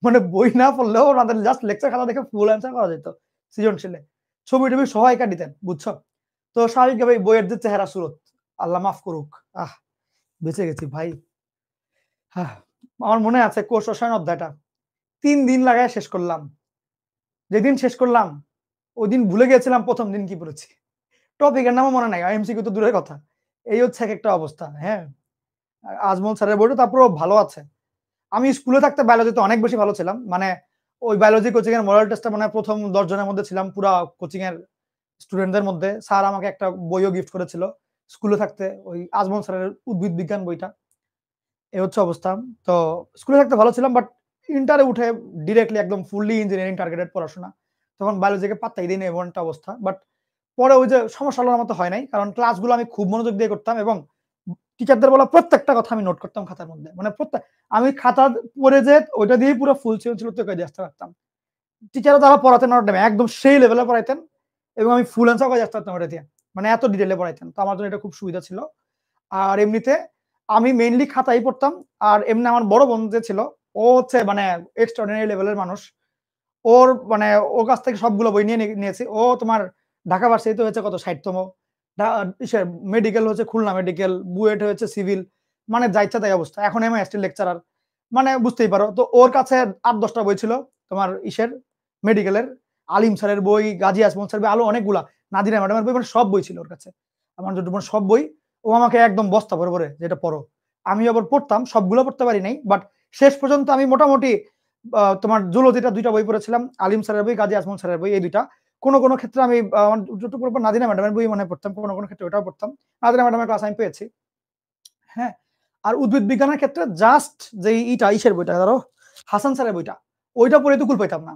মানে বই না পড়লেও ওনাদের জাস্ট লেকচার খাতা দেখে ফুল অ্যান্সার করা যেত সৃজনশীলে। ছবি-টবি সহ এঁকে দিতেন, বুঝছো? তো স্বাভাবিকভাবেই বইয়ের যে চেহারা সুরত, আল্লাহ মাফ করুক। বেঁচে গেছি ভাই। আহ! আমার মনে আছে কোষ রসায়ন অধ্যায়টা ৩ দিন লাগায় শেষ করলাম। যেদিন শেষ করলাম, ওইদিন ভুলে গিয়েছিলাম ১ম দিন কি পড়েছি। টপিকের নামও মনে নাই। আর এমসিকিউ তো দূরের কথা। এই হচ্ছে একেকটা অবস্থা, হ্যাঁ? আজমল স্যারের বইটা তারপরেও ভালো আছে। আমি স্কুলে থাকতে বায়োলজিতে অনেক বেশি ভালো ছিলাম। মানে ওই বায়োলজি কোচিং এর মডেল টেস্টে মনে হয় ১ম ১০ জনের মধ্যে ছিলাম পুরা কোচিং এর স্টুডেন্টদের মধ্যে। স্যার আমাকে একটা বইও গিফট করেছিল স্কুলে থাকতে। ওই আজমল স্যারের উদ্ভিদ বিজ্ঞান বইটা। এই হচ্ছে অবস্থা। তো স্কুলে থাকতে ভালো ছিলাম, বাট ইন্টারে উঠে ডিরেক্টলি একদম ফুললি ইঞ্জিনিয়ারিং টার্গেটেড পড়াশোনা। তখন বায়োলজিকে পাত্তাই দেইনি, এমন একটা অবস্থা। বাট পরে ওই যে সমস্যা হলো, আমার মতো হয় নাই। কারণ ক্লাসগুলো আমি খুব মনোযোগ দিয়ে করতাম এবং টিচারদের বলা প্রত্যেকটা কথা আমি নোট করতাম খাতার মধ্যে। মানে আমি খাতা পড়ে যে ওইটা দিয়েই পুরো ফুল সৃজনশীল উত্তর করে দিয়ে আসতে পারতাম। টিচাররা যারা পড়াতেন নট ডেমে একদম সেই লেভেলে পড়াইতেন এবং আমি ফুল অ্যান্সার করে আসতে পারতাম ওটা দিয়ে। মানে এত ডিটেইলে পড়াইতেন। তো আমার জন্য এটা খুব সুবিধা ছিল। আর এমনিতে আমি মেইনলি খাতাই পড়তাম। আর এমনি আমার বড় বোন যে ছিল, ও হচ্ছে মানে এক্সট্রাঅর্ডিনারি লেভেলের মানুষ। ওর মানে ওর কাছ থেকে সবগুলো বই নিয়েছি। ও তোমার ঢাকা ভার্সিটিতে হয়েছে কত ৬০ তম। ইসের মেডিকেল হচ্ছে খুলনা মেডিকেল, বুয়েট হয়েছে সিভিল। মানে যা ইচ্ছা তাই অবস্থা। এখন এমএসটি লেকচারার। মানে বুঝতেই পারো। তো ওর কাছে ৮-১০ টা বই ছিল তোমার ইসের মেডিকেলের। আলিম স্যারের বই, গাজী আজমল স্যারের বই, আরো অনেকগুলা। নাদিরা ম্যাডামের বই, মানে সব বই ছিল ওর কাছে। আমার যতটুকু সব বই ও আমাকে একদম বস্তা ভরে, ভরে যে এটা পড়ো। আমি আবার পড়তাম, সবগুলো পড়তে পারি নাই। বাট শেষ পর্যন্ত আমি মোটামুটি তোমার জুলজিটা ২ টা বই পড়েছিলাম। আলিম স্যারের বই, গাজী আজমল স্যারের বই, এই ২ টা। কোন ক্ষেত্রে আমি যতটুকু পড়ব নাদিরা ম্যাডামের বই মনে হয় পড়তাম। কোন ক্ষেত্রে ওটাও পড়তাম। নাদিরা ম্যাডামের ক্লাস আমি পেয়েছি। হ্যাঁ? আর উদ্ভিদ বিজ্ঞানের ক্ষেত্রে জাস্ট যেই ইসের বইটা ধরো হাসান স্যারের বইটা, ওইটা পড়ে তো কুল পাইতাম না।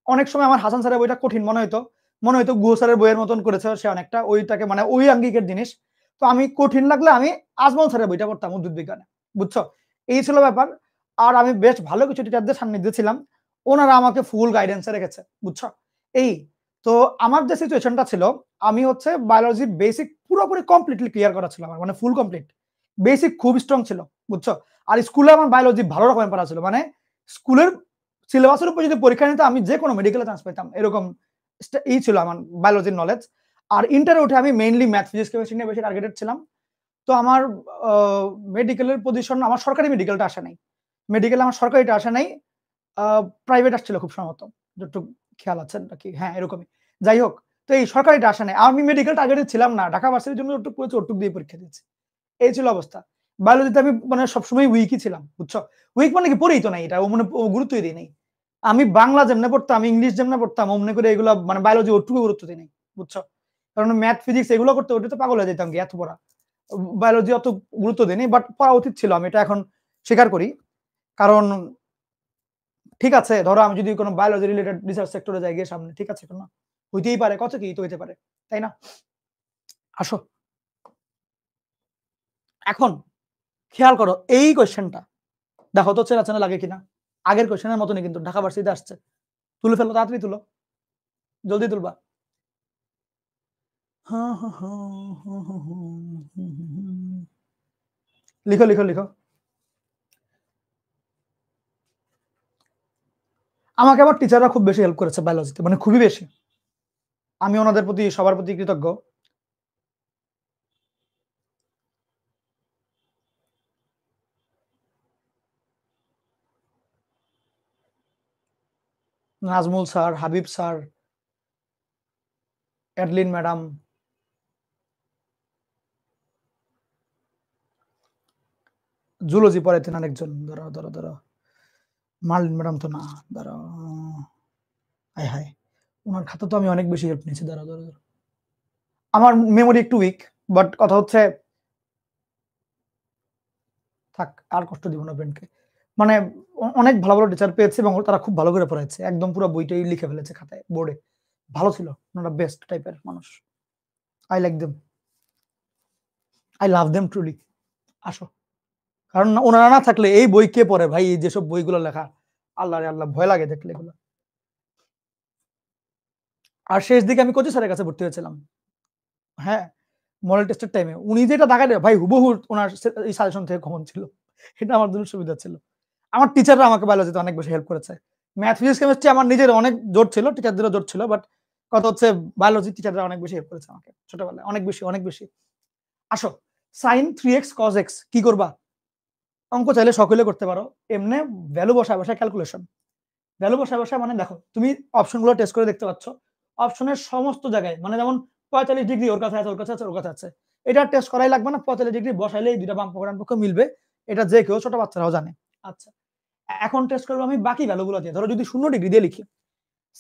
অনেক সময় আমার হাসান স্যারের বইটা কঠিন মনে হইতো। মনে হইতো গুহ স্যারের বইয়ের মতন করেছে সে অনেকটা। ওইটাকে মানে ওই আঙ্গিকের জিনিস। তো আমি কঠিন লাগলে আমি আজমল স্যারের বইটা পড়তাম উদ্ভিদ বিজ্ঞানে। বুঝছো? এই ছিল ব্যাপার। আর আমি বেশ ভালো কিছু টিচারদের সান্নিধ্যে ছিলাম। ওনারা আমাকে ফুল গাইডেন্স এ রেখেছে। বুঝছো? এই তো আমার যে সিচুয়েশনটা ছিল, আমি হচ্ছে বায়োলজি বেসিক পুরোপুরি কমপ্লিটলি ক্লিয়ার করা ছিল আমার। মানে ফুল কমপ্লিট। বেসিক খুব স্ট্রং ছিল। বুঝছো? আর স্কুলে আমার বায়োলজি ভালো রকমের পড়া ছিল। মানে স্কুলের সিলেবাসের উপর যদি পরীক্ষা নিতাম, আমি যেকোনো মেডিকেলে চান্স পেতাম। এরকম ছিল আমার বায়োলজির নলেজ। আর ইন্টারে উঠে আমি মেইনলি ম্যাথ, ফিজিক্স, কেমিস্ট্রি নিয়ে বেশি টার্গেটেড ছিলাম। তো আমার আ মেডিকেলের পজিশন আমার সরকারি মেডিকেলটা আসে নাই। মেডিকেলে আমার সরকারিটা আসে নাই। আ প্রাইভেট আসছিল খুব সম্ভবত। যতটুকু খেয়াল আছে নাকি? হ্যাঁ, এরকমই। যাই হোক, তো এই সরকারিটা আসে নাই। আমি মেডিকেল টার্গেটেড ছিলাম না। ঢাকা ভার্সিটির জন্য যতটুকু পড়েছি ওটুকু দিয়ে পরীক্ষা দিয়েছি। এই ছিল অবস্থা। বায়োলজিতে আমি মানে সবসময় উইকই ছিলাম। বুঝছো? উইক মানে কি পড়েই তো নাই এটা। ও গুরুত্বই দেই নাই। আমি বাংলা যেমনে পড়তাম, ইংলিশ যেমনে পড়তাম অমনি করে এগুলা মানে বায়োলজি ওটুকু গুরুত্ব দেই নাই। বুঝছো? কারণ ম্যাথ, ফিজিক্স এগুলো করতে ওটাতে পাগল হয়ে যেতাম কি এত পড়া। বায়োলজি অত গুরুত্ব দেইনি। বাট পড়া উচিত ছিল। আমি এটা এখন স্বীকার করি। কারণ ঠিক আছে, ধরো আমি যদি কোন বায়োলজি রিলেটেড রিসার্চ সেক্টরে যাই গিয়ে সামনে, ঠিক আছে? কোন হইতেই পারে, কত কি তো হইতে পারে। তাই না? আসো। এখন খেয়াল করো এই কোয়েশ্চেনটা। দেখো তো চেনা, চেনা লাগে কিনা? আগের কোয়েশ্চেনের মতনই কিন্তু ঢাকা ভার্সিটিতে আসছে। তুলে ফেলো, তাড়াতাড়ি তুলো। জলদি তুলবা। লিখো, লিখো, লিখো। আমাকে আমার টিচাররা খুব বেশি হেল্প করেছে বায়োলজিতে, মানে খুবই বেশি। আমি ওনাদের প্রতি সবার প্রতি কৃতজ্ঞ। Nazmul sir, Habib sir, Edlin madam, zoology পড়াইতেন আরেকজন। ধরো। মার্লিন ম্যাডাম তো না। দাঁড়াও। হায়, হায়! উনার খাতা তো আমি অনেক বেশি হেল্প নিয়েছি। দাঁড়াও। আমার মেমোরি একটু উইক। বাট কথা হচ্ছে থাক, আর কষ্ট দিব না ব্রেইনকে। মানে অনেক ভালো, ভালো টিচার পেয়েছি এবং তারা খুব ভালো করে পড়াইছে। একদম পুরো বইটাই লিখে ফেলেছে খাতায়, বোর্ডে। ভালো ছিল। উনারা বেস্ট টাইপের মানুষ। I like them. I love them truly. আসো। কারণ ওনারা না থাকলে এই বই কে পড়ে ভাই? এই যেসব বইগুলো লেখা, আল্লাহ রে আল্লাহ, ভয় লাগে দেখলে এগুলো। আর শেষ দিকে আমি কোচি স্যারের কাছে ভর্তি হয়েছিলাম। হ্যাঁ, মডেল টেস্টের টাইমে উনি যেটা দেখায় ভাই হুবহু ওনার এই সাজেশন থেকে কমন ছিল। এটা আমার জন্য সুবিধা ছিল। আমার টিচাররা আমাকে বায়োলজিতে অনেক বেশি হেল্প করেছে। ম্যাথ, ফিজিক্স, কেমিস্ট্রি আমার নিজের অনেক জোর ছিল, টিচারদেরও জোর ছিল। বাট কথা হচ্ছে বায়োলজি টিচাররা অনেক বেশি হেল্প করেছে আমাকে ছোটবেলায়। অনেক বেশি, অনেক বেশি। আসো, sin 3x cos x কি করবা? অঙ্ক চাইলে সকলে করতে পারো। এমনে ভ্যালু বসায় ক্যালকুলেশন। ভ্যালু বসায় মানে দেখো, তুমি অপশনগুলো টেস্ট করে দেখতে পাচ্ছ। অপশনের সমস্ত জায়গায় মানে যেমন 45 ডিগ্রি ওর কাছে আছে, ওর কাছে আছে, ওর কাছে আছে। এটা টেস্ট করাই লাগবে না, 45 ডিগ্রি বসাইলে এই দুইটা বাম পক্ষ ডান পক্ষ মিলবে। এটা যে কেউ, ছোট বাচ্চারাও জানে। আচ্ছা, এখন টেস্ট করবো আমি বাকি ভ্যালুগুলো দিয়ে। ধরো যদি 0 ডিগ্রি দিয়ে লিখি,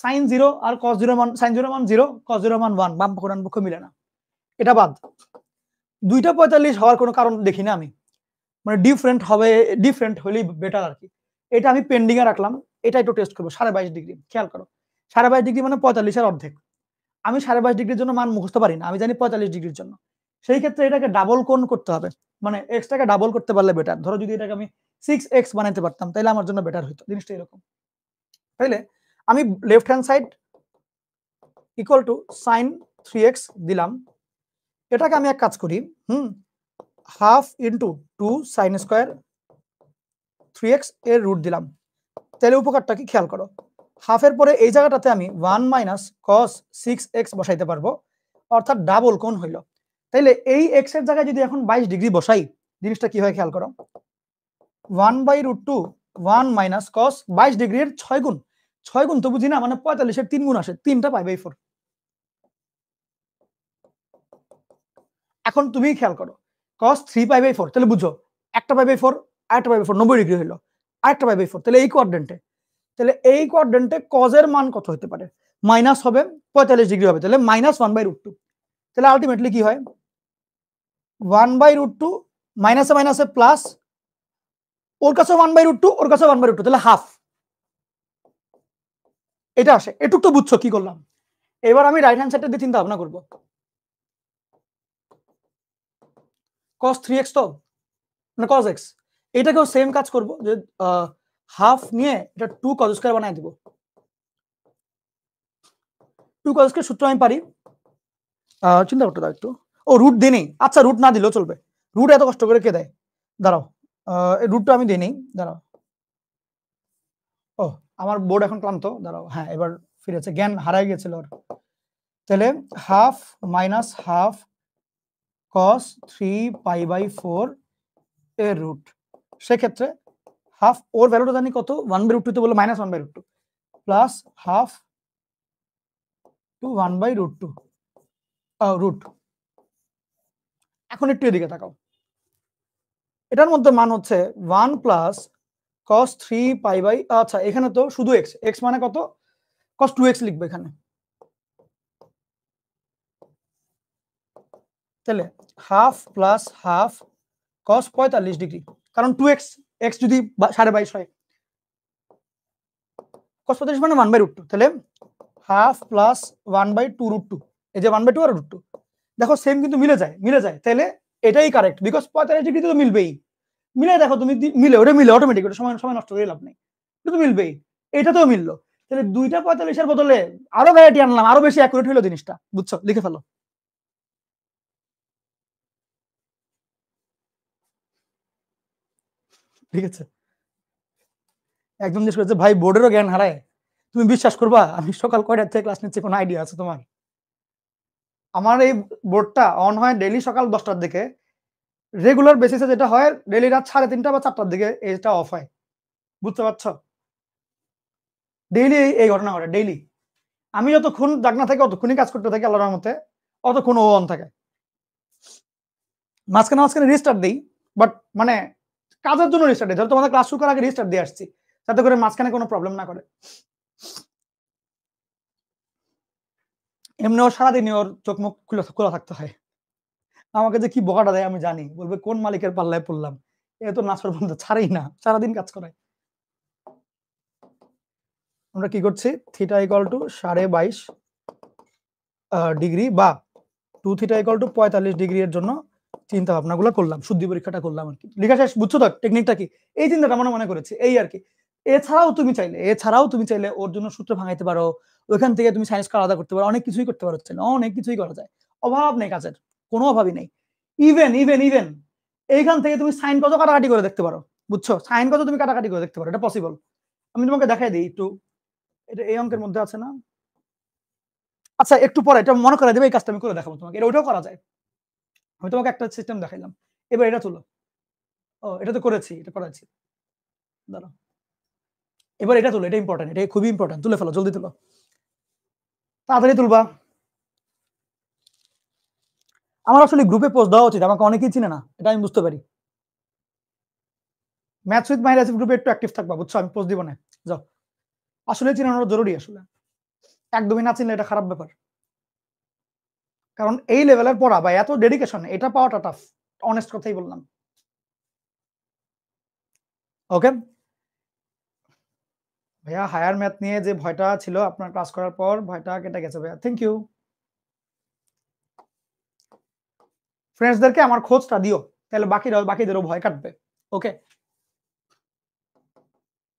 sin 0 আর cos 0 মান, sin 0 মান 0, cos 0 মান 1, বাম পক্ষ ডান পক্ষ মিলে না। এটা বাদ। দুইটা 45 হওয়ার কোনো কারণ দেখি না আমি। মানে ডিফারেন্ট হবে, ডিফারেন্ট হলেই বেটার আর কি। এটা আমি পেন্ডিং এ রাখলাম। এটা একটু টেস্ট করবো 22.5 ডিগ্রি। খেয়াল করো, 22.5 ডিগ্রি মানে 45 এর অর্ধেক। আমি 22.5 ডিগ্রির জন্য মান মুখস্থ পারি না, আমি জানি 45 ডিগ্রির জন্য। সেই ক্ষেত্রে এটাকে ডাবল কোণ করতে হবে, মানে এক্সটাকে ডাবল করতে পারলে বেটার। ধরো যদি এটাকে আমি 6x বানাইতে পারতাম তাহলে আমার জন্য বেটার হতো। জিনিসটা এরকম। তাইলে আমি left hand side equal to sin 3x দিলাম। এটাকে আমি এক কাজ করি, half into 2 sin square 3x এর রুট দিলাম। তাহলে উপকারটা কি খেয়াল করো, হাফের পরে এই জায়গাটাতে আমি 1 মাইনাস cos 6x বসাইতে পারবো, অর্থাৎ ডাবল কোণ হইল। তাইলে এই x এর জায়গায় যদি এখন 22 ডিগ্রি বসাই, জিনিসটা কি হয় খেয়াল করো, 1/√2 1 মাইনাস cos 22 ডিগ্রির 6 গুণ। 6 গুণ তো বুঝি না, মানে 45 এর 3 গুণ আসে, 3টা π/4। এখন তুমি খেয়াল করো, cos 3 π/4, তাহলে বুঝো একটা π/4 আরেকটা π/4 90 ডিগ্রি হইলো, আরেকটা π/4, তাহলে এই কোয়াড্রেন্টে, তাহলে এই কোয়াড্রেন্টে cos এর মান কত হতে পারে? মাইনাস হবে, 45 ডিগ্রি হবে, তাহলে মাইনাস 1/√2। তাহলে আলটিমেটলি কি হয়, 1/√2 মাইনাসে মাইনাসে প্লাস, ওর কাছে 1/√2, ওর কাছে 1/√2, তাহলে হাফ। এটা আসে, এটুক তো বুঝছো কি করলাম। এবার আমি রাইট হ্যান্ড সাইডটা দিয়ে চিন্তা ভাবনা করবো। cos 3x তো মানে cos x, এটাকেও সেম কাজ করব যে হাফ নিয়ে এটা 2 cos স্কয়ার বানাই দিব। 2 cos স্কয়ার সূত্র আমি পারি, চিন্তা করতে দাও একটু। ও রুট দিই নেই, আচ্ছা রুট না দিলেও চলবে। রুট এত কষ্ট করে কে দেয়? দাঁড়াও, এই রুটটা আমি দিই নেই, দাঁড়াও। ও আমার বোর্ড এখন ক্লান্ত, দাঁড়াও। হ্যাঁ, এবার ফিরেছে, জ্ঞান হারাই গিয়েছিল ওর। তাহলে হাফ মাইনাস হাফ cos 3 π/4 এর রুট। সেক্ষেত্রে হাফ, ওর ভ্যালুটা জানি কত, 1/√2 তে বললো minus 1/√2 plus half to 1/√2 root. এখন একটু এদিকে তাকাও, এটার মধ্যে মান হচ্ছে 1 প্লাস cos 3 π/, আচ্ছা এখানে তো শুধু x, x মানে কত, cos 2x লিখবে এখানে। তাহলে half plus half cos 45 degree, কারণ 2x, x যদি 22.5 হয়, cos 45 মানে 1/√2, তাহলে হাফ প্লাস 1/2√2, এই যে 1/2 আর √2, দেখো সেম কিন্তু মিলে যায়, মিলে যায়। তাহলে এটাই কারেক্ট, বিকজ 45 ডিগ্রি তো মিলবেই। মিলে দেখো তুমি, মিলে, ওটা মিলে অটোমেটিক, ওটা সময় সময় নষ্ট করে লাভ নেই, এটা তো মিলবেই। এটাতেও মিললো, তাহলে দুইটা 45 এর বদলে আরো ভ্যারাইটি আনলাম, আরো বেশি অ্যাকুরেট হলো জিনিসটা, বুঝছো? লিখে ফেলো। ঠিক আছে, একদম জিজ্ঞেস করেছে ভাই বোর্ডেরও জ্ঞান হারায়। তুমি বিশ্বাস করবা আমি সকাল কয়টার থেকে ক্লাস নিচ্ছি, কোনো আইডিয়া আছে তোমার? আমার এই বোর্ডটা অন হয় ডেইলি সকাল 10টার দিকে, রেগুলার বেসিসে যেটা হয় ডেইলি রাত 3:30 বা 4টার দিকে এটা অফ হয়। বুঝতে পারছো? ডেইলি এই ঘটনা ঘটে, ডেইলি। আমি যতক্ষণ জাগনা থাকি অতক্ষণই কাজ করতে থাকি আল্লাহর রহমতে, অতক্ষণ ও অন থাকে। মাঝখানে মাঝখানে রিস্টার্ট দিই, বাট মানে কাজের জন্য রিস্টার্ট দিই। ধরো তোমাদের ক্লাস শুরু করার আগে রিস্টার্ট দিয়ে আসছি, যাতে করে মাঝখানে কোনো প্রবলেম না করে। এমনি ওর সারাদিনই ওর চোখ মুখ খোলা থাকতে হয়। আমাকে যে কি বকাটা দেয় আমি জানি, বলবে কোন মালিকের পাল্লায় পড়লাম, এ তো নাছর বন্ধ ছাড়েই না, সারাদিন কাজ করায়। আমরা কি করছি, থিটা ইকুয়াল টু 22.5 ডিগ্রি বা 2 থিটা ইকুয়াল টু 45 ডিগ্রি এর জন্য চিন্তা ভাবনাগুলো করলাম, শুদ্ধি পরীক্ষাটা করলাম আর কি। লেখা শেষ, বুঝছো তো টেকনিকটা কি? এই চিন্তাটা মনে করেছি, এই আর কি। এছাড়াও তুমি চাইলে ওর জন্য সূত্র ভাঙাইতে পারো, ওইখান থেকে তুমি সায়েন্সকে আলাদা করতে পারো, অনেক কিছুই করতে পারো, অনেক কিছুই করা যায়, অভাব নেই কাজের, কোনো অভাবই নেই। ইভেন এইখান থেকে তুমি সাইন কত কাটাকাটি করে দেখতে পারো, বুঝছো? সাইন কত তুমি কাটাকাটি করে দেখতে পারো, এটা পসিবল। আমি তোমাকে দেখাই দিই একটু, এটা এই অঙ্কের মধ্যে আছে না? আচ্ছা একটু পরে এটা মনে করে দেবে, এই কাজটা আমি করে দেখাবো তোমাকে, এটা ওইটাও করা যায়। আমি তোমাকে একটা সিস্টেম দেখাইলাম, এবার এটা তুলো। ও এটা তো করেছি, এটা করেছি, দাঁড়াও। এবার এটা তুলো, এটা ইম্পর্টেন্ট, এটা খুবই ইম্পর্টেন্ট, তুলে ফেলো, জলদি তুলো, তাড়াতাড়ি তুলবা। আমার আসলে গ্রুপে পোস্ট দেওয়া উচিত, আমাকে অনেকেই চিনে না, এটা আমি বুঝতে পারি। ম্যাথস উইথ মাহির আসিফ গ্রুপে একটু অ্যাক্টিভ থাকবা, বুঝছো? আমি পোস্ট দিব না, যাও। আসলে চিনানো জরুরি, আসলে একদমই না চিনলে এটা খারাপ ব্যাপার। কারণ এই লেভেলের পড়া বা এত ডেডিকেশন, এটা পাওয়াটা টাফ, অনেস্ট কথাই বললাম। ওকে ভাইয়া, হায়ার ম্যাথ নিয়ে যে ভয়টা ছিল আপনার ক্লাস করার পর, ভয়টা কেটে গেছে ভাইয়া, থ্যাংক ইউ। ফ্রেন্ডসদেরকে আমার খোঁজটা দিও, তাহলে বাকিদেরও ভয় কাটবে। ওকে,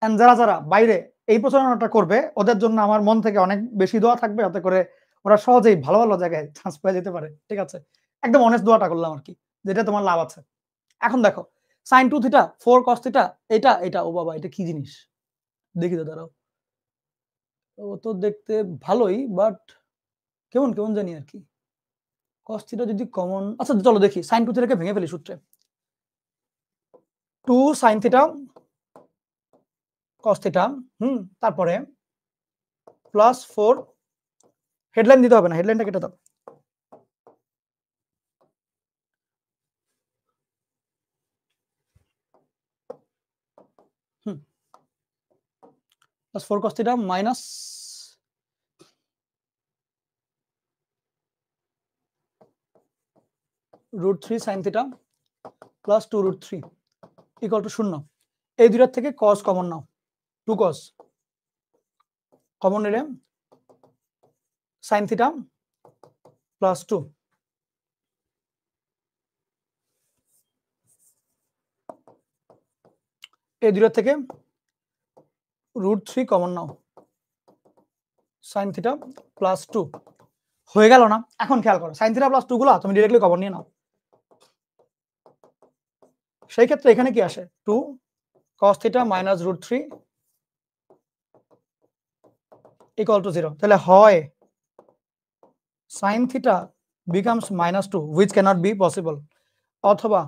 এন্ড যারা বাইরে এই প্রচারণাটা করবে, ওদের জন্য আমার মন থেকে অনেক বেশি দোয়া থাকবে, যাতে করে ওরা সহজেই ভালো ভালো জায়গায় চান্স পেয়ে যেতে পারে। ঠিক আছে, একদম অনেস্ট দোয়াটা করলাম আর কি, যেটা তোমার লাভ আছে। এখন দেখো, sin 2 থিটা 4 cos থিটা, এটা ও বাবা, এটা কি জিনিস দেখি তো, দাঁড়াও। ও তো দেখতে ভালোই, বাট কেমন জানি আর কি। cos থিটা যদি কমন, আচ্ছা চলো দেখি, sin 2 থিটাকে ভেঙে ফেলি সূত্রে। 2 sin থিটা cos থিটা, তারপরে প্লাস 4, হেডলাইন দিতে হবে না, হেডলাইনটা কেটে দাও। Plus 4 cos theta minus √3 sin theta plus 2√3 equal to 0। এই দুইটার থেকে cos কমন নাও, 2 cos কমন নিলে sin থিটা প্লাস 2, এই দুইটার থেকে √3 কমন নাও, sin থিটা প্লাস 2 হয়ে গেল না? এখন খেয়াল করো, sin থিটা প্লাস 2 গুলো তুমি ডিরেক্টলি কমন নিয়ে নাও। সেই ক্ষেত্রে এখানে কি আসে, 2 cos theta minus √3 equal to 0। তাহলে হয় sin theta becomes -2 which cannot be possible, অথবা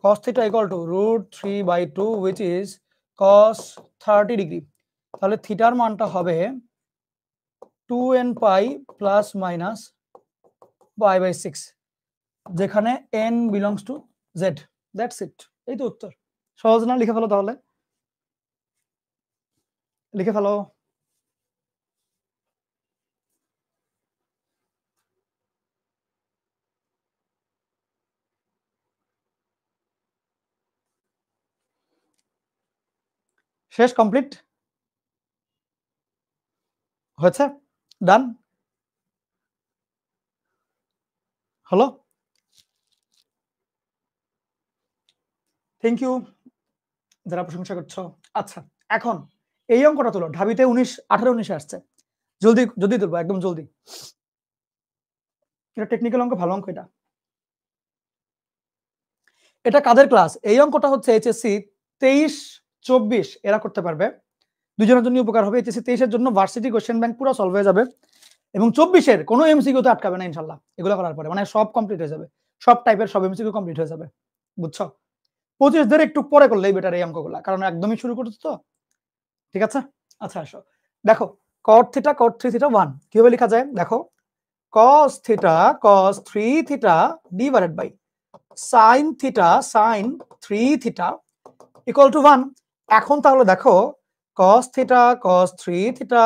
cos theta equal to √3/2 which is cos 30 degree. তাহলে থিটার মানটা হবে 2n পাই প্লাস মাইনাস π/6, যেখানে n belongs to z। That's it, এই তো উত্তর। সহজ না? লিখে ফেলো তাহলে, লিখে ফেলো। শেষ, কমপ্লিট হয়েছে, ডান হলো। থ্যাংক ইউ যারা প্রশংসা করছো। আচ্ছা এখন এই অঙ্কটা তুলো, ঢাবিতে 18-19 আসছে, জলদি তুলবো, একদম জলদি। এটা টেকনিক্যাল অঙ্ক, ভালো অঙ্ক এটা। এটা কাদের ক্লাস? এই অঙ্কটা হচ্ছে এইচএসসি 23-24 এরা করতে পারবে, দুজনের জন্য উপকার হবে। এইচএসসি 23 এর জন্য ভার্সিটি কোশ্চেন ব্যাংক পুরো সলভ হয়ে যাবে, এবং 24 এর কোনো এমসিকিউ তে আটকাবে না ইনশাআল্লাহ। এগুলো করার পরে মানে সব কমপ্লিট হয়ে যাবে, সব টাইপের সব এমসিকিউ কমপ্লিট হয়ে যাবে, বুঝছো? 25 ধরে একটু পরে করলেই বেটার এই অঙ্কগুলো, কারণ একদমই শুরু করছো তো। ঠিক আছে, আচ্ছা আসো দেখো, cot থিটা cot 3 থিটা 1 কিভাবে লেখা যায় দেখো, cos theta cos 3 theta divided by sin theta sin 3 theta equal to 1। এখন তাহলে দেখো, cos theta cos 3 theta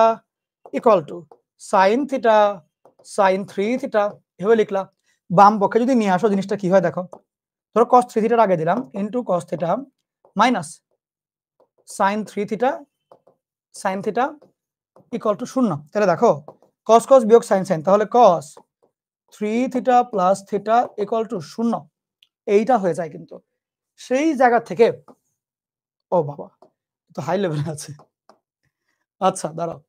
equal to sin theta sin 3 theta, এভাবে লিখলা। বাম পক্ষে যদি নিয়ে আসো জিনিসটা কি হয় দেখো, ধরো cos 3 থিটার আগে দিলাম into cos theta minus sin 3 theta sin theta equal to 0। তাহলে দেখো cos cos বিয়োগ sin sin, তাহলে cos 3 theta plus theta equal to 0 এইটা হয়ে যায় কিন্তু সেই জায়গা থেকে ও বাবা তো হাই লেভেলে আছে আচ্ছা দাঁড়াও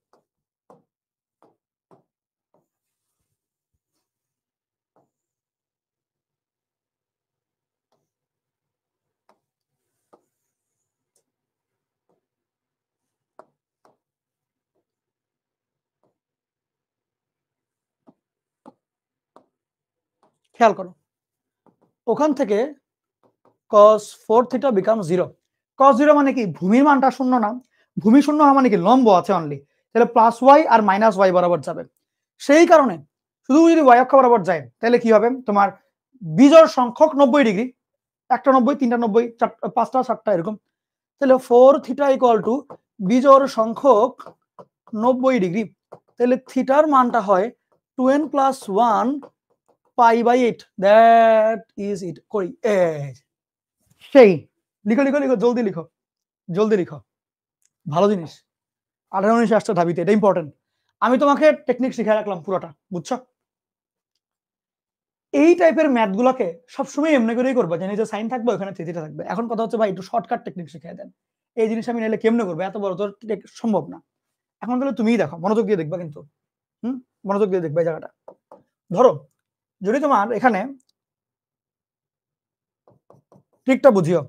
খেয়াল করো ওখান থেকে cos 4 থিটা বিকাম 0 cos 0 মানে কি ভূমির মানটা শূন্য না ভূমি শূন্য হওয়া মানে কি লম্ব আছে অনলি তাহলে প্লাস ওয়াই আর মাইনাস ওয়াই বরাবর যাবে সেই কারণে শুধু যদি ওয়াই অক্ষ বরাবর যায় তাহলে কি হবে তোমার বিজোড় সংখ্যক 90 ডিগ্রি একটা 90 তিনটা 90 পাঁচটা 7টা এরকম তাহলে 4 থিটা ইকুয়াল টু বিজোড় সংখ্যক 90 ডিগ্রি তাহলে থিটার মানটা হয় 2n plus 1 pi by 8 that is it করি সেই লিখো লিখো লিখো জলদি লিখো ভালো জিনিস 18-19 আসছে ঢাবিতে এটা ইম্পর্টেন্ট আমি তোমাকে টেকনিক শিখাই রাখলাম পুরোটা বুঝছো এই টাইপের ম্যাথ গুলোকে সবসময় এমনি করেই করবো জানি যে সাইন থাকবে ওখানে থিটা থাকবে এখন কথা হচ্ছে ভাই একটু শর্টকাট টেকনিক শিখিয়ে দেন এই জিনিস আমি নাইলে কেমনে করবো এত বড় তো সম্ভব না এখন তাহলে তুমিই দেখো মনোযোগ দিয়ে দেখবা কিন্তু মনোযোগ দিয়ে দেখবা এই জায়গাটা ধরো যদি তোমার এখানে ট্রিকটা বুঝিও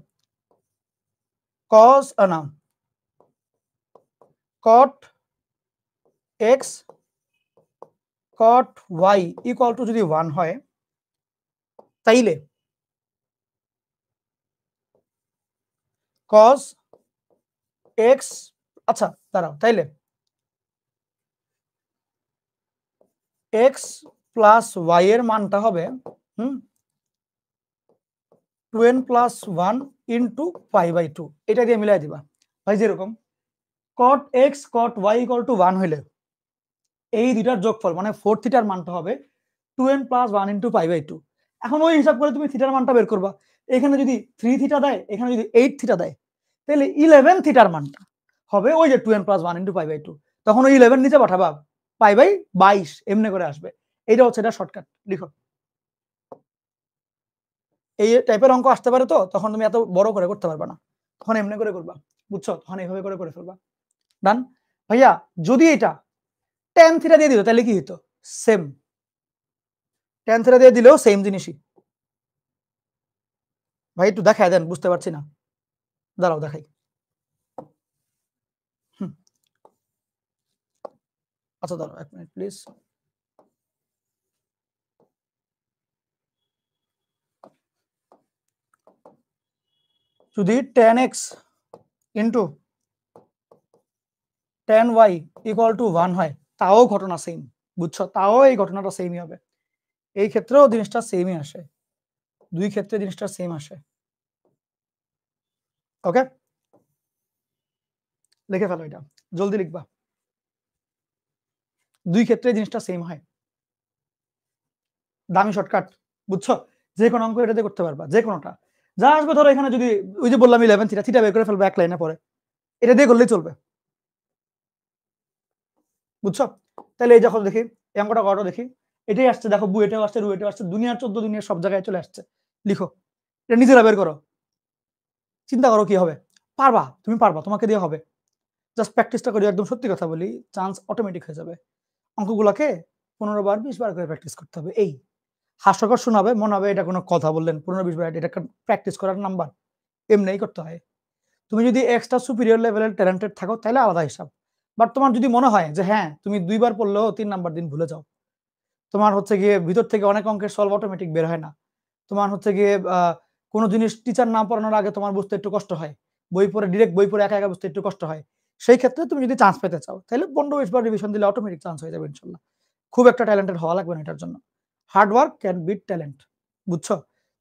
cos না cot x cot y equal two যদি 1 হয় তাইলে cos x আচ্ছা দাঁড়াও তাইলে x প্লাস y এর মানটা হবে 2n plus 1 into pi by 2 এটা দিয়ে মিলাই দিবা ভাই যেরকম cot x cot y equal to 1 হইলে এই দুইটার যোগফল মানে 4 থিটার মানটা হবে 2n plus 1 into pi by 2 এখন ওই হিসাব করে তুমি থিটার মানটা বের করবা এখানে যদি 3 থিটা দেয় এখানে যদি 8 থিটা দেয় তাহলে 11 থিটার মানটা হবে ওই যে 2n plus 1 into pi by 2 তখন ওই 11 নিচে পাঠাবা পাই বাই 22 এমনি করে আসবে এইটা হচ্ছে এটা শর্টকাট লিখো এই টাইপের অঙ্ক আসতে পারে তো তখন তুমি এত বড় করে করতে পারবে না তখন এমনি করে করবা বুঝছো তখন এইভাবে করে ফেলবা ডান ভাইয়া যদি এটা tan থিটা দিয়ে দিত তাহলে কি হতো সেম tan থিটা দিয়ে দিলেও সেম জিনিসই ভাই একটু দেখায় দেন বুঝতে পারছি না দাঁড়াও দেখাই আচ্ছা দাঁড়াও 1 মিনিট প্লিজ যদি tan x into tan y equal to 1 হয় তাও ঘটনা সেম বুঝছো তাও এই ঘটনাটা সেমই হবে এই ক্ষেত্রেও জিনিসটা সেমই আসে দুই ক্ষেত্রে জিনিসটা সেম আসে ওকে লিখে ফেলো এটা জলদি লিখবা দুই ক্ষেত্রে জিনিসটা সেম হয় দামি শর্টকাট বুঝছো যে কোনো অঙ্ক এটাতে করতে পারবা যে কোনোটা যা আসবে ধরো এখানে যদি ওই যে বললাম 11 থিটা থিটা বের করে ফেলবে এক লাইনে পরে এটা দিয়ে করলেই চলবে বুঝছো তাহলে এই যখন দেখি এই অঙ্কটা করাটা দেখি এটাই আসছে দেখো বু এটাও আসছে রু এটাও আসছে দুনিয়ার 14 দুনিয়ার সব জায়গায় চলে আসছে লিখো এটা নিজেরা বের করো চিন্তা করো কি হবে পারবা তুমি পারবা তোমাকে দিয়ে হবে জাস্ট প্র্যাকটিসটা করি একদম সত্যি কথা বলি চান্স অটোমেটিক হয়ে যাবে অঙ্কগুলোকে 15 বার 20 বার করে প্র্যাকটিস করতে হবে এই হাস্যকর শোনাবে মনে হবে এটা কোনো কথা বললেন 15-20 বার এটা প্র্যাকটিস করার নাম্বার এমনিই করতে হয় তুমি যদি এক্সট্রা সুপিরিয়র লেভেলের ট্যালেন্টেড থাকো তাহলে আলাদা হিসাব বাট তোমার যদি মনে হয় যে হ্যাঁ তুমি 2 বার পড়লেও 3 নাম্বার দিন ভুলে যাও তোমার হচ্ছে গিয়ে ভিতর থেকে অনেক অঙ্কের সলভ অটোমেটিক বের হয় না তোমার হচ্ছে গিয়ে কোনো জিনিস টিচার না পড়ানোর আগে তোমার বুঝতে একটু কষ্ট হয় বই পড়ে ডিরেক্ট বই পড়ে একা একা বুঝতে একটু কষ্ট হয় সেই ক্ষেত্রে তুমি যদি চান্স পেতে চাও তাহলে 15-20 বার রিভিশন দিলে অটোমেটিক চান্স হয়ে যাবে ইনশাল্লাহ খুব একটা ট্যালেন্টেড হওয়া লাগবে না এটার জন্য hard work can bit talent বুঝছো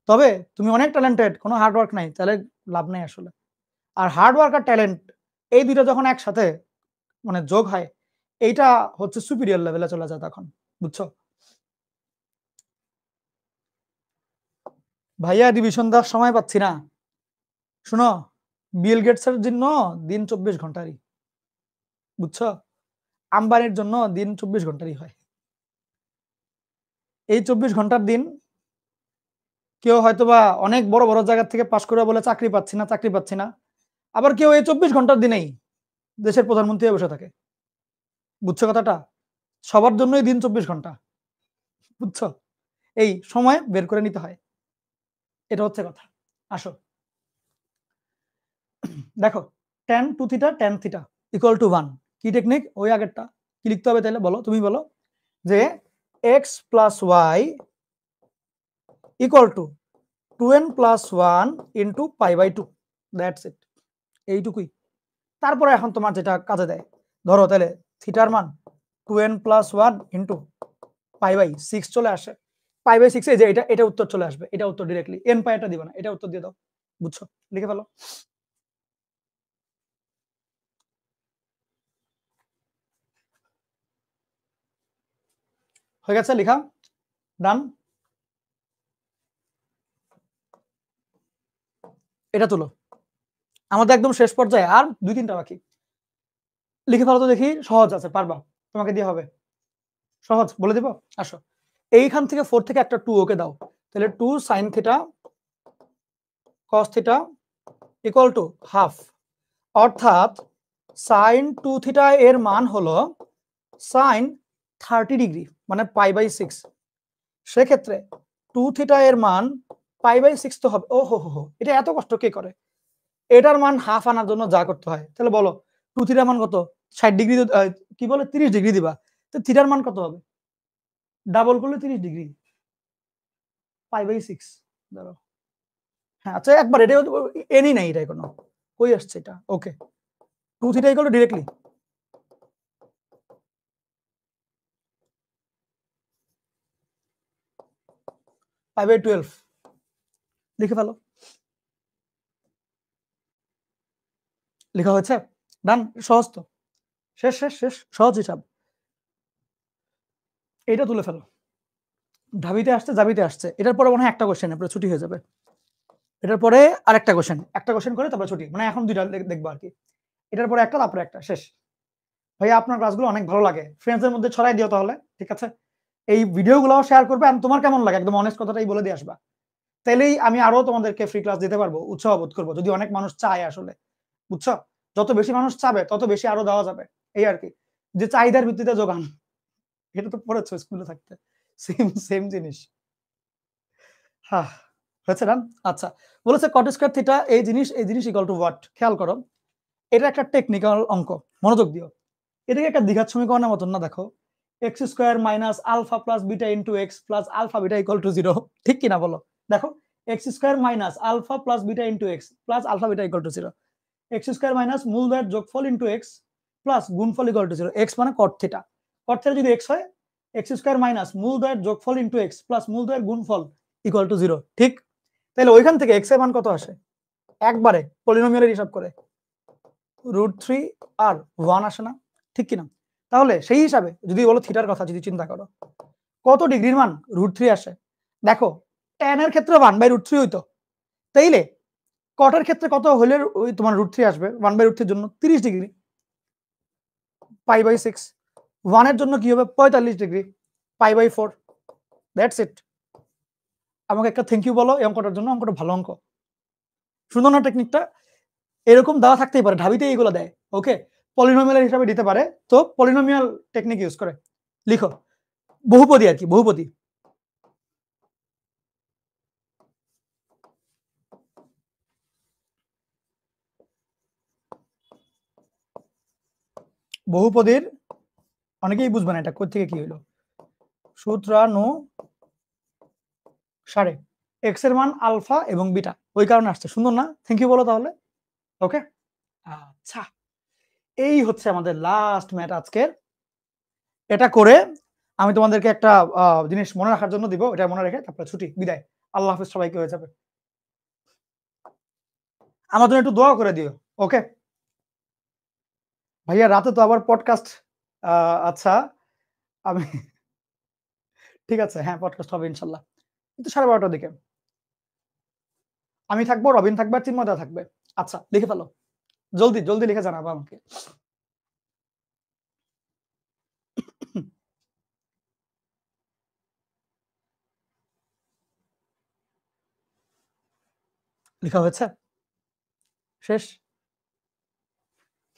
তবে তুমি অনেক ট্যালেন্টেড কোনো হার্ড ওয়ার্ক নাই তাহলে লাভ নেই আসলে আর হার্ড ওয়ার্ক আর ট্যালেন্ট এই দুইটা যখন একসাথে মানে যোগ হয় এইটা হচ্ছে সুপিরিয়র লেভেলে চলে যায় তখন বুঝছো ভাইয়া রিভিশন দেওয়ার সময় পাচ্ছি না শুনো বিল গেটসের জন্য দিন 24 ঘন্টারই বুঝছো আম্বানির জন্য দিন 24 ঘন্টারই হয় এই 24 ঘন্টার দিন কেউ হয়তোবা অনেক বড় বড় জায়গা থেকে পাশ করে বলে চাকরি পাচ্ছি না, আবার কেউ এই 24 ঘন্টার দিনেই দেশের প্রধানমন্ত্রী হয়ে বসে থাকে। বুঝছো কথাটা? সবার জন্যই দিন 24 ঘন্টা। বুঝছো? এই সময় বের করে নিতে হয়। এটা হচ্ছে কথা। আসো। দেখো tan 2 theta tan theta equal to 1। কি টেকনিক? ওই আগেরটা। কি লিখতে হবে তাহলে বলো, তুমি বলো যে x plus y equal to 2n plus 1 into pi by 2। That's it. এইটুকুই। তারপরে এখন তোমার যেটা কাজে দেয়, ধরো তাহলে থিটার মান 2n plus 1 into pi by 6 চলে আসে। পাই বাই 6 যে এটা উত্তর চলে আসবে। এটা উত্তর ডিরেক্টলি। n পাইটা দিবা না, এটা উত্তর দিয়ে দাও। বুঝছো? লিখে ফেলো। হয়ে গেছে লেখা? ডান। এটা তুলো। আমাদের একদম শেষ পর্যায়ে আর 2-3টা বাকি। লিখে ফেলো তো দেখি। সহজ আছে, পারবা। তোমাকে দিয়ে হবে। সহজ বলে দিব। আসো, এইখান থেকে 4 থেকে একটা 2 ওকে দাও। তাহলে 2 sin theta cos theta equal to half. অর্থাৎ sin 2 থিটা এর মান হলো sin 30 ডিগ্রি, মানে পাই বাই 6। সেক্ষেত্রে 2 থিটা এর মান পাই বাই 6 তো হবে। ও হো, এটা এত কষ্ট কে করে? এটার মান হাফ আনার জন্য যা করতে হয়, তাহলে বলো 2 থিটার মান কত? 60 ডিগ্রি, কি বলে 30 ডিগ্রি দিবা। তো থিটার মান কত হবে? ডাবল করলে 30 ডিগ্রি, পাই বাই 6। ধরো, হ্যাঁ আচ্ছা একবার এটা এনি নাই, এটা কোনো কই আসছে এটা? Okay, 2 theta equal to directly pi by 12। লিখে ফেলো। লেখা হয়েছে? ডান। সহজ তো। শেষ শেষ শেষ, সহজ হিসাব। এটা তুলে ফেলো। ঢাবিতে আসছে, জাবিতে আসছে। এটার পরে মনে হয় একটা কোশ্চেন, এরপরে ছুটি হয়ে যাবে। এটার পরে আরেকটা কোশ্চেন, একটা কোশ্চেন করে তারপরে ছুটি, মানে এখন দুইটা দেখবো আর কি। এটার পরে একটা, তারপরে একটা, শেষ। ভাইয়া আপনার ক্লাসগুলো অনেক ভালো লাগে, ফ্রেন্ডসদের মধ্যে ছড়াই দিও তাহলে, ঠিক আছে? এই ভিডিওগুলোও শেয়ার করবে, আর তোমার কেমন লাগে একদম অনেস্ট কথাটাই বলে দিয়ে আসবা। তাইলেই আমি আরো তোমাদেরকে ফ্রি ক্লাস দিতে পারবো, উৎসাহ বোধ করবো, যদি অনেক মানুষ চায় আসলে। বুঝছো? যত বেশি মানুষ চাবে তত বেশি আরো দেওয়া যাবে। এই আর কি, যে চাহিদার ভিত্তিতে যোগান। এটা তো পড়েছো স্কুলে থাকতে, সেম সেম জিনিস। হ্যাঁ, হয়েছে না? আচ্ছা, বলেছে কট স্কয়ার থিটা এই জিনিস ইকুয়াল টু হোয়াট। খেয়াল করো, এটা একটা টেকনিক্যাল অঙ্ক, মনোযোগ দিও। এটাকে একটা দ্বিঘাত সমীকরণের মতন না, দেখো x square minus alpha plus beta into x plus alpha beta equal to 0। ঠিক কিনা বলো? দেখো, x square minus alpha plus beta into x plus alpha beta equal to 0। X square minus মূলদয়ের যোগফল ইন্টু এক্স প্লাস গুণফল equal to 0। X মানে cot theta. Cot theta যদি x হয়, এক্স স্কোয়ার মাইনাস মূলদয়ের যোগফল ইন্টু এক্স প্লাস মূলদয়ের গুণফল equal to 0। ঠিক? তাহলে ওইখান থেকে এক্স এর মান কত আসে? একবারে পলিনোমিয়ালের হিসাব করে √3 আর 1 আসে না? ঠিক কিনা? তাহলে সেই হিসাবে যদি বলো থিটার কথা যদি চিন্তা করো, কত ডিগ্রির মান √3 আসে? দেখো, tan এর ক্ষেত্রে 1/√3 হইতো, তাইলে কটের ক্ষেত্রে কত হলে ওই তোমার √3 আসবে? 1/√3 এর জন্য 30 ডিগ্রি, পাই বাই 6। 1 এর জন্য কি হবে? 45 degree, pi by 4। That's it. আমাকে একটা থ্যাংক ইউ বলো এই অঙ্কটার জন্য। অঙ্কটা ভালো অঙ্ক, সুন্দর না টেকনিকটা? এরকম দেওয়া থাকতেই পারে, ঢাবিতে এইগুলো দেয়। ওকে, পলিনোমিয়াল হিসাবে দিতে পারে, তো পলিনোমিয়াল টেকনিক ইউজ করে লিখো। বহুপদী আর কি, বহুপদী। বহুপদীর অনেকেই বুঝবে না এটা কোথা থেকে কি হইলো। সূত্রানুসারে এক্স এর মান আলফা এবং বিটা, ওই কারণে আসছে। সুন্দর না? থ্যাংক ইউ বলো তাহলে। ওকে, আচ্ছা, এই হচ্ছে আমাদের লাস্ট ম্যাথ আজকের। এটা করে আমি তোমাদেরকে একটা জিনিস মনে রাখার জন্য দিব, এটা মনে রেখে তারপরে ছুটি, বিদায়। আল্লাহ হাফেজ, সবাইকে হয়ে যাবে। আমার জন্য একটু দোয়া করে দিও। ওকে ভাইয়া, রাতে তো আবার পডকাস্ট। আচ্ছা, আমি ঠিক আছে, হ্যাঁ পডকাস্ট হবে ইনশাল্লাহ, কিন্তু 12:30টার দিকে। আমি থাকবো, রবিন থাকবে, আর চিন্ময়দা থাকবে। আচ্ছা, লিখে ফেলো, জলদি জলদি লিখে জানাবো আমাকে। লেখা হয়েছে? শেষ?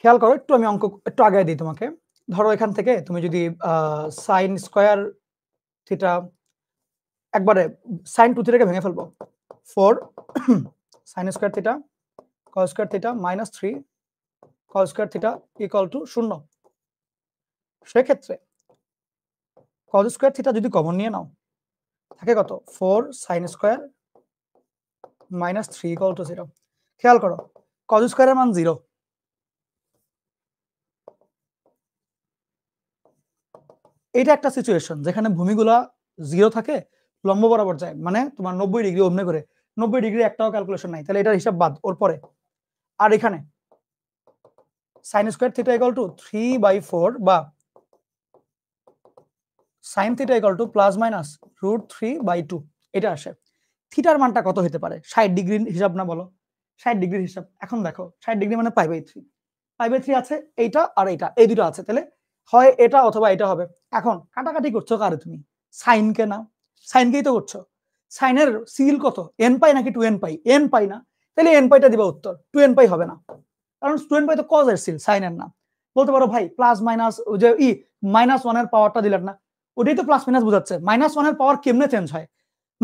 খেয়াল করো, একটু আমি অঙ্ক একটু আগায় দিই তোমাকে। ধরো এখান থেকে তুমি যদি sin স্কয়ার থিটা একবারে sin 2 থিটাকে ভেঙে ফেলবো। 4 sin square theta cos square theta -3 cos square theta equal to 0। সেক্ষেত্রে cos স্কয়ার থিটা যদি কমন নিয়ে নাও, থাকে কত? 4 sin স্কয়ার -3 ইকুয়াল টু 0। খেয়াল করো, cos স্কয়ারের মান 0। এটা একটা সিচুয়েশন যেখানে ভূমিগুলা 0 থাকে, লম্ব বরাবর যায়, মানে তোমার 90 ডিগ্রি অমনে করে 90 ডিগ্রি একটাও ক্যালকুলেশন নাই, তাহলে এটার হিসাব বাদ ওর পরে। আর এখানে sin square theta equal two 3/4 বা sin থিটা ইকুয়াল টু +-√3/2 এটা আসে। থিটার মানটা কত হতে পারে? 60 ডিগ্রির হিসাব না বলো? 60 ডিগ্রির হিসাব। এখন দেখো 60 ডিগ্রি মানে π/3, π/3 আছে এইটা আর এইটা, এই দুটো আছে, তাহলে হয় এটা অথবা এটা হবে। এখন কাটাকাটি করছো কারে তুমি? সাইন কে না, সাইনকেই তো করছো। সাইনের সিল কত? n π নাকি 2n π? n π না, তাহলে n πটা দিবা উত্তর, 2n π হবে না, কারণ 2n π তো cos এর সিল, সাইনের না। বলতে পারো ভাই প্লাস মাইনাস যে -1 এর পাওয়ারটা দিলেন না, ওটাই তো প্লাস মাইনাস বোঝাচ্ছে। -1 এর পাওয়ার কেমনে চেঞ্জ হয়?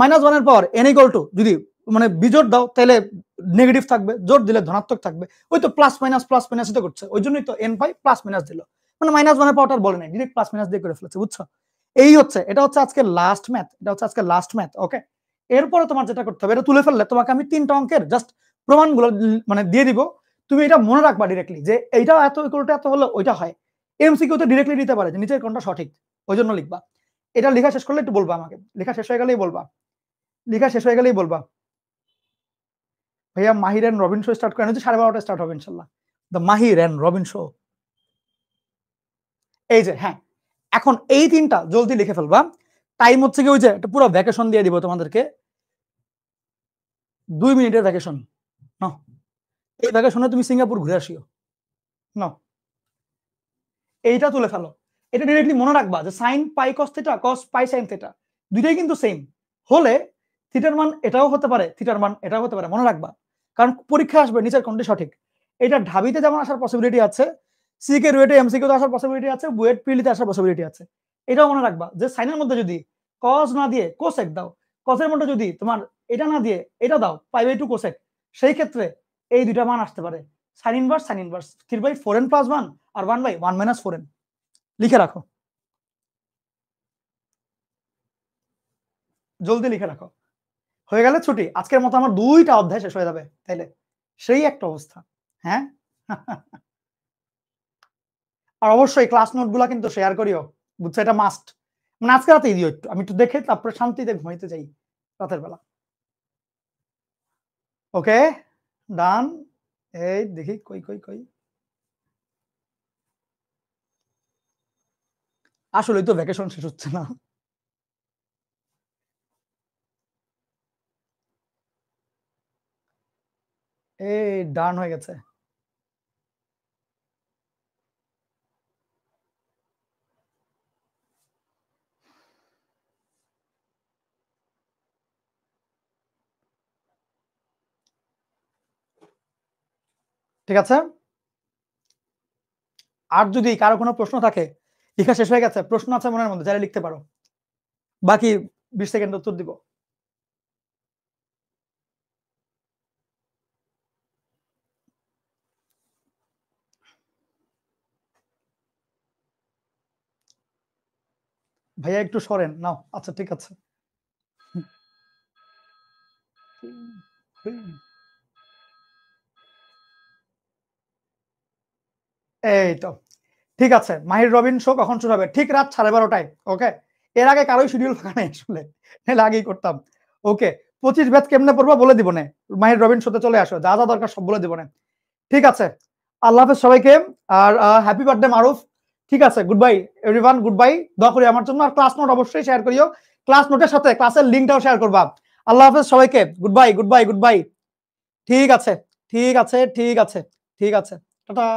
-1 এর পাওয়ার n ইকুয়াল টু যদি মানে বিজোড় দাও তাহলে নেগেটিভ থাকবে, জোড় দিলে ধনাত্মক থাকবে, ওই তো প্লাস মাইনাস এটা করছে, ওই জন্যই তো n π প্লাস মাইনাস দিল, মানে -1 এর পাওয়ারটা বলে নাই, ডাইরেক্ট প্লাস মাইনাস দিয়ে করে ফেলেছে, বুঝছো? এই হচ্ছে, এটা হচ্ছে আজকে লাস্ট ম্যাথ, এটা হচ্ছে আজকে লাস্ট ম্যাথ। ওকে, এরপরে তোমার যেটা করতে হবে, এটা তুলে ফেললে তোমাকে আমি 3টা অঙ্কের জাস্ট প্রমাণগুলো মানে দিয়ে দিব, তুমি এটা মনে রাখবা ডিরেক্টলি যে এইটা এত ইকুয়াল টু এত হলো ওইটা হয়। এমসিকিউ তে ডিরেক্টলি দিতে পারে যে নিচের কোনটা সঠিক, ওই জন্য লিখবা। এটা লেখা শেষ করলে একটু বলবা আমাকে, লেখা শেষ হয়ে গেলেই বলবা, লেখা শেষ হয়ে গেলেই বলবা। ভাইয়া Mahir and Robin show start করেন, 12:30 স্টার্ট হবে ইনশাআল্লাহ, the Mahir and Robin show. এই যে হ্যাঁ, এখন এই 3টা জলদি লিখে ফেলবা। টাইম হচ্ছে কি, ওই যে একটা পুরো ভ্যাকেশন দিয়ে দিব তোমাদেরকে, 2 মিনিটের ভ্যাকেশন নাও। এই ভ্যাকেশনে তুমি সিঙ্গাপুর ঘুরে আসিও, নাও এইটা তুলে ফেলো। এটা ডিরেক্টলি মনে রাখবা যে sin π cos theta cos π sin theta দুইটাই কিন্তু সেম হলে থিটার মান এটাও হতে পারে, থিটার মান এটাও হতে পারে, মনে রাখবা, কারণ পরীক্ষা আসবে নিচের কোনটি সঠিক। এটা ঢাবিতে যেমন আসার পসিবিলিটি আছে, সিকে রুয়েটে এমসিকিউ তে আসার পসিবিলিটি আছে, বুয়েট পিলিতে আসার পসিবিলিটি আছে। এটাও মনে রাখবা যে সাইনের মধ্যে যদি cos না দিয়ে কোসেক দাও, cos-এর মধ্যে যদি তোমার এটা না দিয়ে এটা দাও π/2 কোসেক, সেই ক্ষেত্রে এই দুইটা মান আসতে পারে, sin ইনভার্স 3/4n + 1 আর 1/1 - 4n। লিখে রাখো, জলদি লিখে রাখো। হয়ে গেলে ছুটি, আজকের মতো আমার 2টা অধ্যায় শেষ হয়ে যাবে তাইলে, সেই একটা অবস্থা। হ্যাঁ আর অবশ্যই ক্লাস নোটগুলা কিন্তু শেয়ার করিও, বুঝছো? এটা মাস্ট। মানে আজকে রাতেই দিও একটু, আমি একটু দেখে তারপরে শান্তিতে ঘুমাইতে যাই রাতের বেলা। ওকে, ডান। এই দেখি কই কই কই, আসলেই তো ভ্যাকেশন শেষ হচ্ছে না। এই ডান হয়ে গেছে। ঠিক আছে, আর যদি কারো কোনো প্রশ্ন থাকে, লেখা শেষ হয়ে গেছে, প্রশ্ন আছে মনের মধ্যে, যারা লিখতে পারো, বাকি 20 সেকেন্ড উত্তর দিব। ভাইয়া একটু সরেন, নাও, আচ্ছা ঠিক আছে। এই তো ঠিক আছে, মাহির রবিন শো কখন শুরু হবে? ঠিক রাত 12:30টায়। ওকে, এর আগে কারোই শিডিউল ফাঁকা নেই আসলে, নাহলে আগেই করতাম। ওকে, 25 ব্যাচ কেমনে পড়বো বলে দিব না, মাহির রবিন শোতে চলে আসো, যা যা দরকার সব বলে দিব না। ঠিক আছে, আল্লাহ হাফেজ সবাইকে, আর হ্যাপি বার্থডে মারুফ। ঠিক আছে, good bye everyone, good bye. দোয়া করি আমার জন্য, আর ক্লাস নোট অবশ্যই শেয়ার করিও, ক্লাস নোটের সাথে ক্লাসের লিংকটাও শেয়ার করবা। আল্লাহ হাফেজ সবাইকে, good bye good bye good bye. ঠিক আছে ঠিক আছে ঠিক আছে ঠিক আছে, টাটা।